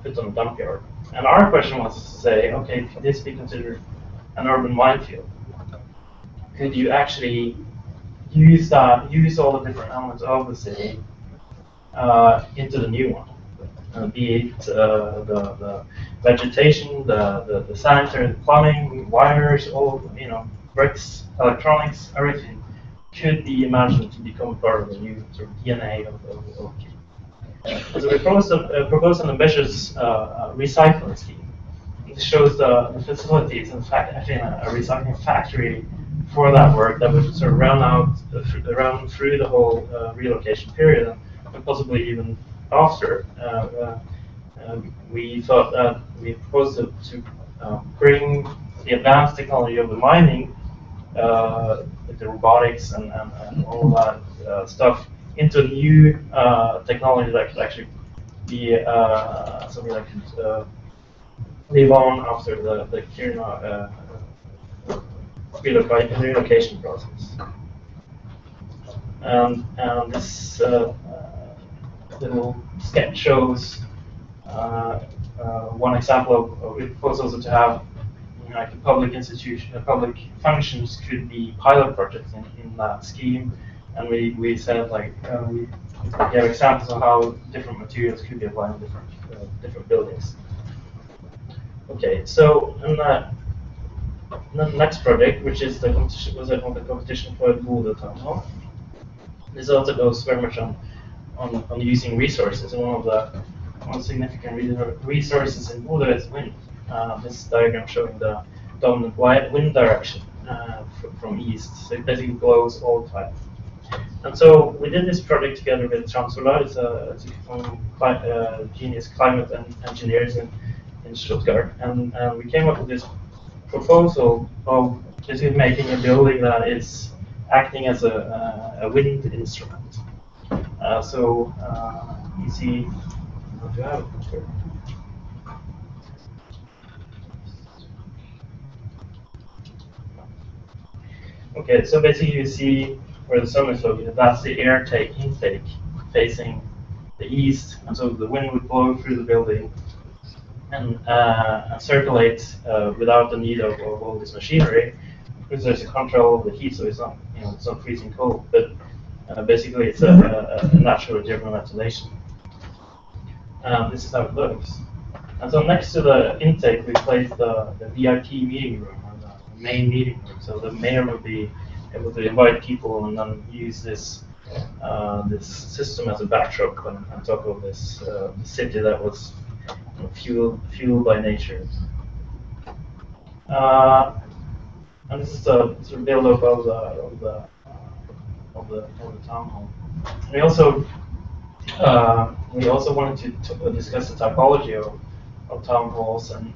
put on a dump yard. And our question was to say, okay, could this be considered an urban minefield? Could you actually use all the different elements of the city into the new one? Be it the vegetation, the sanitary, the plumbing, wires, all bricks, electronics, everything could be imagined to become part of the new sort of DNA of Kirkenes. So we proposed an ambitious recycling scheme. It shows the facilities, in fact, actually a recycling factory for that work that would sort of run through the whole relocation period, and possibly even after. We thought that we proposed to bring the advanced technology of the mining, with the robotics and all that stuff, into a new technology that could actually be something that could live on after the Kiruna relocation process. And this little sketch shows one example of it. Was also to have like a public institution, public functions could be pilot projects in that scheme, and we said we gave examples of how different materials could be applied in different buildings. Okay, so in the next project, which is the competition, was the competition for the Bodø Town Hall. This also goes very much on using resources, and one of the most significant resources in Bodø is wind. This diagram showing the dominant wind direction from east, so it basically blows all the time. And so we did this project together with Transborder, it's a genius climate engineers in Stuttgart, and we came up with this proposal of basically making a building that is acting as a wind instrument. You see, what do you have? Okay, so basically you see where the sun is located, that's the air intake facing the east, and so the wind would blow through the building and circulate without the need of all this machinery, because there's a control of the heat, so it's not, it's not freezing cold, but basically it's a natural driven ventilation. This is how it looks. And so next to the intake, we placed the VIP meeting room, or the main meeting room. So the mayor would be able to invite people and then use this system as a backdrop on top of this city that was fueled by nature. And this is a sort of build-up of the town hall. We also wanted to discuss the typology of town halls, and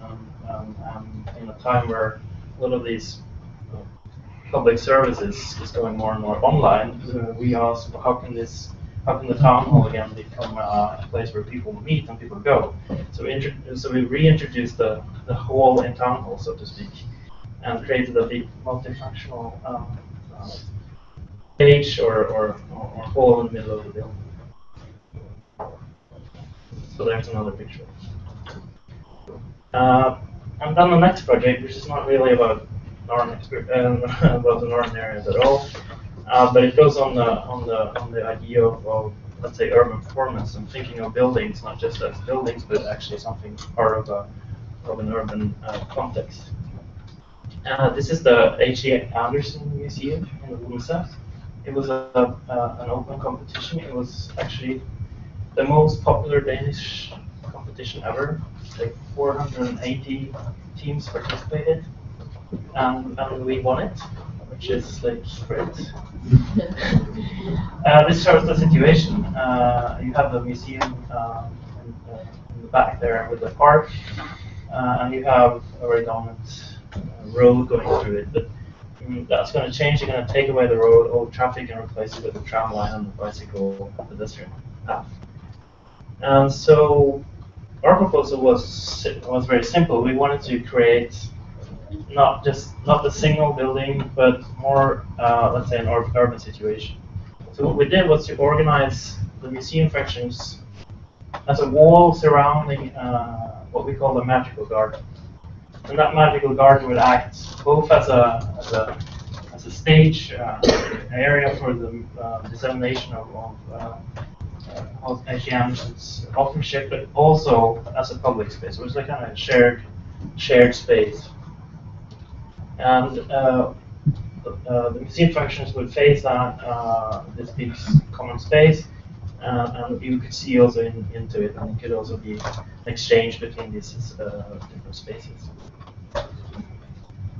in a time where a lot of these public services is going more and more online, we asked, how can the town hall again become a place where people meet and people go? So we reintroduced the hall in town hall, so to speak, and created a big multifunctional stage or hall in the middle of the building. So there's another picture. And then the next project, which is not really about the northern areas at all, but it goes on the idea of let's say urban performance and thinking of buildings not just as buildings, but actually something part of an urban context. This is the H.E. Andersen Museum in Rune. It was an open competition. It was actually the most popular Danish competition ever. Like 480 teams participated, and we won it, which is like great. This shows the situation. You have the museum in the back there with the park, and you have a very dominant road going through it. But that's going to change. You're going to take away the road, all traffic, and replace it with a tram line and a bicycle pedestrian path. And so our proposal was very simple. We wanted to create not the single building, but more, let's say, an urban situation. So what we did was to organize the museum functions as a wall surrounding what we call the magical garden. And that magical garden would act both as a stage area for the dissemination of H.E. Andersen's authorship, but also as a public space. So it was like kind of shared space. And the museum functions would face this big common space, and you could see also into it, and it could also be exchanged between these different spaces.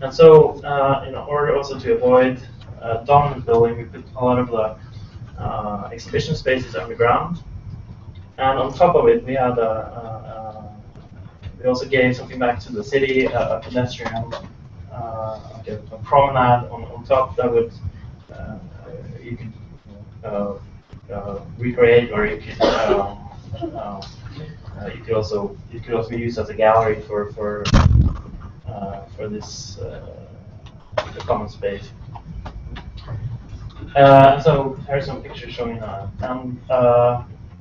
And so, in order also to avoid dominant building, we put a lot of the exhibition spaces underground, and on top of it, we had we also gave something back to the city, a pedestrian. A promenade on top that would you could recreate, or you could also use as a gallery for this the common space. So here's some pictures showing that. And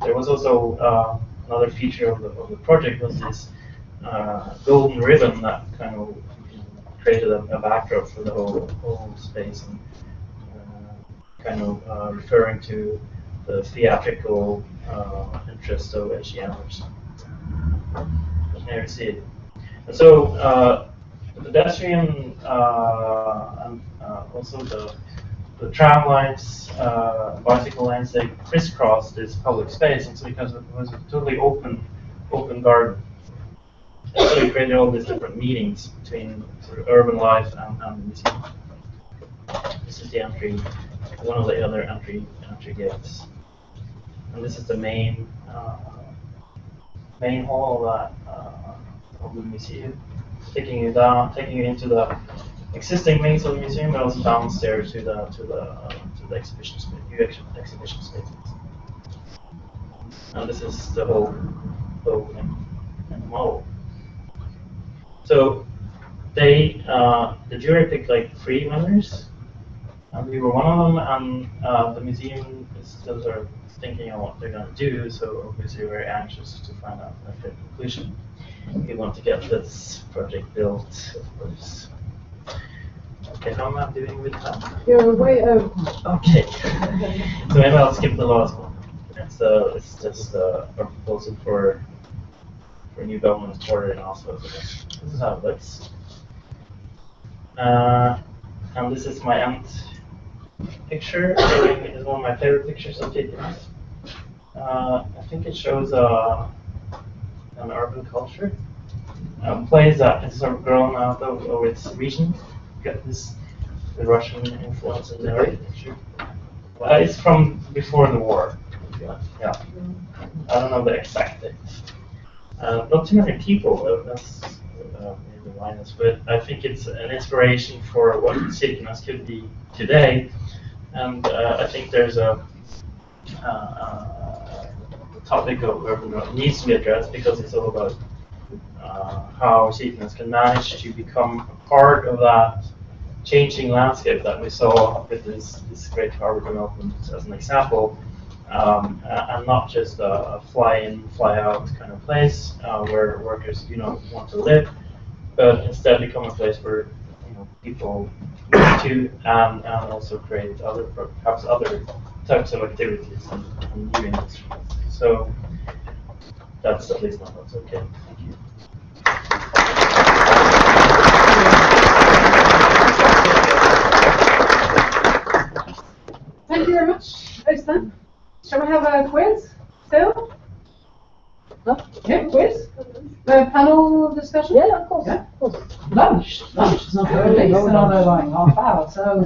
there was also another feature of the project was this golden ribbon that kind of created a backdrop for the whole space, and kind of referring to the theatrical interest of H.E. Andersen. Here you see it. So the pedestrian and also the tram lines, bicycle lanes, they crisscross this public space, and so because it was a totally open garden. And so we created all these different meetings between sort of urban life and the museum. This is the entry, one of the other entry gates, and this is the main hall of the museum, taking you into the existing wings of the museum, but also downstairs to the exhibition space, new exhibition spaces. And this is the whole thing and the model. So they the jury picked like 3 winners, and we were one of them. And the museum is still sort of thinking on what they're going to do. So obviously we're very anxious to find out their conclusion. We want to get this project built, of course. Okay, how am I doing with that? You're way over. Okay. So maybe I'll skip the last one. It's just a proposal for new government quarter in Oslo. So this is how it looks. And this is my end picture. It's one of my favorite pictures of Kirkenes. I think it shows an urban culture. A place that is sort of grown out of its region. Got the Russian influence in the architecture. It's from before the war. Yeah. I don't know the exact date. Not too many people, that's maybe minus, but I think it's an inspiration for what Kirkenes could be today. And I think there's a topic of urban growth needs to be addressed because it's all about how Kirkenes can manage to become a part of that changing landscape that we saw with this great harbor development as an example, and not just a fly-in, fly-out kind of place where workers want to live, but instead become a place where people want to and also create perhaps other types of activities and new industries. So that's at least my thoughts. Okay, thank you. Thank you very much, Øystein. Shall we have a quiz still? No? Yeah, quiz? Panel discussion? Yeah, of course. Yeah. Lunch is not early, it's another like half hour, so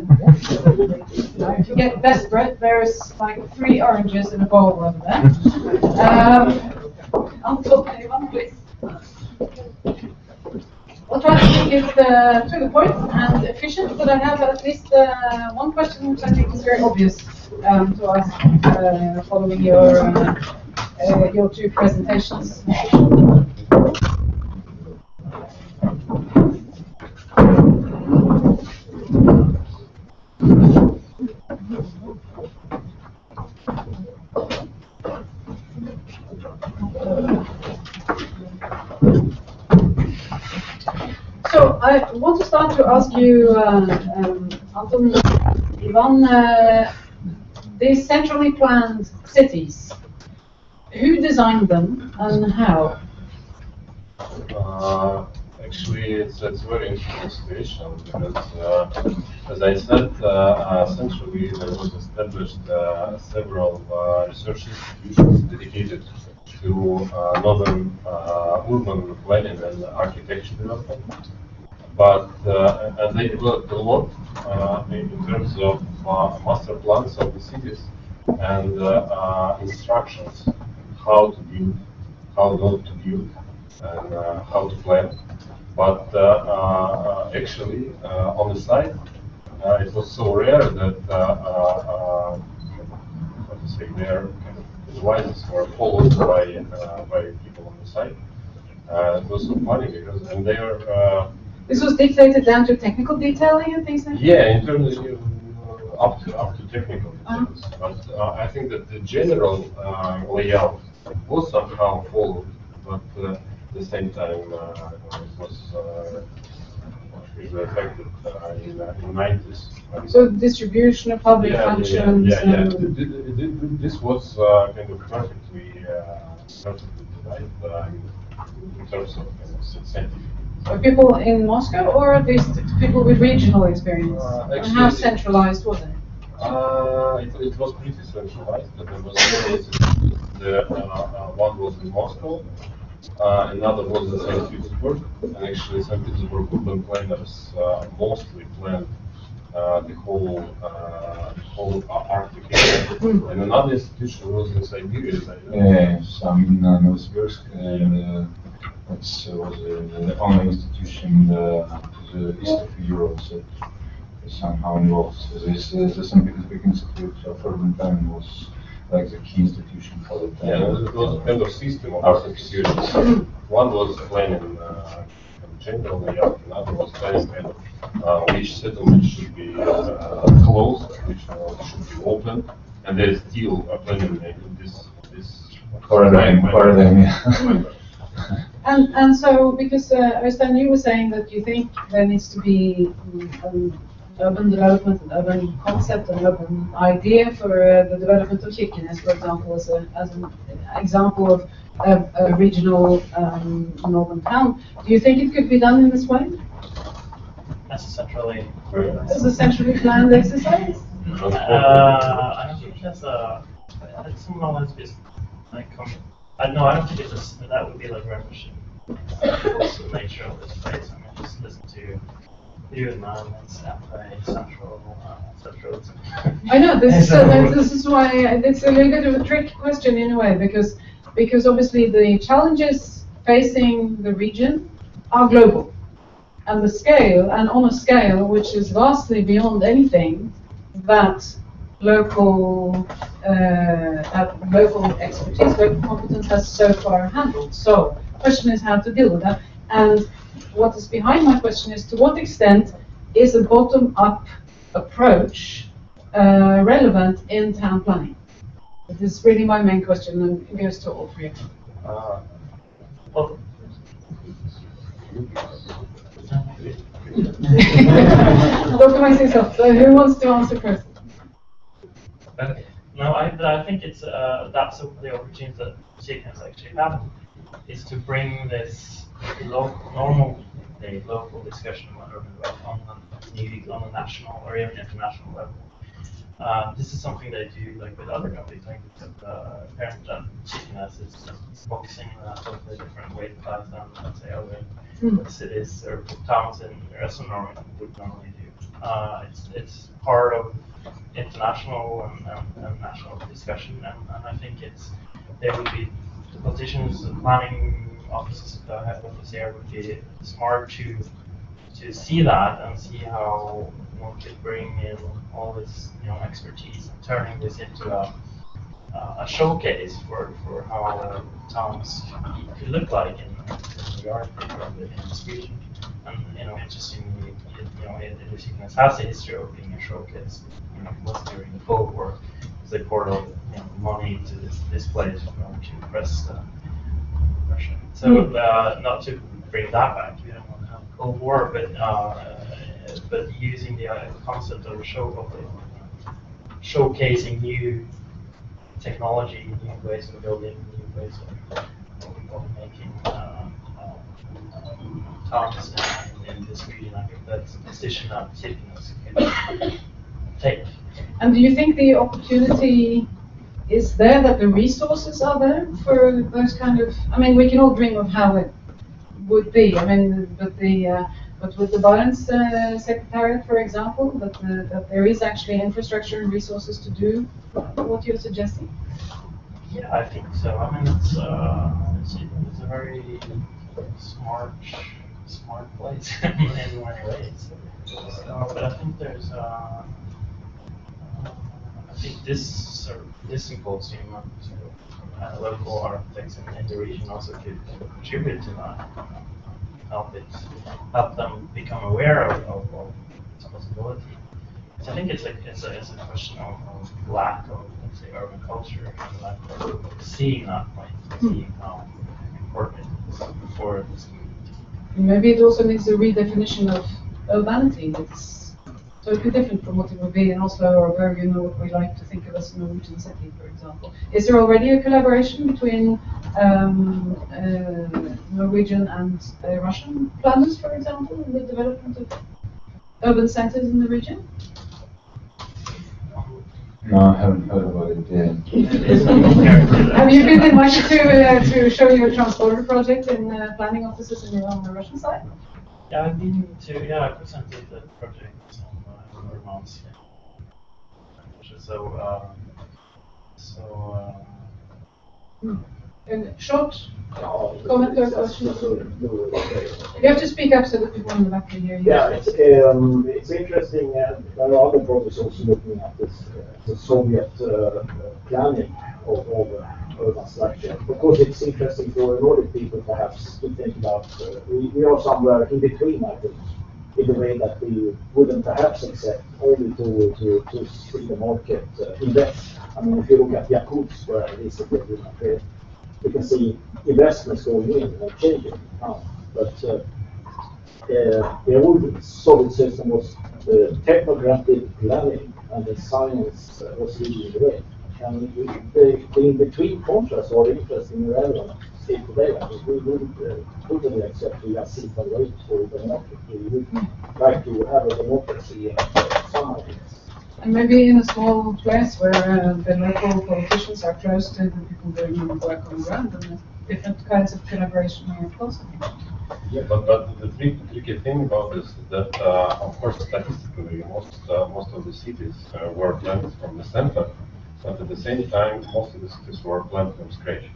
if you get desperate, there's like 3 oranges in a bowl over there. Anton, anyone, please? I'll try to make it to the point and efficient, but I have at least one question which I think is very obvious to ask following your 2 presentations. So I want to start to ask you, Anton, Ivan, these centrally planned cities, who designed them and how? Actually, it's a very interesting situation because, as I said, centrally there was established several research institutions dedicated to northern urban planning and architecture development. But and they developed a lot in terms of master plans of the cities and instructions how to build, how not to build, and how to plan. But actually, on the site, it was so rare that how to say, their advices were followed by people on the site. It was so funny because, and they are. This was dictated down to technical detailing and things like that? Yeah, in terms of up to technical details. But I think that the general layout was somehow followed, but at the same time it was really affected in the 90s. So distribution of public functions. This was kind of perfectly divided in terms of scientific Are people in Moscow, or are these people with regional experience? And how centralized was it? It was pretty centralized, but there was one was in Moscow, another was in St. Petersburg, and actually St. Petersburg urban planners mostly planned the whole Arctic area. And another institution was in Siberia. Yes, I'm in Novosibirsk, and that was the only institution to the east of Europe that is somehow involved. So this the St. Petersburg Institute of Urban Planning was like the key institution for the time. Yeah, it was a kind of system of institutions. One was planning general layout, another was planning kind of which settlement should be closed, which should be open, and there is still planning in this paradigm, yeah. And so, because Øystein, you were saying that you think there needs to be an urban development, an urban concept, an urban idea for the development of Kirkenes, for example, as an example of a regional northern town. Do you think it could be done in this way? As a centrally planned exercise? I don't think that's some knowledge is like I don't think it's that would be like revolution. What's the nature of this place? I mean, just listen to you and it's central. I know this is why it's a little bit of a trick question in a way, because obviously the challenges facing the region are global, and the scale, and on a scale which is vastly beyond anything that local expertise, local competence has so far handled. So the question is how to deal with that. And what is behind my question is, to what extent is a bottom-up approach relevant in town planning? This is really my main question, and it goes to all three of them. Well, So who wants to answer first? No, I think it's that's the opportunity that Kirkenes actually have, is to bring this local discussion on a national or even international level. This is something they do like with other countries. I think apparently that Kirkenes is focusing on a totally different weight class than, let's say, other cities or towns in the rest of Norway would normally do. It's part of international and national discussion, and I think there would be the politicians, the planning office here would be smart to see that and see how one could bring in all this expertise and turning this into a showcase for how towns could look like in the Arctic or in this region. And interestingly, Kirkenes has a history of being a showcase. It was during the Cold War, because they poured all money into this place to impress Russia. So not to bring that back, we don't want to have a Cold War, but using the concept of showcasing new technology, new ways of building, new ways of making towns in this region. I think that's a position that Kirkenes can take. And do you think the opportunity is there, that the resources are there for those kind of? I mean, we can all dream of how it would be. I mean, but with the Barents Secretariat, for example, that there is actually infrastructure and resources to do what you're suggesting. Yeah, I think so. I mean, it's a very smart place in many ways. But I think there's I think this symposium of local architects in the region also could contribute to that, help them become aware of its possibility. So I think it's a question of lack of, let's say, urban culture, and lack of seeing that point, seeing how important it is for this community. Maybe it also needs a redefinition of urbanity. It's totally different from what it would be in Oslo or Bergen, or what we like to think of as a Norwegian city, for example. Is there already a collaboration between Norwegian and Russian planners, for example, in the development of urban centers in the region? No, I haven't heard about it yet. Have you been invited to show your Transborder project in planning offices on the Russian side? Yeah, I've been to, I presented the project on Almaas. Short comment or question? You have to speak up so that people in the back can hear you. Yeah, it's interesting. There are other projects also looking at this, the Soviet planning of urban structure. Of course, it's interesting for Nordic people perhaps to think about. We are somewhere in between, I think, in the way that we wouldn't perhaps accept only to see the market invest. I mean, if you look at Yakutsk, where recently we can see investments going in and changing now. But the old Soviet system was technocratic planning, and the science was leading the way. And the in-between contrasts are interesting and relevant still today. I mean, we wouldn't totally accept to just sit and wait for the democracy. We would like to have a democracy and some ideas. And maybe in a small place where the local politicians are close to the people doing work on the ground, and different kinds of collaboration are possible. Yeah, but the tricky thing about this is that, of course, statistically, most of the cities were planned from the center, but at the same time, most of the cities were planned from scratch.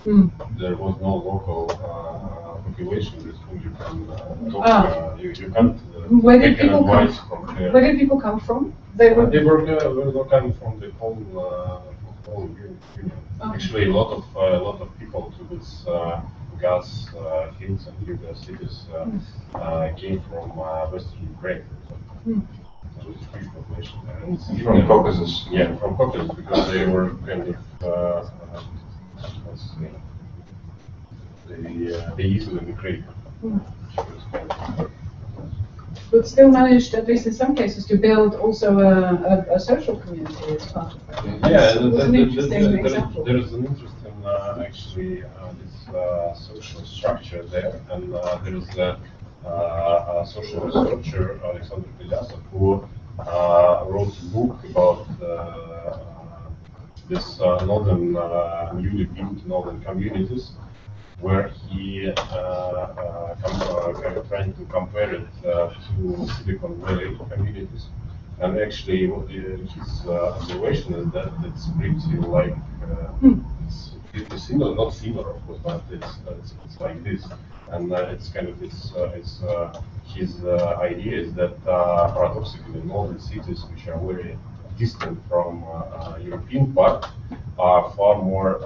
There was no local population with whom you can talk. You can't take an advice from there. Where did people come from? They were coming from the whole union. Actually, a lot of people to this gas fields and new gas cities came from Western Ukraine. So it's a huge population there. From Caucasus. Yeah, from Caucasus, because they were kind of they easily migrate. But still managed, at least in some cases, to build also a social community as part of that. Yeah, there is an interesting actually this social structure there, and there is a social researcher, Alexander Belasov, who wrote a book about this newly built northern communities, where he kind of trying to compare it to Silicon Valley communities. And actually, his observation is that it's pretty like, it's pretty similar, not similar of course, but it's like this. And it's kind of, his idea is that paradoxically, northern cities, which are very distant from European part, are far more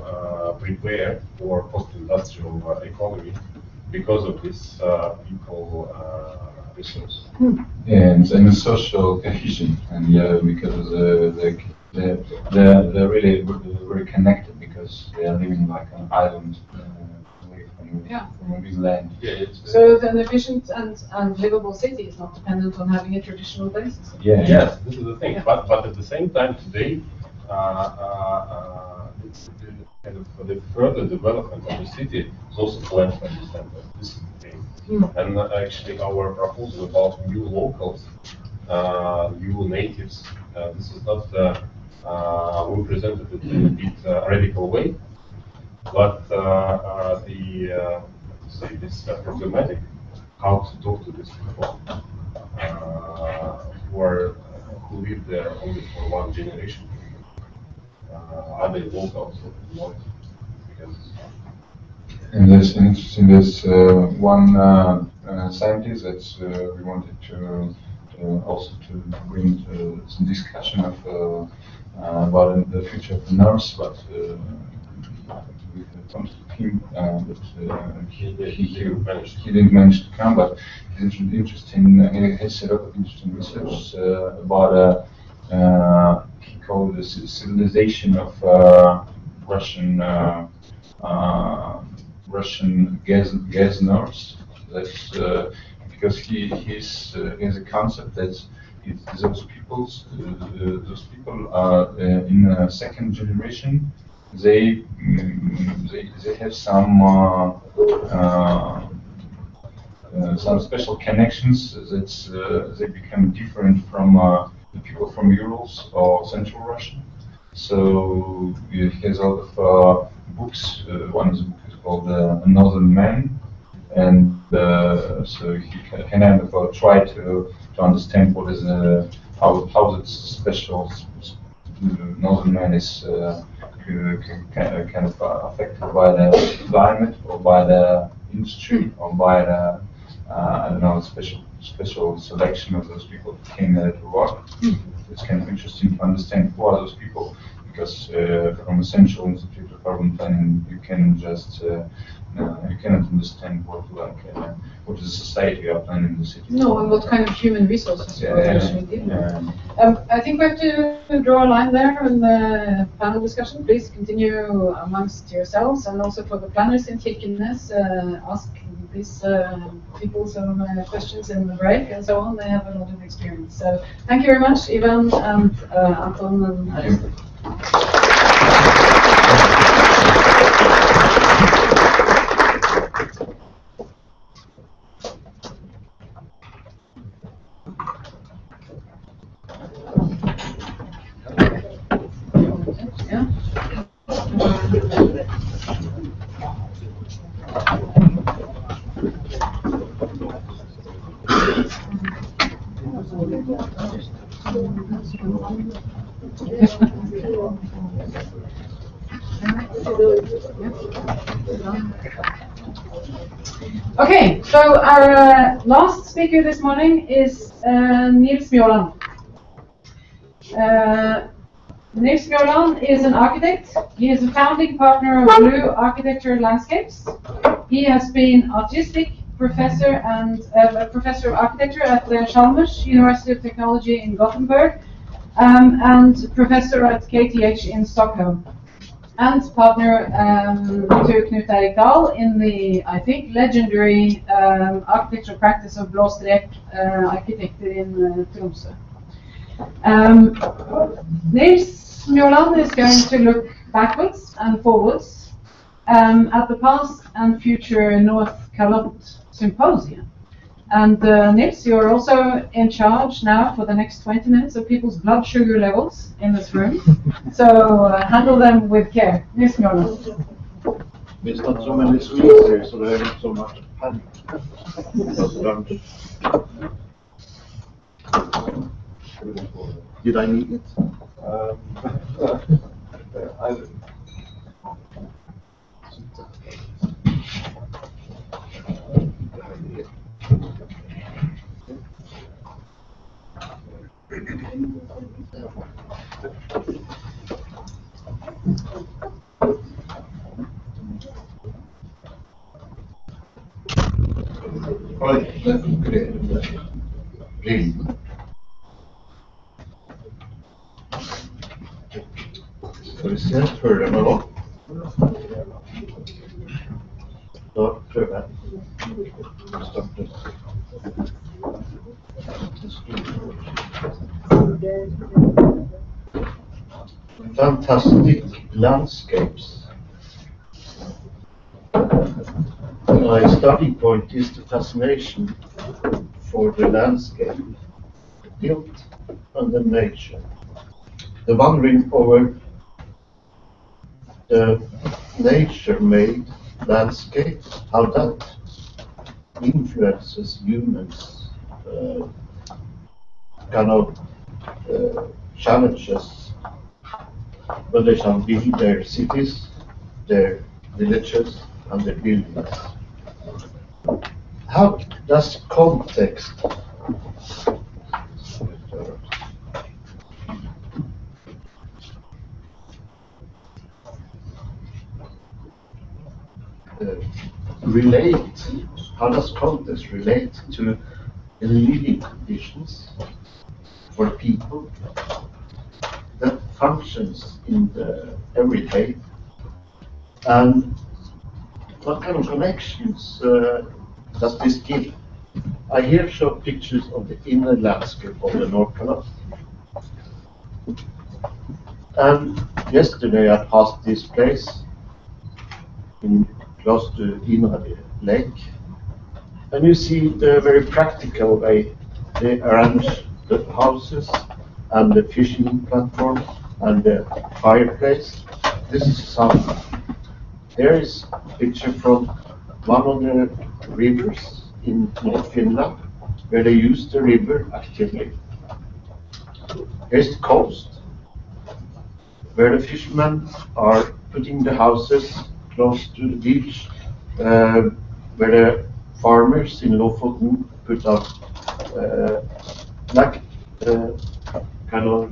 prepared for post-industrial economy because of this people resource. And the social cohesion, and because they're really very connected because they are living like an island away from a big land. Yeah, so an efficient and livable city is not dependent on having a traditional basis. Yeah. Yes, this is the thing. Yeah. But at the same time, today, it's kind of the further development of the city is also planned from the center. This is the thing. And actually, our proposal about new locals, new natives, this is not we presented it in a bit radical way, but this problematic how to talk to these people who live there only for one generation. Are they locals or not? Because and there's one scientist that we wanted to also to bring some discussion of about the future of the nurse, but we comes to him, but he didn't manage to come. But he's interesting. He has a lot of interesting research about he called the civilization of Russian gas nurse. That's because he has a concept that those people are in a second generation they have some special connections that they become different from the people from Urals or Central Russia. So he has a lot of books. One of the books is called Northern Man, and so he kind of try to understand what is how the special Northern Man is kind of affected by the climate or by the industry or by the I don't know, special selection of those people that came there to work. It's kind of interesting to understand who are those people, because from a Central Institute of Urban Planning, you can just you cannot understand what is the society you are planning the city. No, and what kind of human resources you're actually dealing with. I think we have to draw a line there in the panel discussion. Please continue amongst yourselves, and also for the planners in Kirkenes, ask these people some questions in the break and so on. They have a lot of experience. So thank you very much, Ivan and Anton and Øystein. Okay, so our last speaker this morning is Nils Mjaaland. Nils Mjaaland is an architect. He is a founding partner of Blue Architecture Landscapes. He has been artistic professor and professor of architecture at the Chalmers University of Technology in Gothenburg, and professor at KTH in Stockholm, and partner to Knut Erik Dahl in the, I think, legendary architectural practice of Blå Strek Arkitekter in Tromsø. Nils Mjaaland is going to look backwards and forwards at the past and future Nordkalottsymposiet. And Nils, you're also in charge now for the next 20 minutes of people's blood sugar levels in this room. So handle them with care. Nils Mjaaland. There's not so many sweets here, so there's not so much panic. Did I need it? Ska vi se, hör du mig då? Då prövar jag. Starta. Fantastic landscapes. My starting point is the fascination for the landscape built under nature. The wandering over the nature-made landscape, how that influences humans, kind of challenges when they shall build their cities, their villages, and their buildings. How does context relate? How does context relate to the living conditions for people that functions in the everyday, and what kind of connections does this give? I here show pictures of the inner landscape of the Nordkalott. And yesterday I passed this place in close to Ingerid Lake, and you see the very practical way they arrange the houses and the fishing platform and the fireplace. This is sauna. Here is a picture from one of the rivers in North Finland, where they use the river actively. Here's the coast, where the fishermen are putting the houses close to the beach, where the farmers in Lofoten put up kind of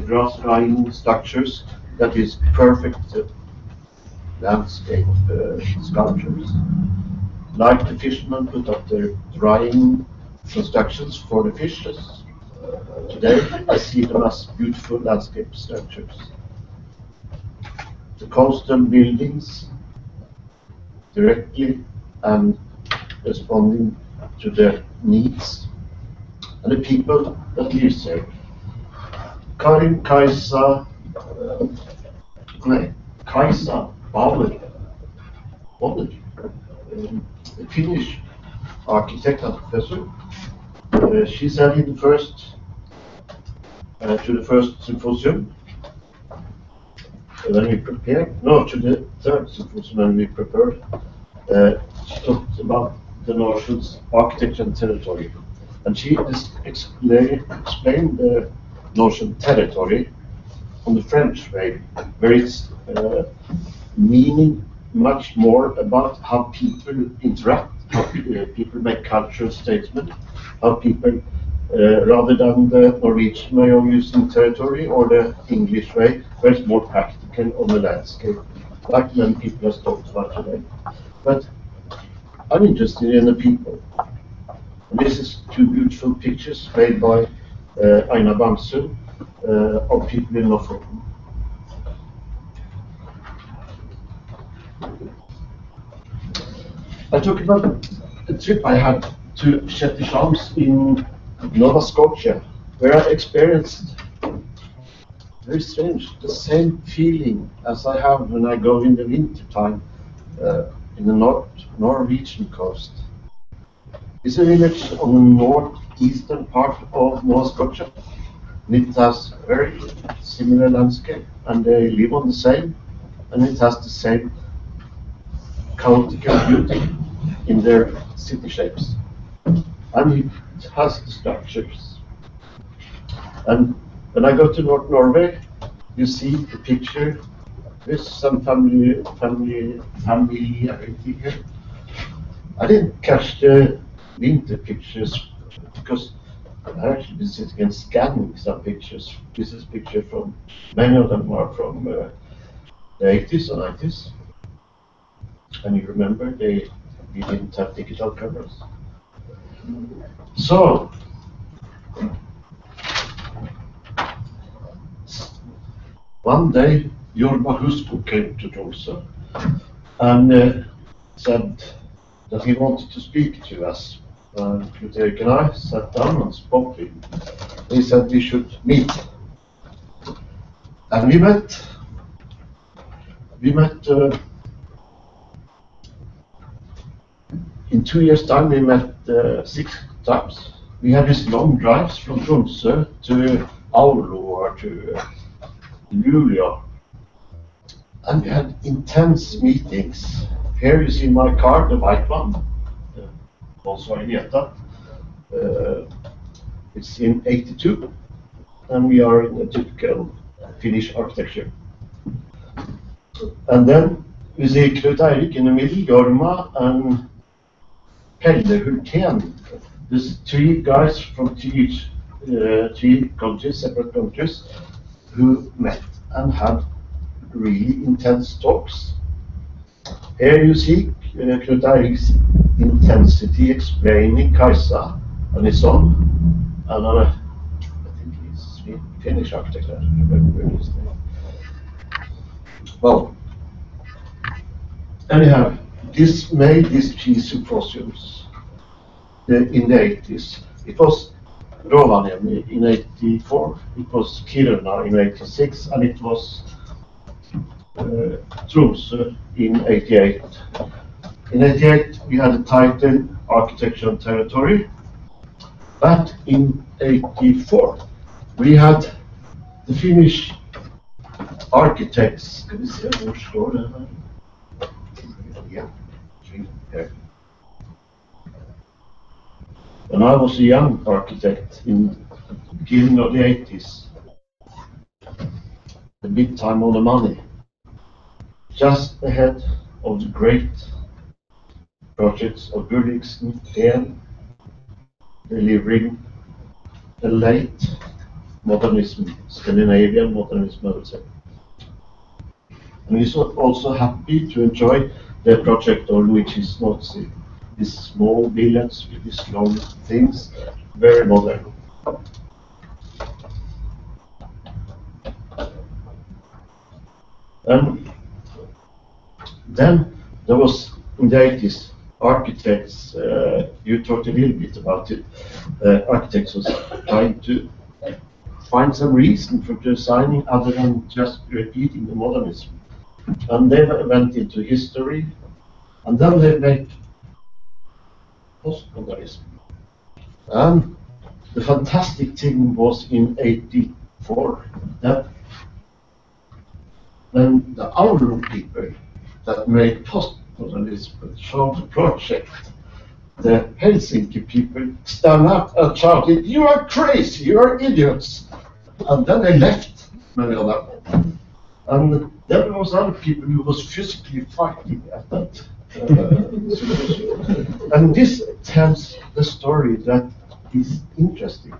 grass drying structures that is perfect landscape sculptures. Like the fishermen put up their drying constructions for the fishes. Today I see them as beautiful landscape structures. The coastal buildings directly and responding to the needs and the people that live there. Kajsa Bauer, a Finnish architect and professor. She said in the first to the first symposium when we prepared, no, to the third symposium when we prepared, she talked about the notions architecture and territory, and she explained the notion territory on the French way, where it's meaning much more about how people interact, how people make cultural statements, how people, rather than the Norwegian way of using territory or the English way, where it's more practical on the landscape, like many people have talked about today. But I'm interested in the people. And this is two beautiful pictures made by Aina Bamsu of people in Lofoten. I talked about a trip I had to Shetty Shams in Nova Scotia, where I experienced, very strange, the same feeling as I have when I go in the winter time in the Norwegian coast. It's a village on the northeastern part of Nova Scotia, and it has very similar landscape, and they live on the same, and it has the same chaotic beauty in their city shapes, and it has the structures. And when I go to North Norway, you see the picture. There's some family everything here. I didn't catch the winter pictures because I've actually been sitting and scanning some pictures. This is a picture from, many of them are from the 80s and 90s. And you remember, we didn't have digital cameras. So, one day, Jorma came to Tromsø and said that he wanted to speak to us. Kirkenes and I sat down and spoke to him. He said we should meet. And we met. In 2 years' time, we met 6 times. We had these long drives from Tromsø to Aulo or to Luleå. And we had intense meetings. Here you see my car, the white one, also Agneta. It's in 82, and we are in a typical Finnish architecture. And then we see Knut Eirik in the middle, Jorma, and Pelle Hultén. There's 3 guys from 3 countries, separate countries, who met and had really intense talks. Here you see Knut Eirik's intensity explaining Kajsa and his son, and I think he's Finnish architect, I don't remember his name. Well, anyhow, this made these 3 symposiums in the 80s. It was Rovaniemi in 84, it was Kirkenes in 86, and it was Tromsø in 88. In 88 we had the title Architecture and Territory, but in 84 we had the Finnish architects. Can we see hvor står det her? Yeah. When I was a young architect in the beginning of the 80s, the big time of the money, just ahead of the great projects of Gulliksen, Thon, delivering the late modernism, Scandinavian modernism, I would say. And we were also happy to enjoy the project of Luigi Snozzi, these small villages with these long things, very modern. Then there was, in the 80s, architects, you talked a little bit about it, architects was trying to find some reason for designing other than just repeating the modernism. And they went into history, and then they made postmodernism. And the fantastic thing was in 84 that when the Auro people that made postmodernism showed the project, the Helsinki people stand up and shouted, "You are crazy, you are idiots!" And then they left, many of them. And there was other people who was physically fighting at that. And this tells the story that is interesting.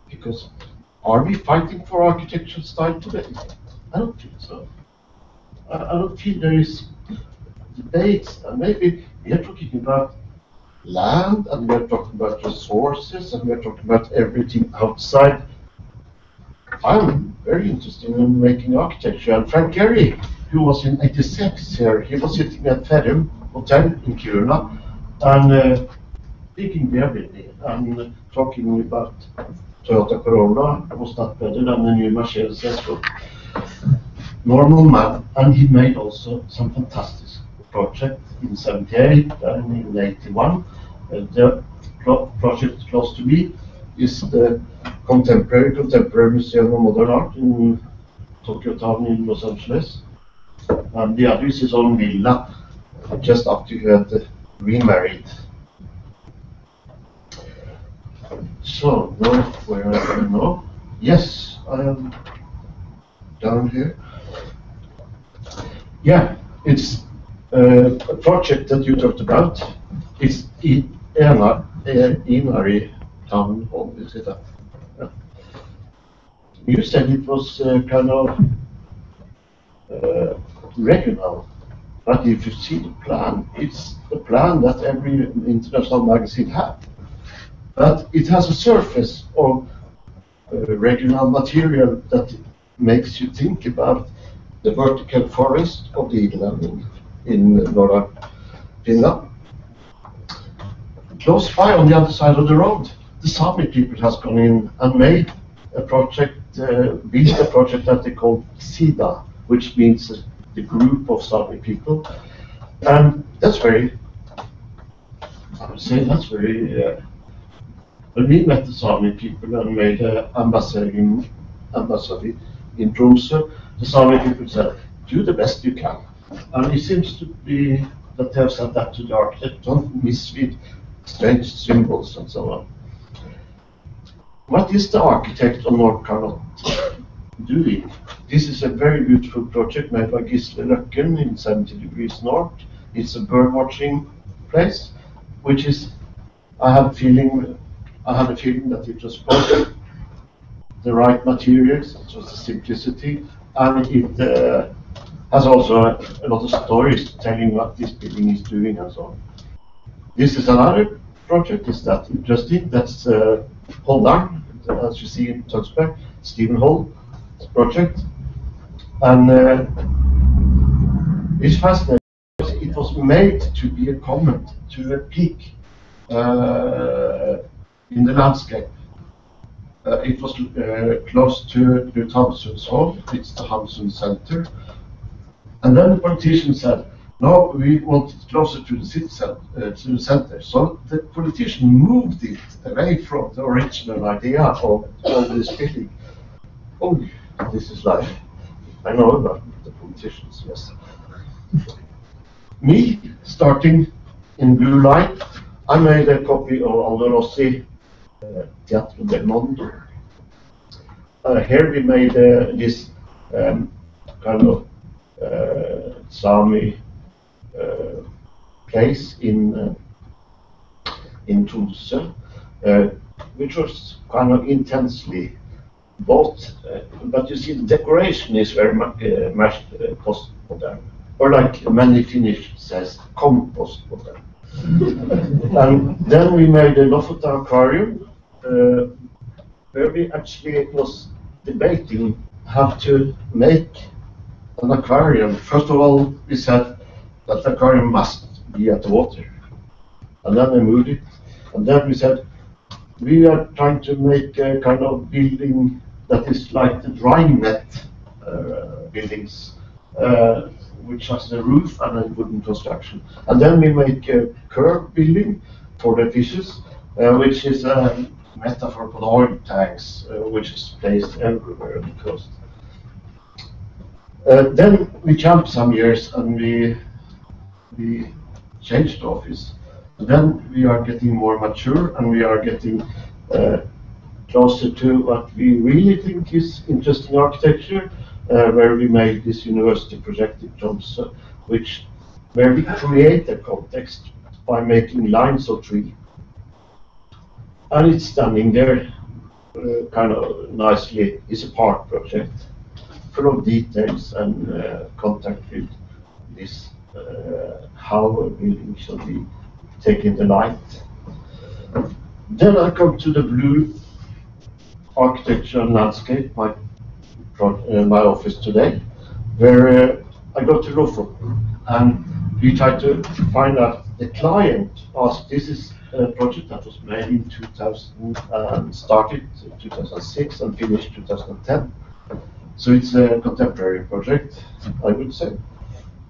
Because are we fighting for architectural style today? I don't think so. I don't feel there is debates. And maybe we are talking about land, and we are talking about resources, and we are talking about everything outside. I'm very interested in making architecture. And Frank Gehry, who was in 86 here, he was sitting at Hotell in Kirkenes and speaking beer with me and talking about Toyota Corolla. Was that better than the new Mercedes S-Class? Normal man, and he made also some fantastic project in 78 and in 81. The project close to me is the Contemporary Museum of Modern Art in Tokyo Town in Los Angeles. And the other is his own villa, just after he had remarried. So, now where I am now? Yes, I am down here. Yeah, it's a project that you talked about. It's Ingerid town hall, is it? Yeah. You said it was kind of regional, but if you see the plan, it's the plan that every international magazine has. But it has a surface of regional material that makes you think about the vertical forest of the inland in northern Finland. Close by, on the other side of the road, the Sami people has gone in and made a project, built a project that they call SIDA, which means the group of Sami people. And that's very, I would say that's very, when we met the Sami people and made an embassy in Tromsø, the Sami people said, do the best you can. And it seems to be that they have said that to the architect, don't miss with strange symbols and so on. What is the architect of Nordkalott doing? This is a very beautiful project made by Gisle Løkken in 70 degrees north. It's a bird watching place, which is, I had a feeling that it was both the right materials, it was the simplicity, and it has also a lot of stories telling what this building is doing and so on. This is another project, is that interesting? That's Holland, as you see in Tønsberg, Stephen Hall project. And it's fascinating. It was made to be a comment to a peak in the landscape. It was close to Hamsun's home. It's the Hamsun Center. And then the politician said, no, we want it closer to the city center. So the politician moved it away from the original idea of this building. Oh, this is life. I know about the politicians, yes. Me, starting in blue line, I made a copy of Aldo Rossi, Teatro del Mondo. Here we made this kind of Sami place in Tromsø, which was kind of intensely both, but you see the decoration is very much post-modern, or like many Finnish says, post-modern. And then we made a Lofoten aquarium, where we actually was debating how to make an aquarium. First of all, we said that the aquarium must be at the water, and then we moved it, and then we said we are trying to make a kind of building that is like the drying net buildings, which has a roof and a wooden construction. And then we make a curved building for the fishes, which is a metaphor for the oil tanks, which is placed everywhere on the coast. Then we jumped some years and we changed office. Then we are getting more mature and we are getting closer to what we really think is interesting architecture, where we made this university project in Tromsø, where we create a context by making lines of tree. And it's standing there kind of nicely. It's a park project, full of details and contact with this, how a building should be taking the light. Then I come to the blue architecture and landscape, my office today, where I go to Lofoten and we try to find out. The client asked, this is a project that was made in 2000 and started in 2006 and finished 2010. So it's a contemporary project, I would say.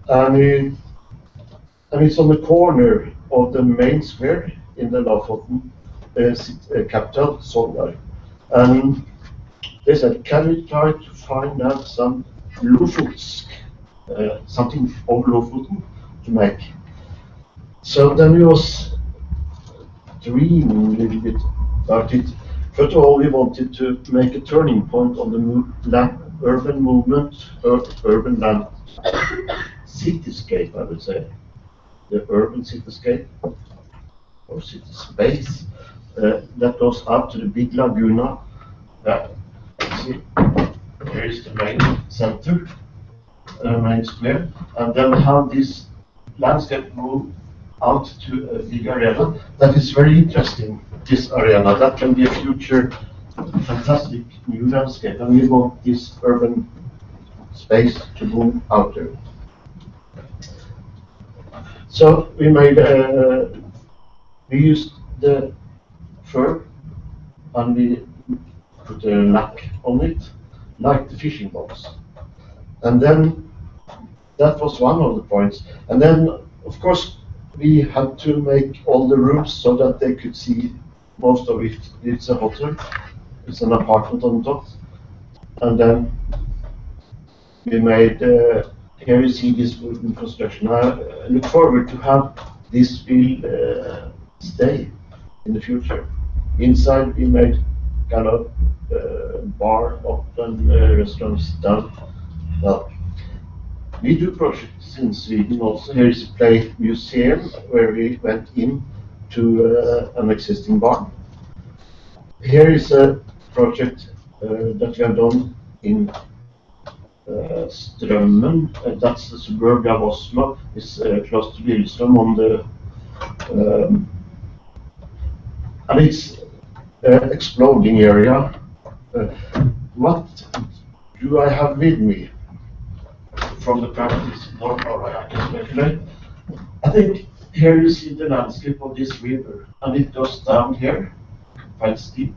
And it's on the corner of the main square in the Lofoten capital, Sogndal. And they said, can we try to find out some Lofotsk, something of Lofoten to make? So then we was dreaming a little bit about it. First of all, we wanted to make a turning point on the urban movement, urban land cityscape, I would say. The urban cityscape, or city space, that goes up to the big laguna. See, here is the main center, main square, and then we have this landscape move out to a big arena. That is very interesting, this arena. That can be a future fantastic new landscape, and we want this urban space to move out there. So we made, we used the fur and we put a lac on it, like the fishing box. And then that was one of the points. And then, of course, we had to make all the rooms so that they could see most of it. It's a hotel, it's an apartment on top. And then we made, here you see this wooden construction. I look forward to have this will stay in the future. Inside we made kind of bar up and restaurants down. Well, we do projects in Sweden also. Here is a play museum where we went in to an existing barn. Here is a project that we have done in Strømmen, that's the suburb of Oslo. It's close to Lillestrøm on the, and it's exploding area. What do I have with me from the practice? I can speculate. I think here you see the landscape of this river, and it goes down here, quite steep,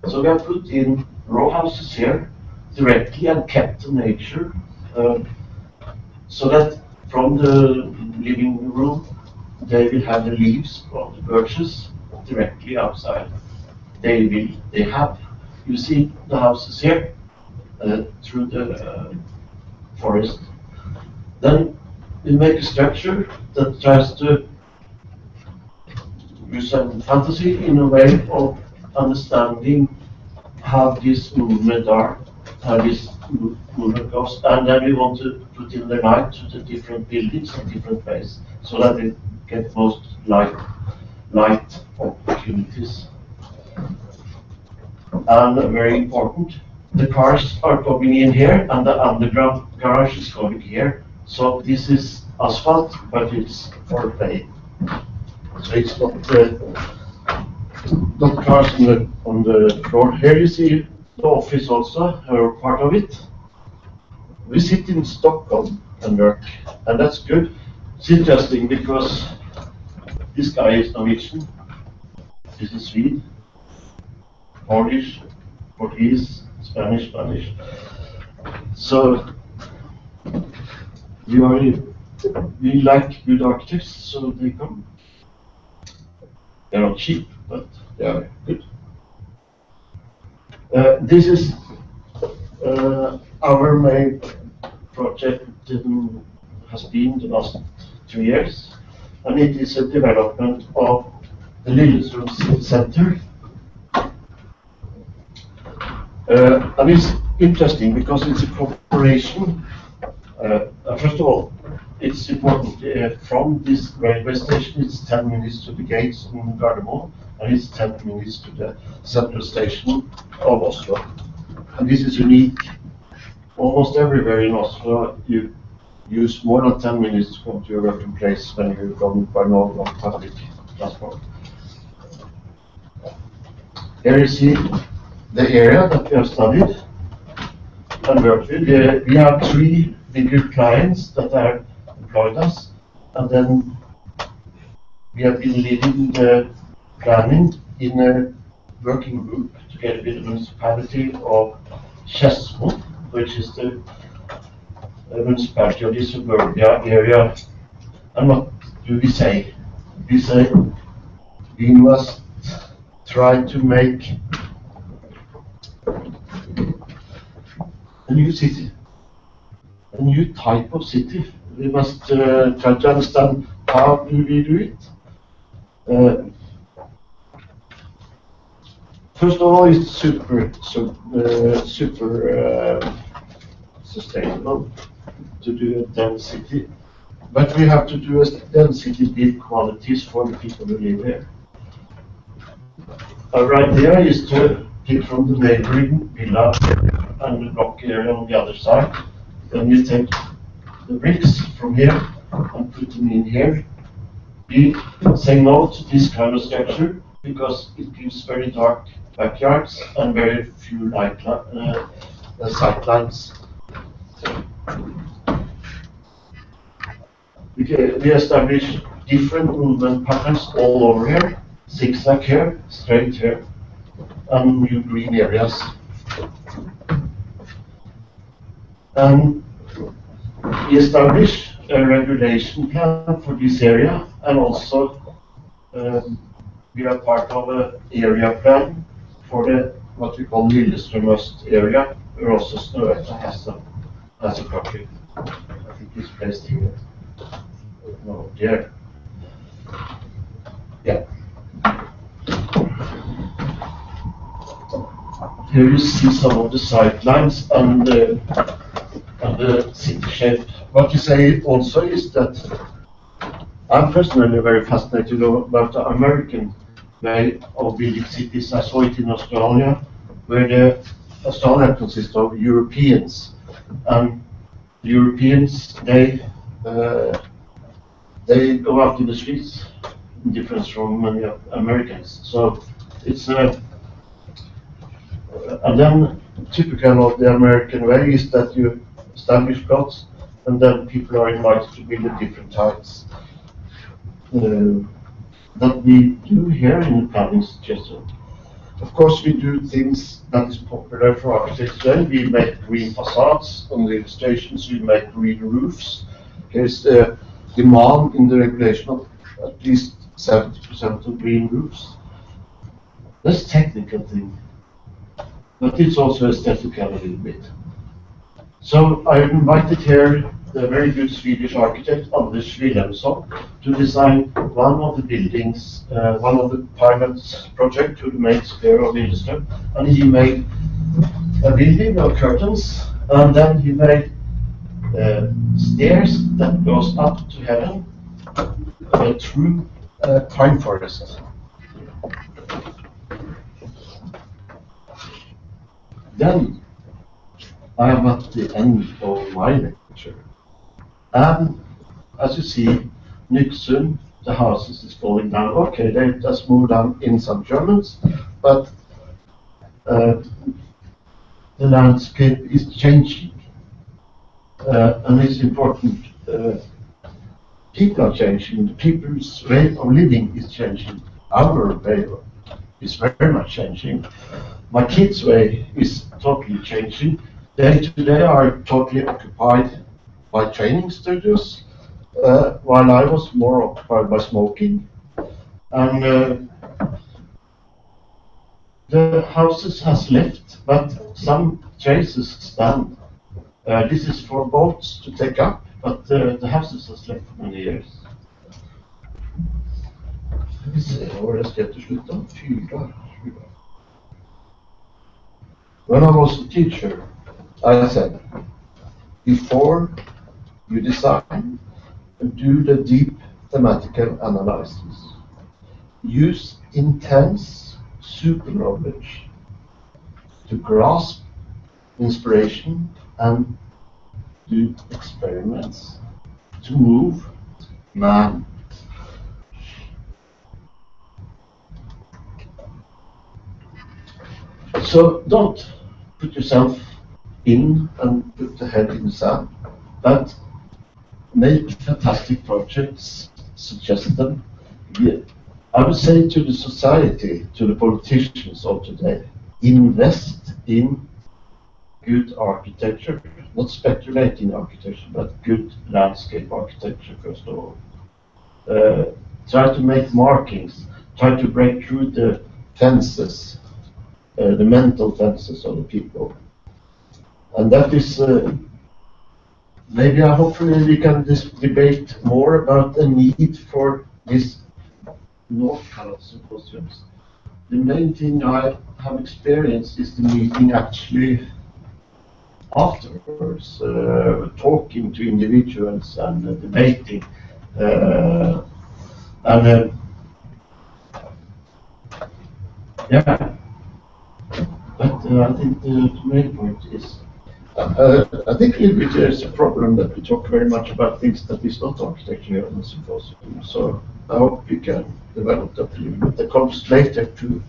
So we have put in row houses here directly and kept the nature, so that from the living room they will have the leaves of the birches directly outside. They have, you see the houses here through the forest. Then we make a structure that tries to use some fantasy in a way of understanding how this movement are, how this movement goes, and then we want to put in the light to the different buildings in different ways, so that we get most light opportunities. And very important, the cars are coming in here, and the underground garage is going here. So this is asphalt, but it's for play. So it's not cars on the floor. Here you see the office also, or part of it. We sit in Stockholm and work, and that's good. It's interesting because this guy is Norwegian, this is Swede, Polish, Portuguese, Spanish. So we like good architects, so they come. They're not cheap, but they are good. This is our main project has been the last 2 years, and it is a development of the Lillestrøm Center. And it's interesting because it's a cooperation. First of all, it's important from this railway station, it's 10 minutes to the gates in Gardermoen, and it's 10 minutes to the central station of Oslo. And this is unique. Almost everywhere in Oslo, you use more than 10 minutes to come to your working place when you're going by normal public transport. Here you see the area that we have studied and worked with. We have 3 bigger clients that are employed us, and then we have been leading the planning in a working group together with the municipality of Skedsmo, which is the municipality of the suburbia area. And what do we say? We say we must try to make a new city, a new type of city. We must try to understand how do we do it. First of all, it's super sustainable to do a density, but we have to do a density with qualities for the people who live there. Our idea is to take from the neighboring villa and the block area on the other side. Then you take the bricks from here and put them in here. We say no to this kind of structure because it gives very dark backyards and very few sight lines. We establish different movement patterns all over here, zigzag here, straight here, and new green areas. And we establish a regulation plan for this area, and also we are part of an area plan for the what we call Lillestrøm Øst area, where also Strelka has a project. I think it's placed here. No, there. Yeah. Here you see some of the sight lines and the city shape. What you say also is that I'm personally very fascinated about the American way of building cities. I saw it in Australia, where Australia consists of Europeans, and the Europeans they go out in the streets, in difference from many Americans. So it's and then typical of the American way is that you establish plots, and then people are invited to build at different heights. That we do here in the planning suggestion. Of course, we do things that is popular for architects today. We make green facades. On the illustrations, we make green roofs. There's a demand in the regulation of at least 70% of green roofs. That's a technical thing, but it's also aesthetical a little bit. So I invited here the very good Swedish architect Anders Wilhelmsson to design one of the buildings, one of the pilot project to the main square of Lillestrøm. And he made a building of curtains, and then he made stairs that goes up to heaven through pine forest. Then I am at the end of my lecture. And as you see, Nyksund, the houses is falling down. Okay, they just moved down in some Germans, but the landscape is changing. And it's important. People are changing. The people's way of living is changing. Our way is very much changing. My kids' way is totally changing. They today are totally occupied by training studios, while I was more occupied by smoking. And the houses has left, but some traces stand. This is for boats to take up, but the houses has left for many years. When I was a teacher, I said, before you design, do the deep thematical analysis. Use intense super knowledge to grasp inspiration and do experiments to move man. So don't put yourself in and put the head in the sand, but make fantastic projects, suggest them. I would say to the society, to the politicians of today, invest in good architecture, not speculate in architecture, but good landscape architecture first of all. Try to make markings, try to break through the fences, the mental fences of the people. And that is, maybe hopefully we can debate more about the need for this Nordkalottsymposiet. The main thing I have experienced is the meeting actually afterwards, talking to individuals and debating. Yeah, but I think the main point is, I think there's a problem that we talk very much about things that is not architecture on the symposium. So I hope we can develop that a little bit. That comes later to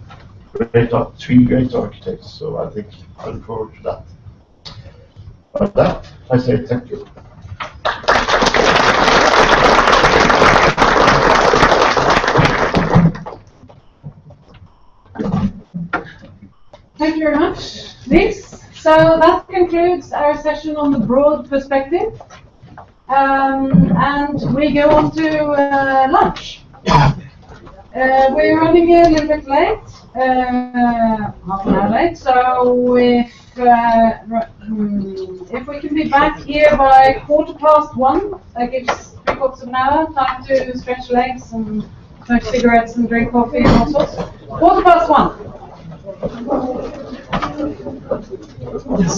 three great architects. So I think I look forward to that. With that, I say thank you. Thank you very much, Nils. So that concludes our session on the broad perspective. And we go on to lunch. We're running a little bit late, half an hour late, so if we can be back here by 1:15, that gives 3/4 of an hour, time to stretch legs and smoke cigarettes and drink coffee and all sorts. 1:15. Yes.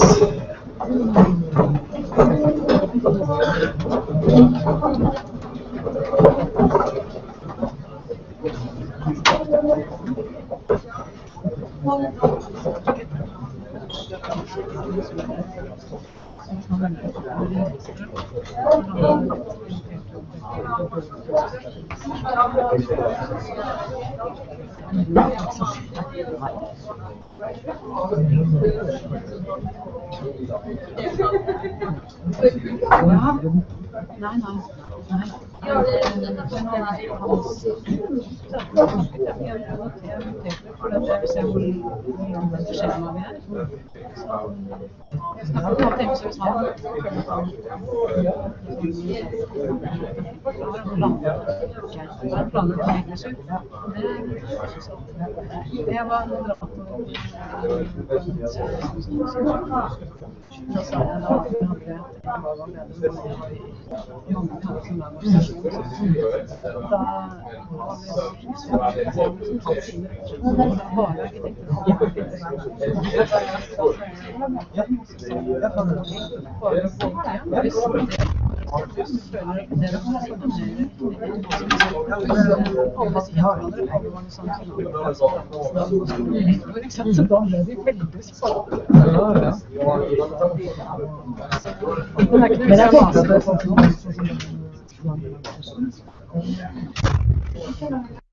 Nei. Ja, det er dette som er For det er se hvor forskjellige vi er. Jeg snakker om alt hjemme, så hvis man har planer til egentlig sjuk. Jeg var moderator da sa jeg da at jeg hadde Men jeg tenkte at det